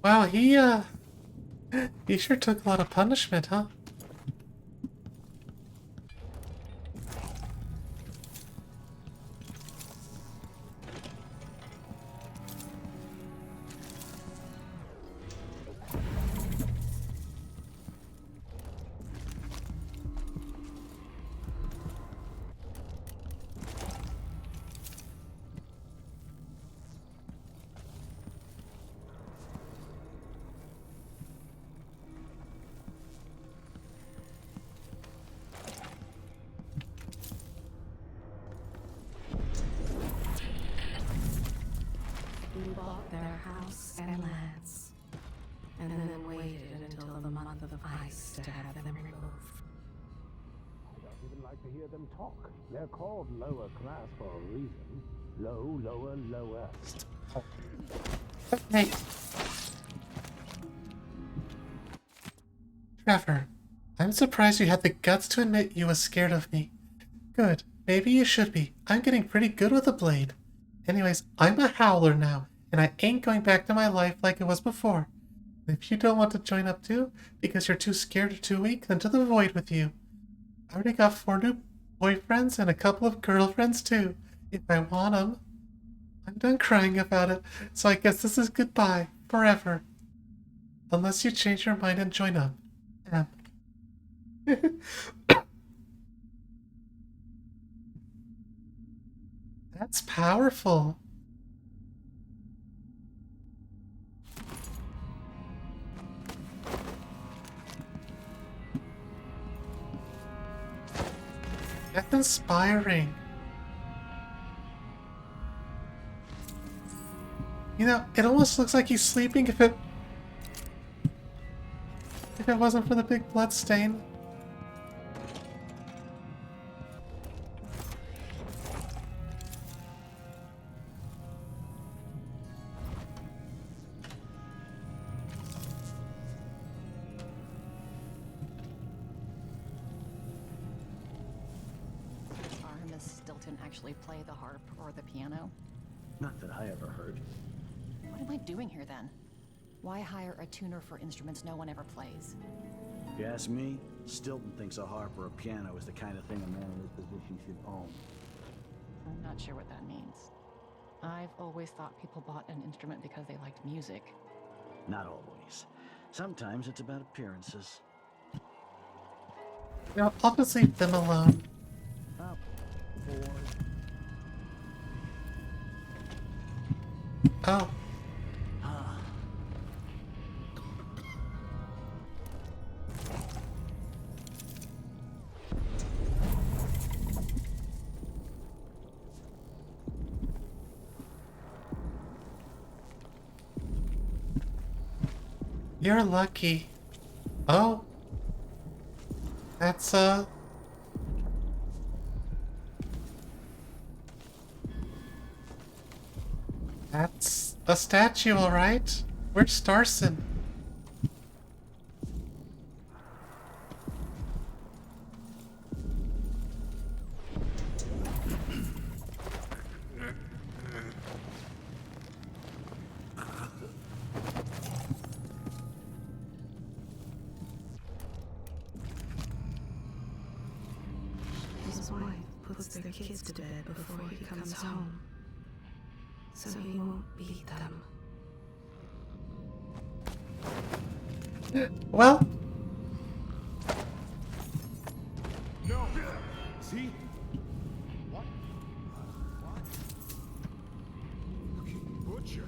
Wow, he sure took a lot of punishment, huh? He bought their house and lands, and then waited until the month of ice to have them removed. I don't even like to hear them talk. They're called lower class for a reason. Low, lower, lower. Hey. Trevor, I'm surprised you had the guts to admit you was scared of me. Good. Maybe you should be. I'm getting pretty good with a blade. Anyways, I'm a howler now, and I ain't going back to my life like it was before. If you don't want to join up too, because you're too scared or too weak, then to the void with you. I already got 4 new boyfriends and a couple of girlfriends too, if I want 'em. I'm done crying about it, so I guess this is goodbye, forever. Unless you change your mind and join up. M. That's powerful. That's inspiring. You know, it almost looks like he's sleeping if it wasn't for the big blood stain. Miss Stilton actually play the harp or the piano? Not that I ever heard. What am I doing here then? Why hire a tuner for instruments no one ever plays? If you ask me, Stilton thinks a harp or a piano is the kind of thing a man in this position should own. I'm not sure what that means. I've always thought people bought an instrument because they liked music. Not always. Sometimes it's about appearances. No, I'll just leave them alone. Up, boy. Oh. You're lucky. Oh. That's, That's a statue, alright? Where's Starson? His wife puts their kids to bed before he comes home, so he won't beat them. Well. No. See? What? Butcher.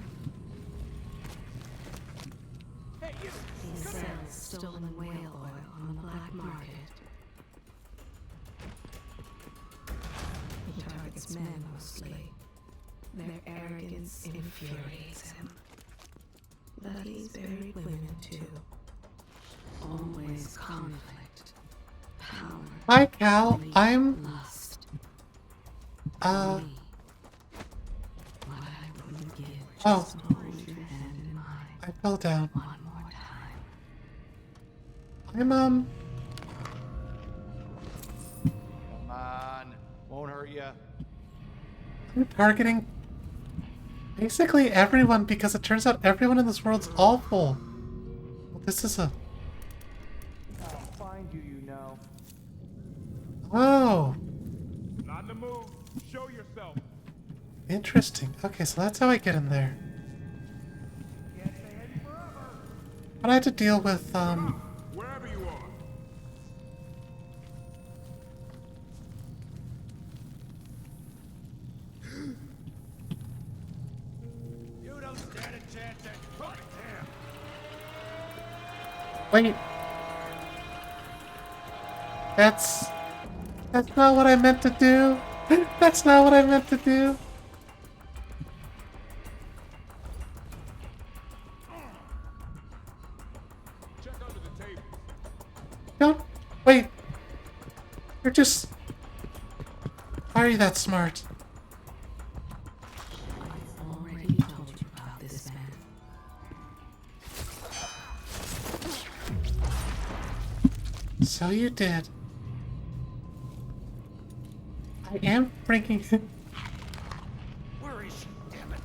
Hey, you. He sells stolen whale oil on the black market. He targets men mostly. Their arrogance infuriates him. But he's buried women too. Always conflict. Power. Hi, Cal. I'm. Lust. Oh. I fell down. One more time. I'm, Come on. Won't hurt ya. I'm targeting basically everyone because it turns out everyone in this world's awful. Well, this is a... I'll find you, you know. Oh. Not in the move. Show yourself. Interesting. Okay, so that's how I get in there. But I had to deal with, Wherever you are. You don't stand a chance at fucking him. Wait. That's not what I meant to do. That's not what I meant to do. Check under the table. Don't. Wait. You're just... Why are you that smart? I've already told you about this man. So you did. I am bringing... Where is she, damn it?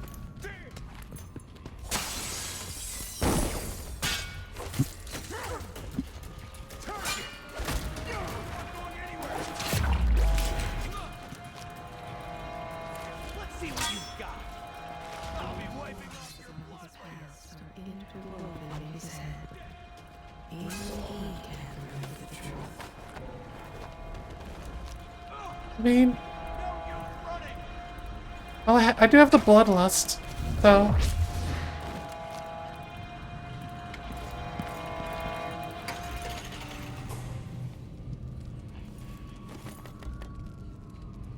I mean, well, I do have the bloodlust, though.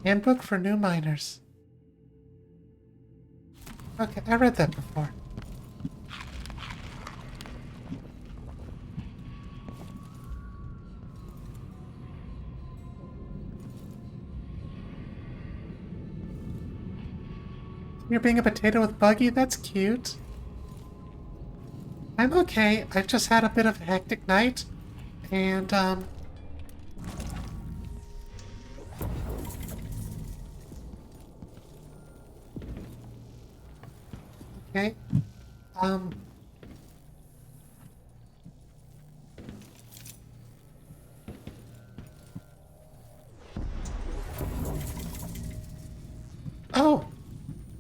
Handbook for new miners. Okay, I read that before. You're being a potato with Buggy? That's cute. I'm okay. I've just had a bit of a hectic night. And, okay. Oh!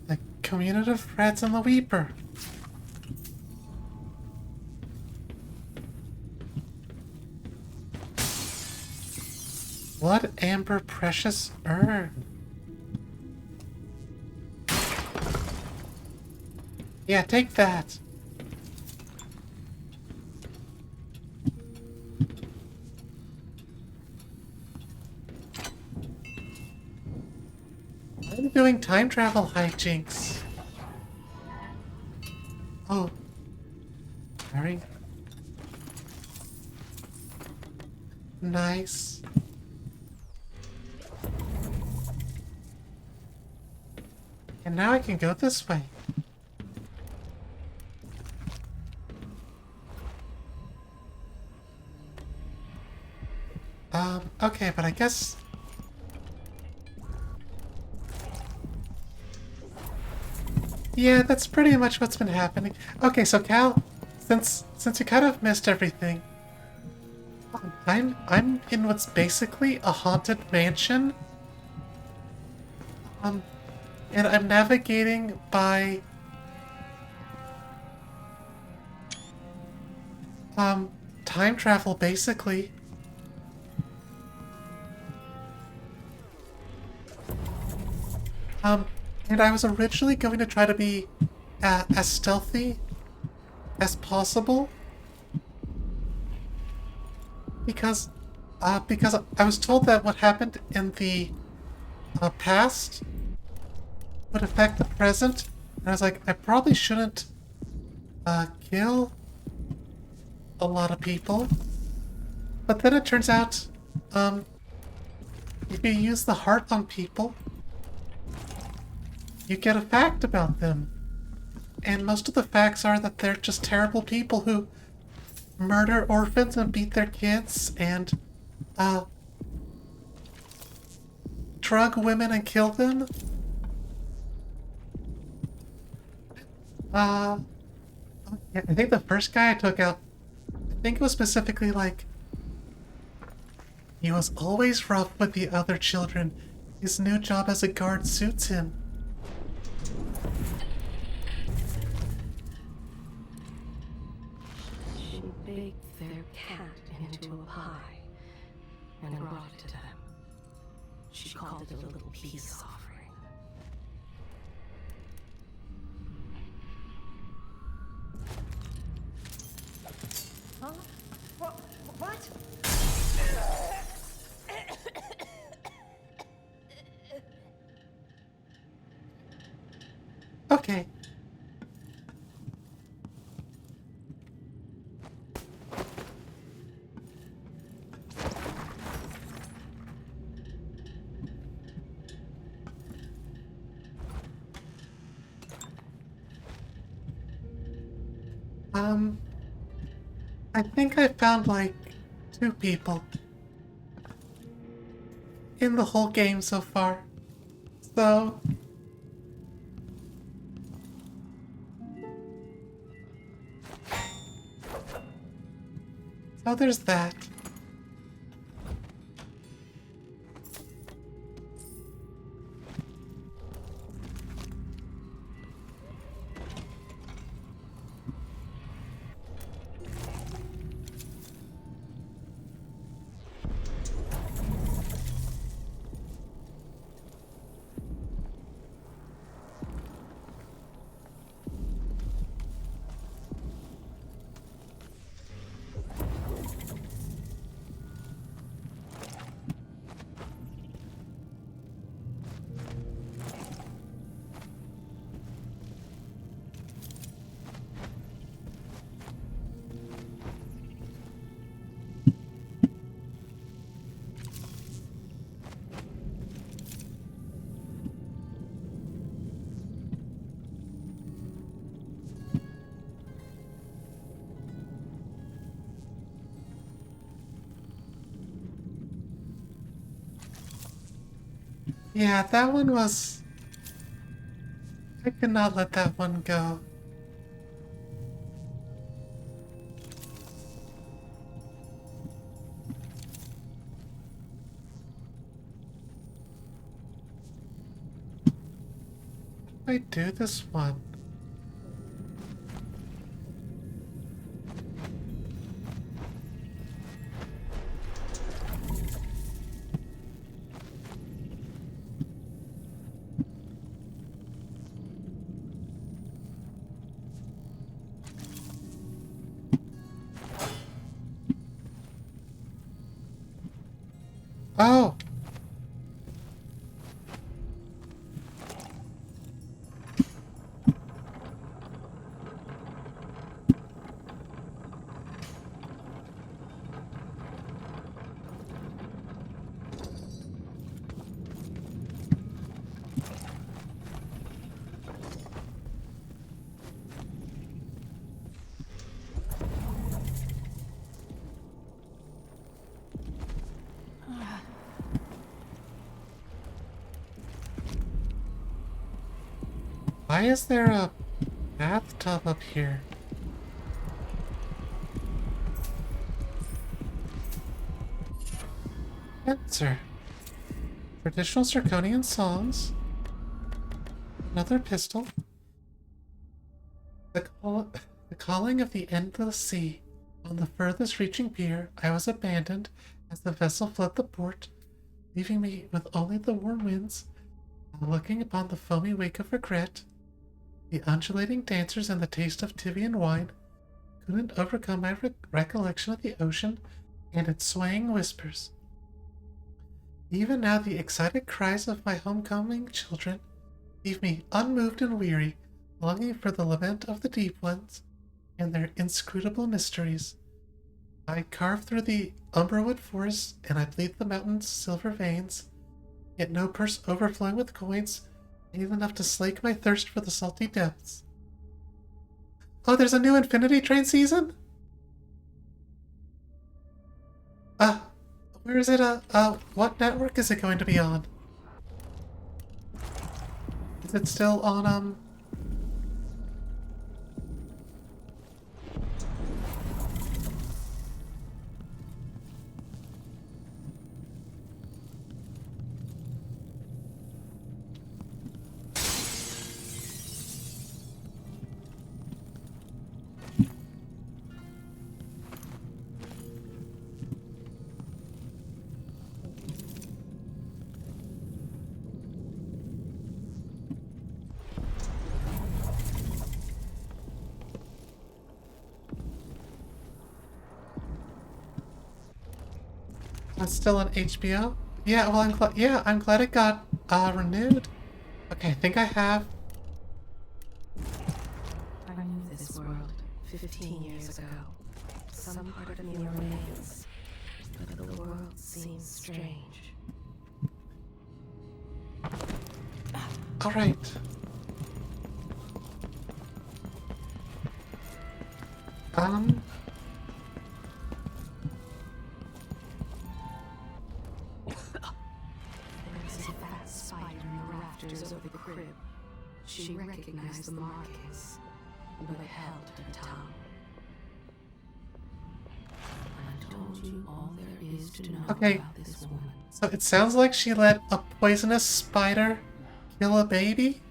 The Commutative Threads and the Weeper. Blood Amber Precious Urn. Yeah, take that. I'm doing time travel hijinks. Oh. Very nice. And now I can go this way. Okay, but I guess... Yeah, that's pretty much what's been happening. Okay, so Cal, since you kind of missed everything, I'm in what's basically a haunted mansion. And I'm navigating by time travel basically. And I was originally going to try to be as stealthy as possible because I was told that what happened in the past would affect the present, and I was like, I probably shouldn't kill a lot of people. But then it turns out, if you use the heart on people, you get a fact about them. And most of the facts are that they're just terrible people who murder orphans and beat their kids and, drug women and kill them. Yeah, I think the first guy I took out, I think it was specifically like, he was always rough with the other children. His new job as a guard suits him. She baked their cat into a pie and brought it to them. She called it a little peace offering. Huh? What? Okay. I think I found like 2 people in the whole game so far. So there's that. Yeah, that one was... I could not let that one go. How do I do this one? Oh! Why is there a bathtub up here? Answer. Traditional Zirconian songs. Another pistol. The calling of the endless sea. On the furthest reaching pier, I was abandoned as the vessel fled the port, leaving me with only the warm winds, and looking upon the foamy wake of regret. The undulating dancers and the taste of Tivian wine couldn't overcome my recollection of the ocean and its swaying whispers. Even now, the excited cries of my homecoming children leave me unmoved and weary, longing for the lament of the deep ones and their inscrutable mysteries. I carve through the umberwood forest and I bleed the mountain's silver veins, yet no purse overflowing with coins ain't enough to slake my thirst for the salty depths. Oh, there's a new Infinity Train season? Where is it? What network is it going to be on? Is it still on, It's still on HBO? Yeah, well, I'm glad it got, renewed. Okay, I think I have. I knew this world 15 years ago. Some part of me remains, but the world seems strange. Alright. There was a fat spider in the rafters over the crib. She recognized the markings, but held her tongue. I told you all there is to know Okay, about this woman. so it sounds like she let a poisonous spider kill a baby?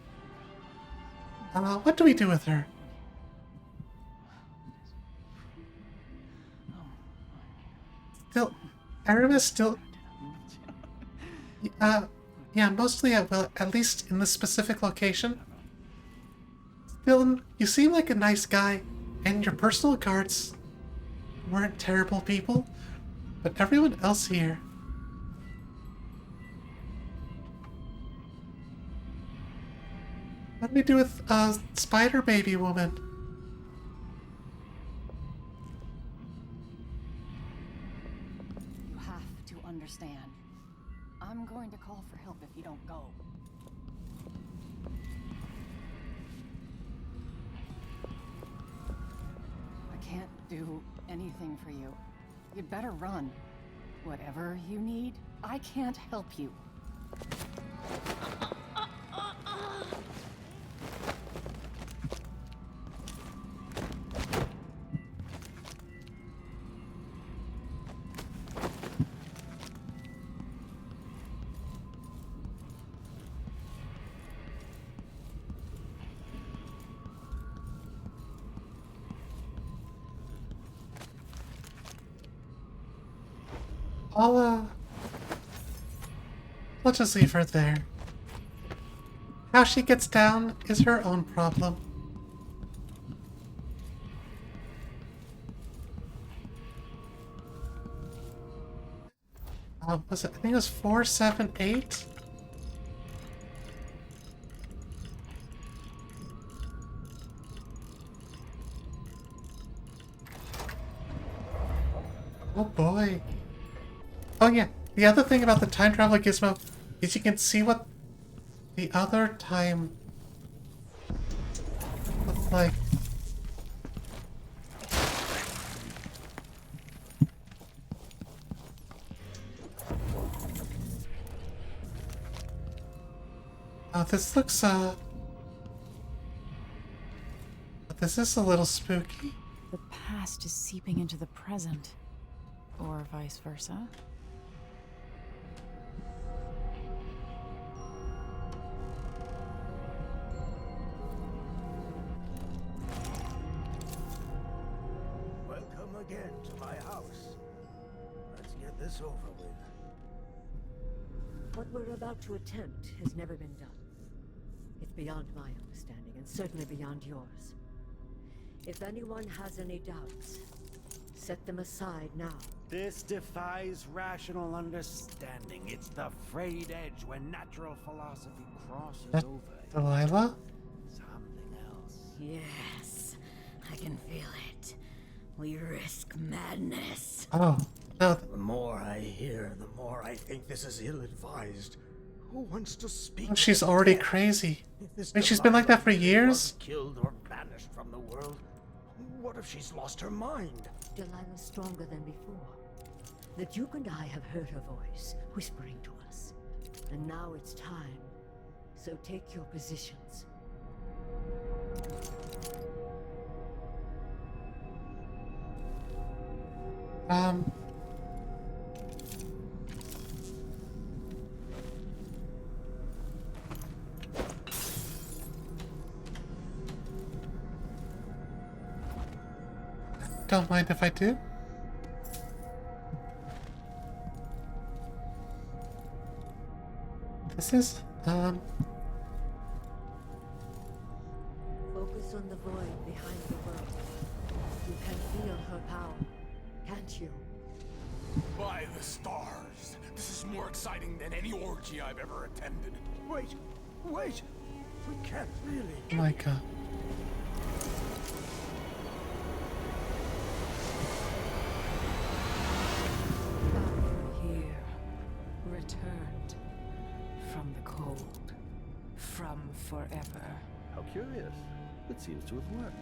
What do we do with her? Still, Aramis still... yeah, mostly I will, at least in this specific location. Still, you seem like a nice guy, and your personal guards weren't terrible people, but everyone else here... What do we do with, Spider Baby Woman? You have to understand. I'm going to call for help if you don't go. I can't do anything for you. You'd better run. Whatever you need, I can't help you. I'll just leave her there. How she gets down is her own problem. Was it? I think it was 478. Oh boy. Oh yeah, the other thing about the time travel gizmo is you can see what the other time looks like. This looks, this is a little spooky. The past is seeping into the present, or vice versa. Welcome again to my house. Let's get this over with. What we're about to attempt has never been done. It's beyond my understanding, and certainly beyond yours. If anyone has any doubts, set them aside now. This defies rational understanding. It's the frayed edge when natural philosophy crosses over. Delilah? Something else. Yes, I can feel it. We risk madness. Oh, no. The more I hear, the more I think this is ill-advised. Who wants to speak? Oh, she's already crazy. I mean, she's been like that for years. Killed or banished from the world. What if she's lost her mind? Delilah's stronger than before. The Duke and I have heard her voice, whispering to us. And now it's time. So take your positions. Don't mind if I do. This is, Focus on the void behind the world. You can feel her power, can't you? By the stars! This is more exciting than any orgy I've ever attended. Wait! Wait! We can't really. oh my god. Here, returned from the cold, from forever. How curious. It seems to have worked.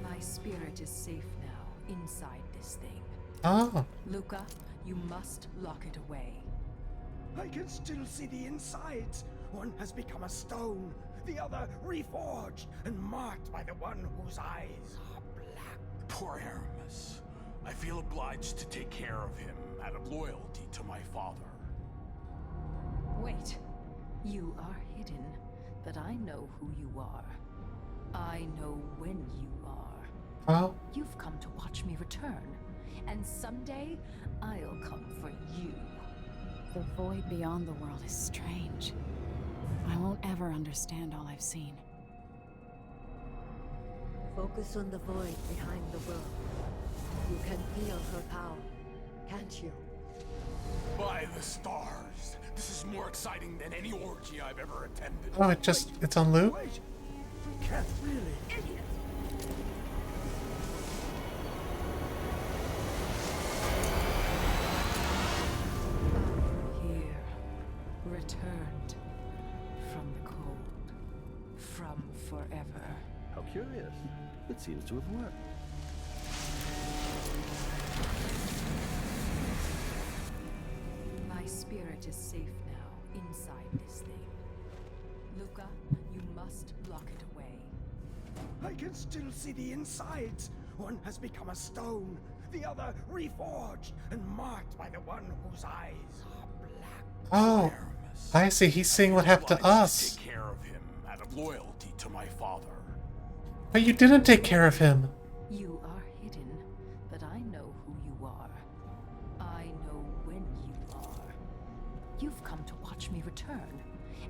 My spirit is safe now, inside this thing. Oh. Luca, you must lock it away. I can still see the insides. One has become a stone, the other reforged and marked by the one whose eyes are black. Poor Aramis. I feel obliged to take care of him out of loyalty to my father. Wait. You are hidden, but I know who you are. I know when you are. Oh. You've come to watch me return, and someday I'll come for you. The void beyond the world is strange. I won't ever understand all I've seen. Focus on the void behind the world. You can feel her power, can't you? By the stars! This is more exciting than any orgy I've ever attended. Oh, it's on loop? Wait! We can't really. Idiot! Here, returned from the cold, from forever. How curious. It seems to have worked. My spirit is safe now, inside this thing. Luca, you must lock it away. I can still see the insides. One has become a stone, the other reforged and marked by the one whose eyes are black. Oh, I see. He's seeing what happened to us. Take care of him out of loyalty to my father. But you didn't take care of him. You are hidden, but I know who you are. I know when you are. You've come to watch me return,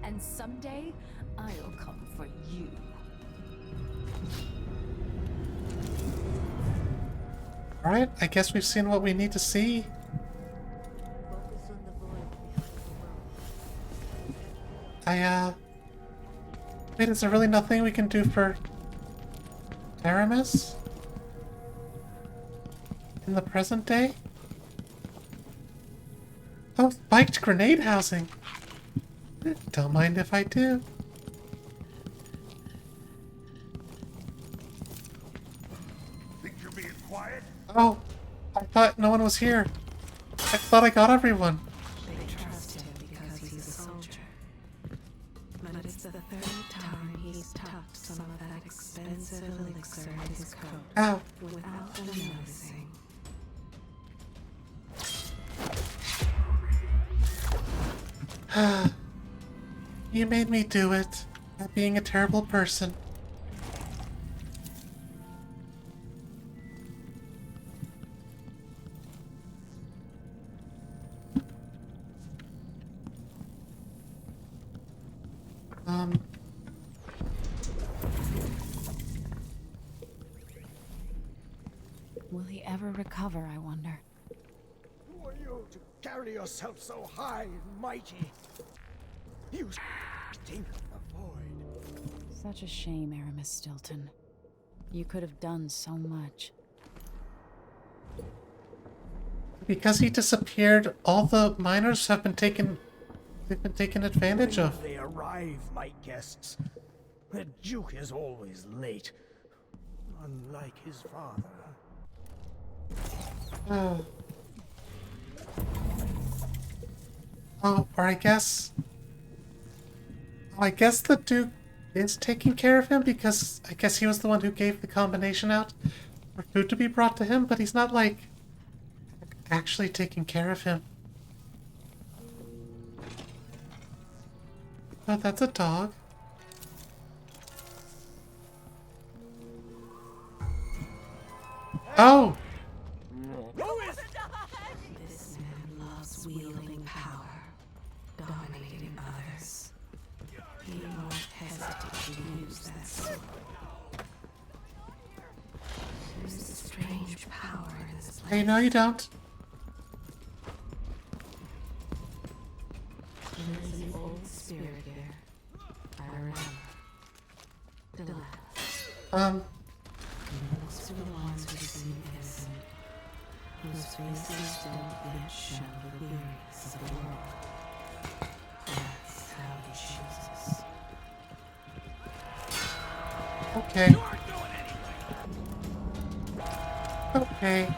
and someday I'll come for you. Alright, I guess we've seen what we need to see. Wait, is there really nothing we can do for Aramis? In the present day? Oh, spiked grenade housing. Don't mind if I do. Think you're being quiet? Oh, I thought no one was here. I thought I got everyone. They trust him because he's a soldier. But it's the third time he's tucked some of that expensive elixir in his coat. Ow. Without them noticing. You made me do it. By being a terrible person. Will he ever recover, I wonder? Who are you to carry yourself so high and mighty? You stink of the void. Such a shame, Aramis Stilton. You could have done so much. Because he disappeared, all the miners have been taken. They've been taken advantage of. When they arrive, my guests. The Duke is always late, unlike his father. Oh, or I guess the Duke is taking care of him because I guess he was the one who gave the combination out for food to be brought to him, but he's not like actually taking care of him. Oh, that's a dog. Oh! This man loves wielding power, dominating others. He won't hesitate to use that sword. There's a strange power in this Hey, no you don't. There's an old spirit here. I remember. Delilah. Looks for the ones who seem innocent, whose faces don't yet show the weariness of the world. That's how he chooses. Okay. Okay.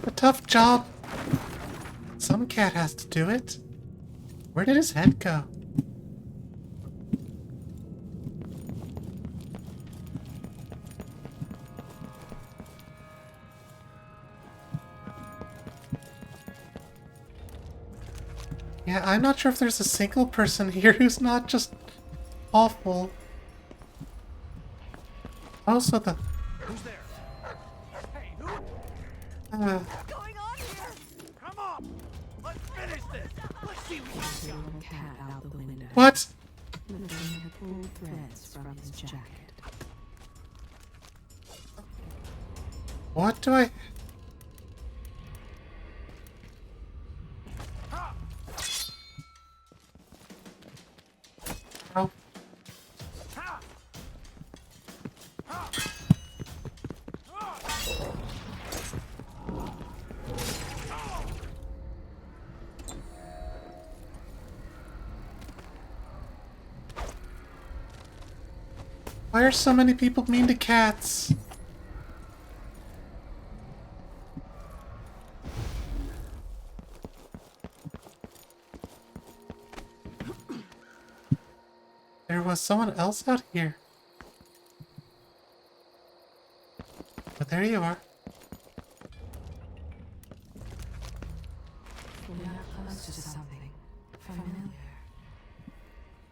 A tough job. Some cat has to do it. Where did his head go? Yeah, I'm not sure if there's a single person here who's not just awful. Also the... Who's there? Hey, who? What's going on here? Come on! Let's finish this! Let's see what Threw a cat out the window. What? The man had pulled threads from his jacket. What do I... Ow. Why are so many people mean to cats? There was someone else out here. But there you are. We are close to something familiar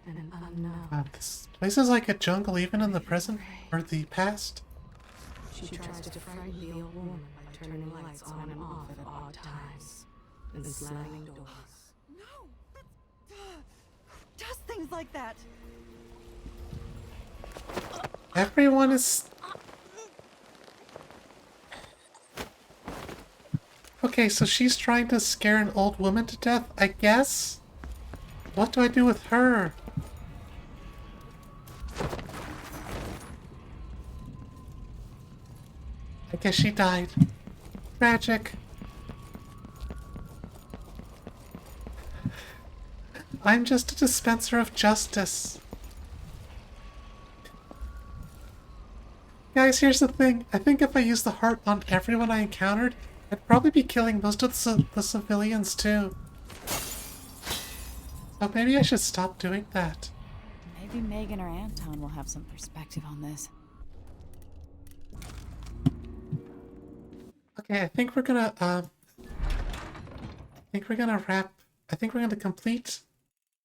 and unknown. God, this place is like a jungle even in the present or the past. She tries to frighten the old woman by turning lights on and off at odd times and slamming doors. No! Who does things like that? Everyone is... Okay, so she's trying to scare an old woman to death, I guess? What do I do with her? I guess she died. Tragic. I'm just a dispenser of justice. Guys, here's the thing. I think if I used the heart on everyone I encountered, I'd probably be killing most of the civilians too. So maybe I should stop doing that. Maybe Megan or Anton will have some perspective on this. Okay, I think we're gonna wrap. I think we're gonna complete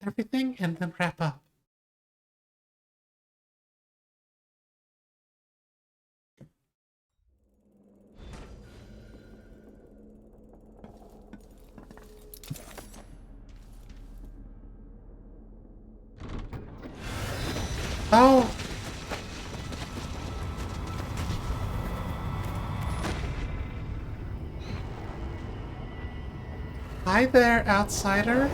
everything and then wrap up. Oh! Hi there, outsider.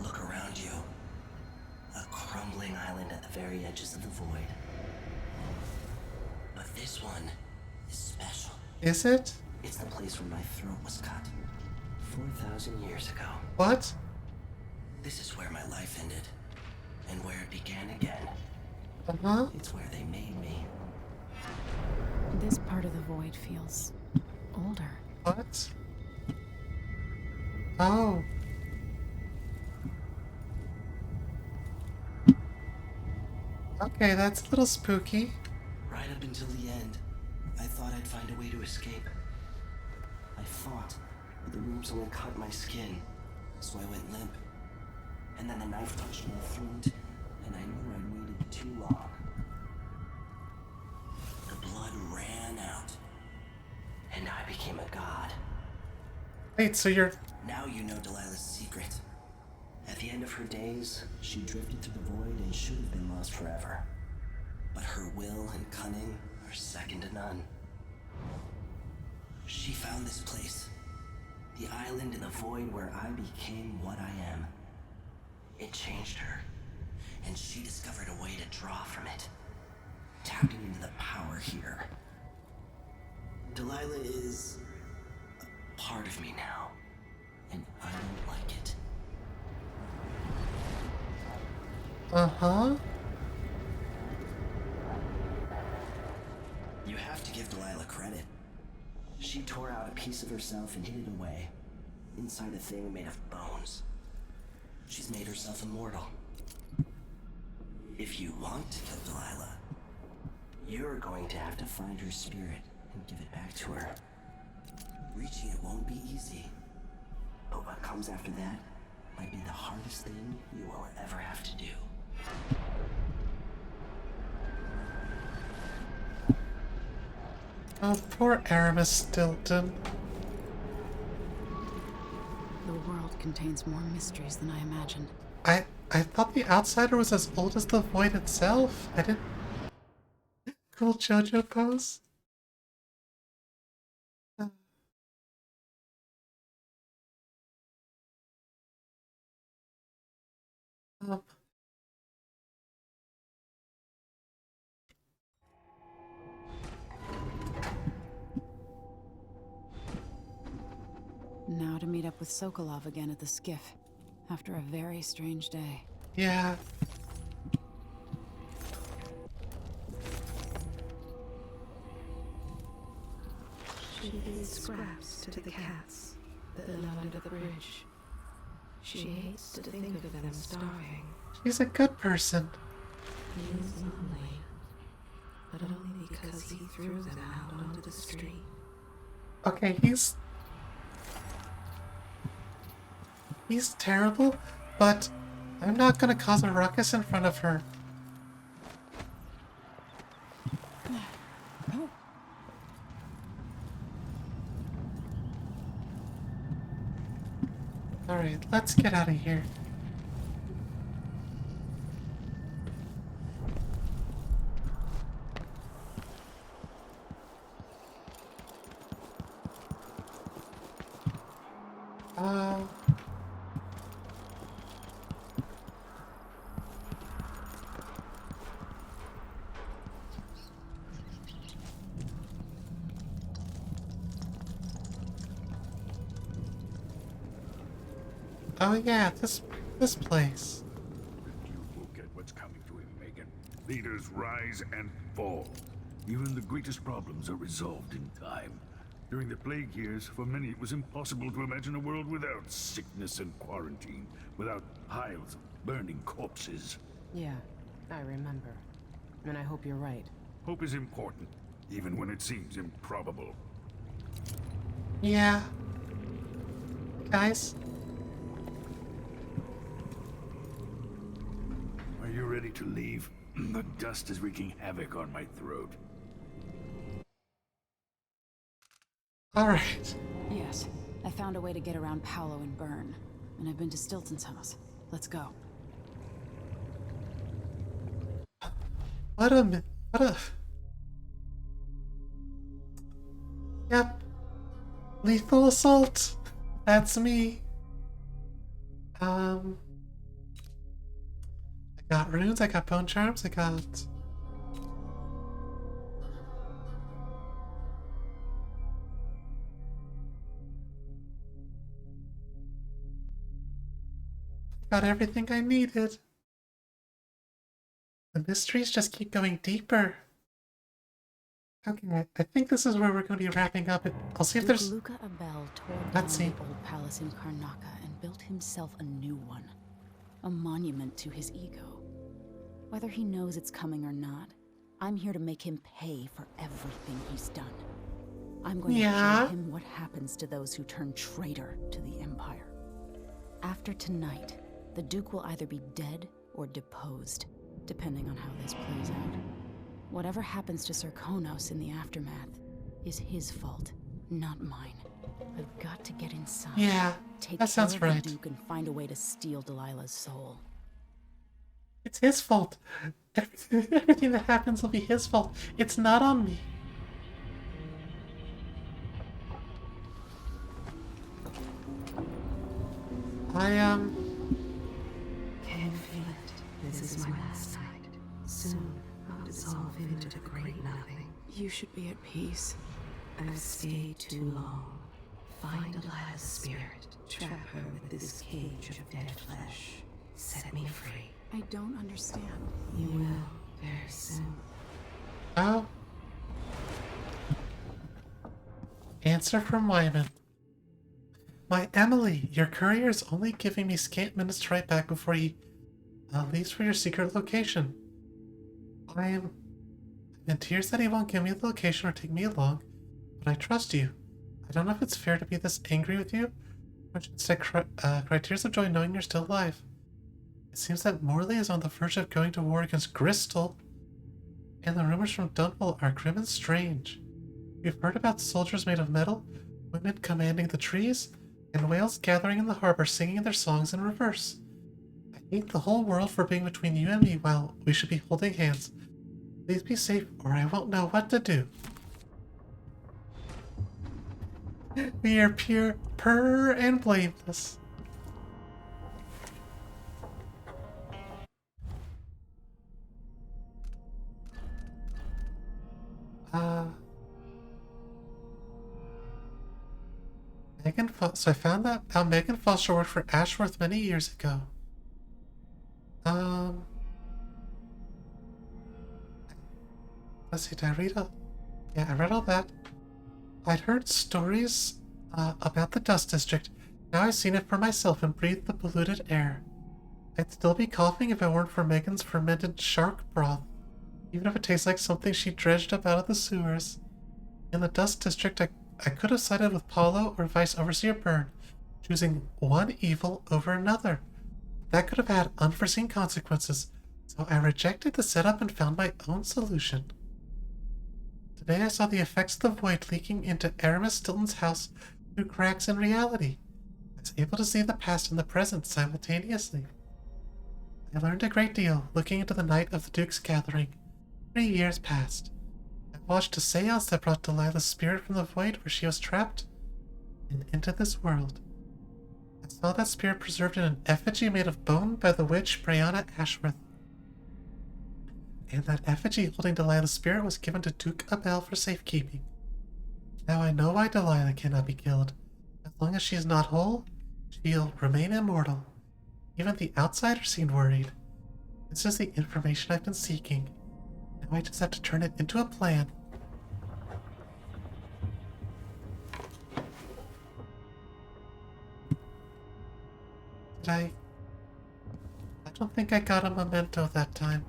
Look around you. A crumbling island at the very edges of the void. But this one is special. Is it? It's the place where my throat was cut 4,000 years ago. What? This is where my life ended, and where it began again. Uh-huh. It's where they made me. This part of the void feels older. What? Oh. Okay, that's a little spooky. Right up until the end, I thought I'd find a way to escape. I fought, but the wounds only cut my skin, so I went limp. And then the knife touched my throat, and I knew I'd waited too long. The blood ran out, and I became a god. Wait, so you're... Now you know Delilah's secret. At the end of her days, she drifted through the void and should have been lost forever. But her will and cunning are second to none. She found this place, the island in the void where I became what I am. It changed her, and she discovered a way to draw from it, tapping into the power here. Delilah is a part of me now, and I don't like it. Uh-huh. You have to give Delilah credit. She tore out a piece of herself and hid it away, inside a thing made of bones. She's made herself immortal. If you want to kill Delilah, you're going to have to find her spirit and give it back to her. Reaching it won't be easy, but what comes after that might be the hardest thing you will ever have to do. Oh, poor Aramis Stilton. The world contains more mysteries than I imagined. I thought the outsider was as old as the void itself. I didn't... Cool JoJo pose. Um, Now to meet up with Sokolov again at the skiff, after a very strange day. yeah. She feeds scraps to the cats that live under the bridge. She hates to think of them starving. She's a good person. He is lonely, but only because he threw them out onto the street. Okay, he's terrible, but I'm not gonna cause a ruckus in front of her. Alright, let's get out of here. Oh yeah, this place. You will get what's coming to him, Megan. Leaders rise and fall. Even the greatest problems are resolved in time. During the plague years, for many it was impossible to imagine a world without sickness and quarantine, without piles of burning corpses. Yeah, I remember. And I hope you're right. Hope is important, even when it seems improbable. Yeah. Guys? Are you ready to leave? The dust is wreaking havoc on my throat. Alright. Yes, I found a way to get around Paolo and Byrne, and I've been to Stilton's house. Let's go. What a... Yep. Lethal assault. That's me. I got runes, I got bone charms, I got... Got everything I needed. The mysteries just keep going deeper. Okay, I think this is where we're going to be wrapping up. I'll see if there's... Luca Abel tore down Let's see. the old palace in Karnaca and built himself a new one. A monument to his ego. Whether he knows it's coming or not, I'm here to make him pay for everything he's done. I'm going to show him what happens to those who turn traitor to the Empire. After tonight, the Duke will either be dead or deposed, depending on how this plays out. Whatever happens to Serkonos in the aftermath is his fault, not mine. I've got to get inside. Yeah, take that sounds care of right. the Duke and find a way to steal Delilah's soul. It's his fault. Everything that happens will be his fault. It's not on me. Can feel it. This is my last night. Soon I'll dissolve into the great nothing. You should be at peace. I've stayed too long. Find Delilah's spirit. Trap her with this cage of dead flesh. Set me free. I don't understand. You will very soon. Oh. Answer from Wyman. My Emily, your courier is only giving me scant minutes to write back before he leaves for your secret location. I'm in tears that he won't give me the location or take me along, but I trust you. I don't know if it's fair to be this angry with you, or instead cry tears of joy knowing you're still alive. It seems that Morley is on the verge of going to war against Bristol, and the rumors from Dunwall are grim and strange. We've heard about soldiers made of metal, women commanding the trees, and whales gathering in the harbor singing their songs in reverse. I hate the whole world for being between you and me while we should be holding hands. Please be safe or I won't know what to do. We are pure and blameless. So I found that out Megan Foster worked for Ashworth many years ago. Let's see, did I read all? Yeah, I read all that. I'd heard stories about the Dust District. Now I've seen it for myself and breathed the polluted air. I'd still be coughing if it weren't for Megan's fermented shark broth, even if it tastes like something she dredged up out of the sewers. In the Dust District, I could have sided with Paulo or Vice Overseer Byrne, choosing one evil over another. That could have had unforeseen consequences, so I rejected the setup and found my own solution. Today I saw the effects of the void leaking into Aramis Stilton's house through cracks in reality. I was able to see the past and the present simultaneously. I learned a great deal looking into the night of the Duke's gathering. 3 years passed. I watched a seance that brought Delilah's spirit from the void where she was trapped and into this world. I saw that spirit preserved in an effigy made of bone by the witch Brianna Ashworth. And that effigy holding Delilah's spirit was given to Duke Abel for safekeeping. Now I know why Delilah cannot be killed. As long as she is not whole, she'll remain immortal. Even the outsiders seem worried. This is the information I've been seeking. Now I just have to turn it into a plan. I don't think I got a memento that time.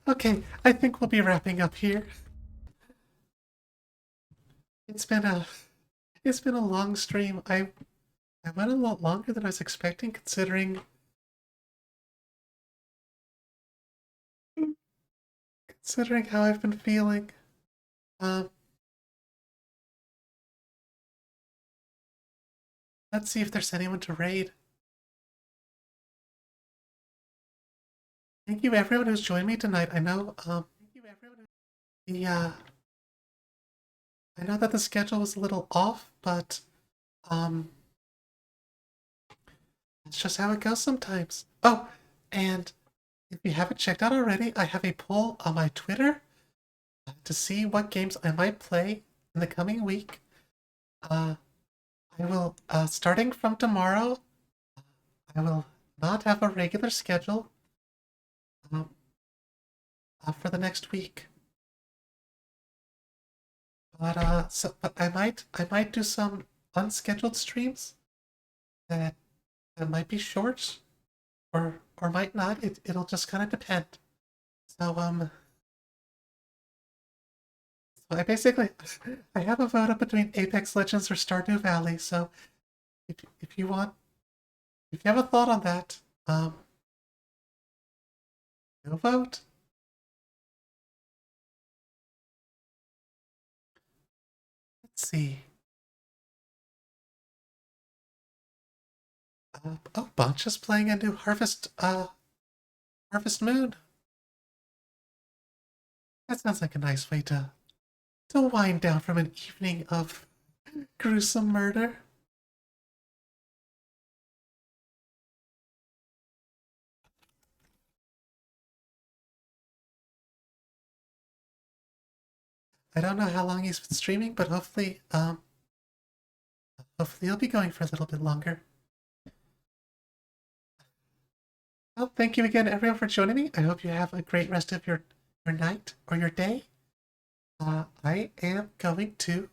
Okay, I think we'll be wrapping up here. It's been a long stream. I went a lot longer than I was expecting, considering how I've been feeling. Let's see if there's anyone to raid. Thank you everyone who's joined me tonight. I know I know that the schedule was a little off, but it's just how it goes sometimes. Oh, and if you haven't checked out already, I have a poll on my Twitter to see what games I might play in the coming week. I will, starting from tomorrow, I will not have a regular schedule for the next week. But I might do some unscheduled streams that might be short, or might not. It'll just kind of depend. So so I basically I have a vote up between Apex Legends or Stardew Valley. So if you have a thought on that, go vote. Let's see. Oh, Bunch is playing a new Harvest Moon. That sounds like a nice way to wind down from an evening of gruesome murder. I don't know how long he's been streaming, but hopefully he'll be going for a little bit longer. Well, thank you again, everyone, for joining me. I hope you have a great rest of your night or your day. I am going to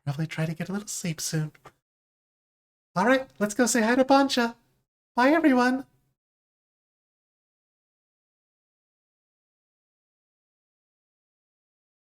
probably try to get a little sleep soon. Alright, let's go say hi to Bancha. Bye, everyone.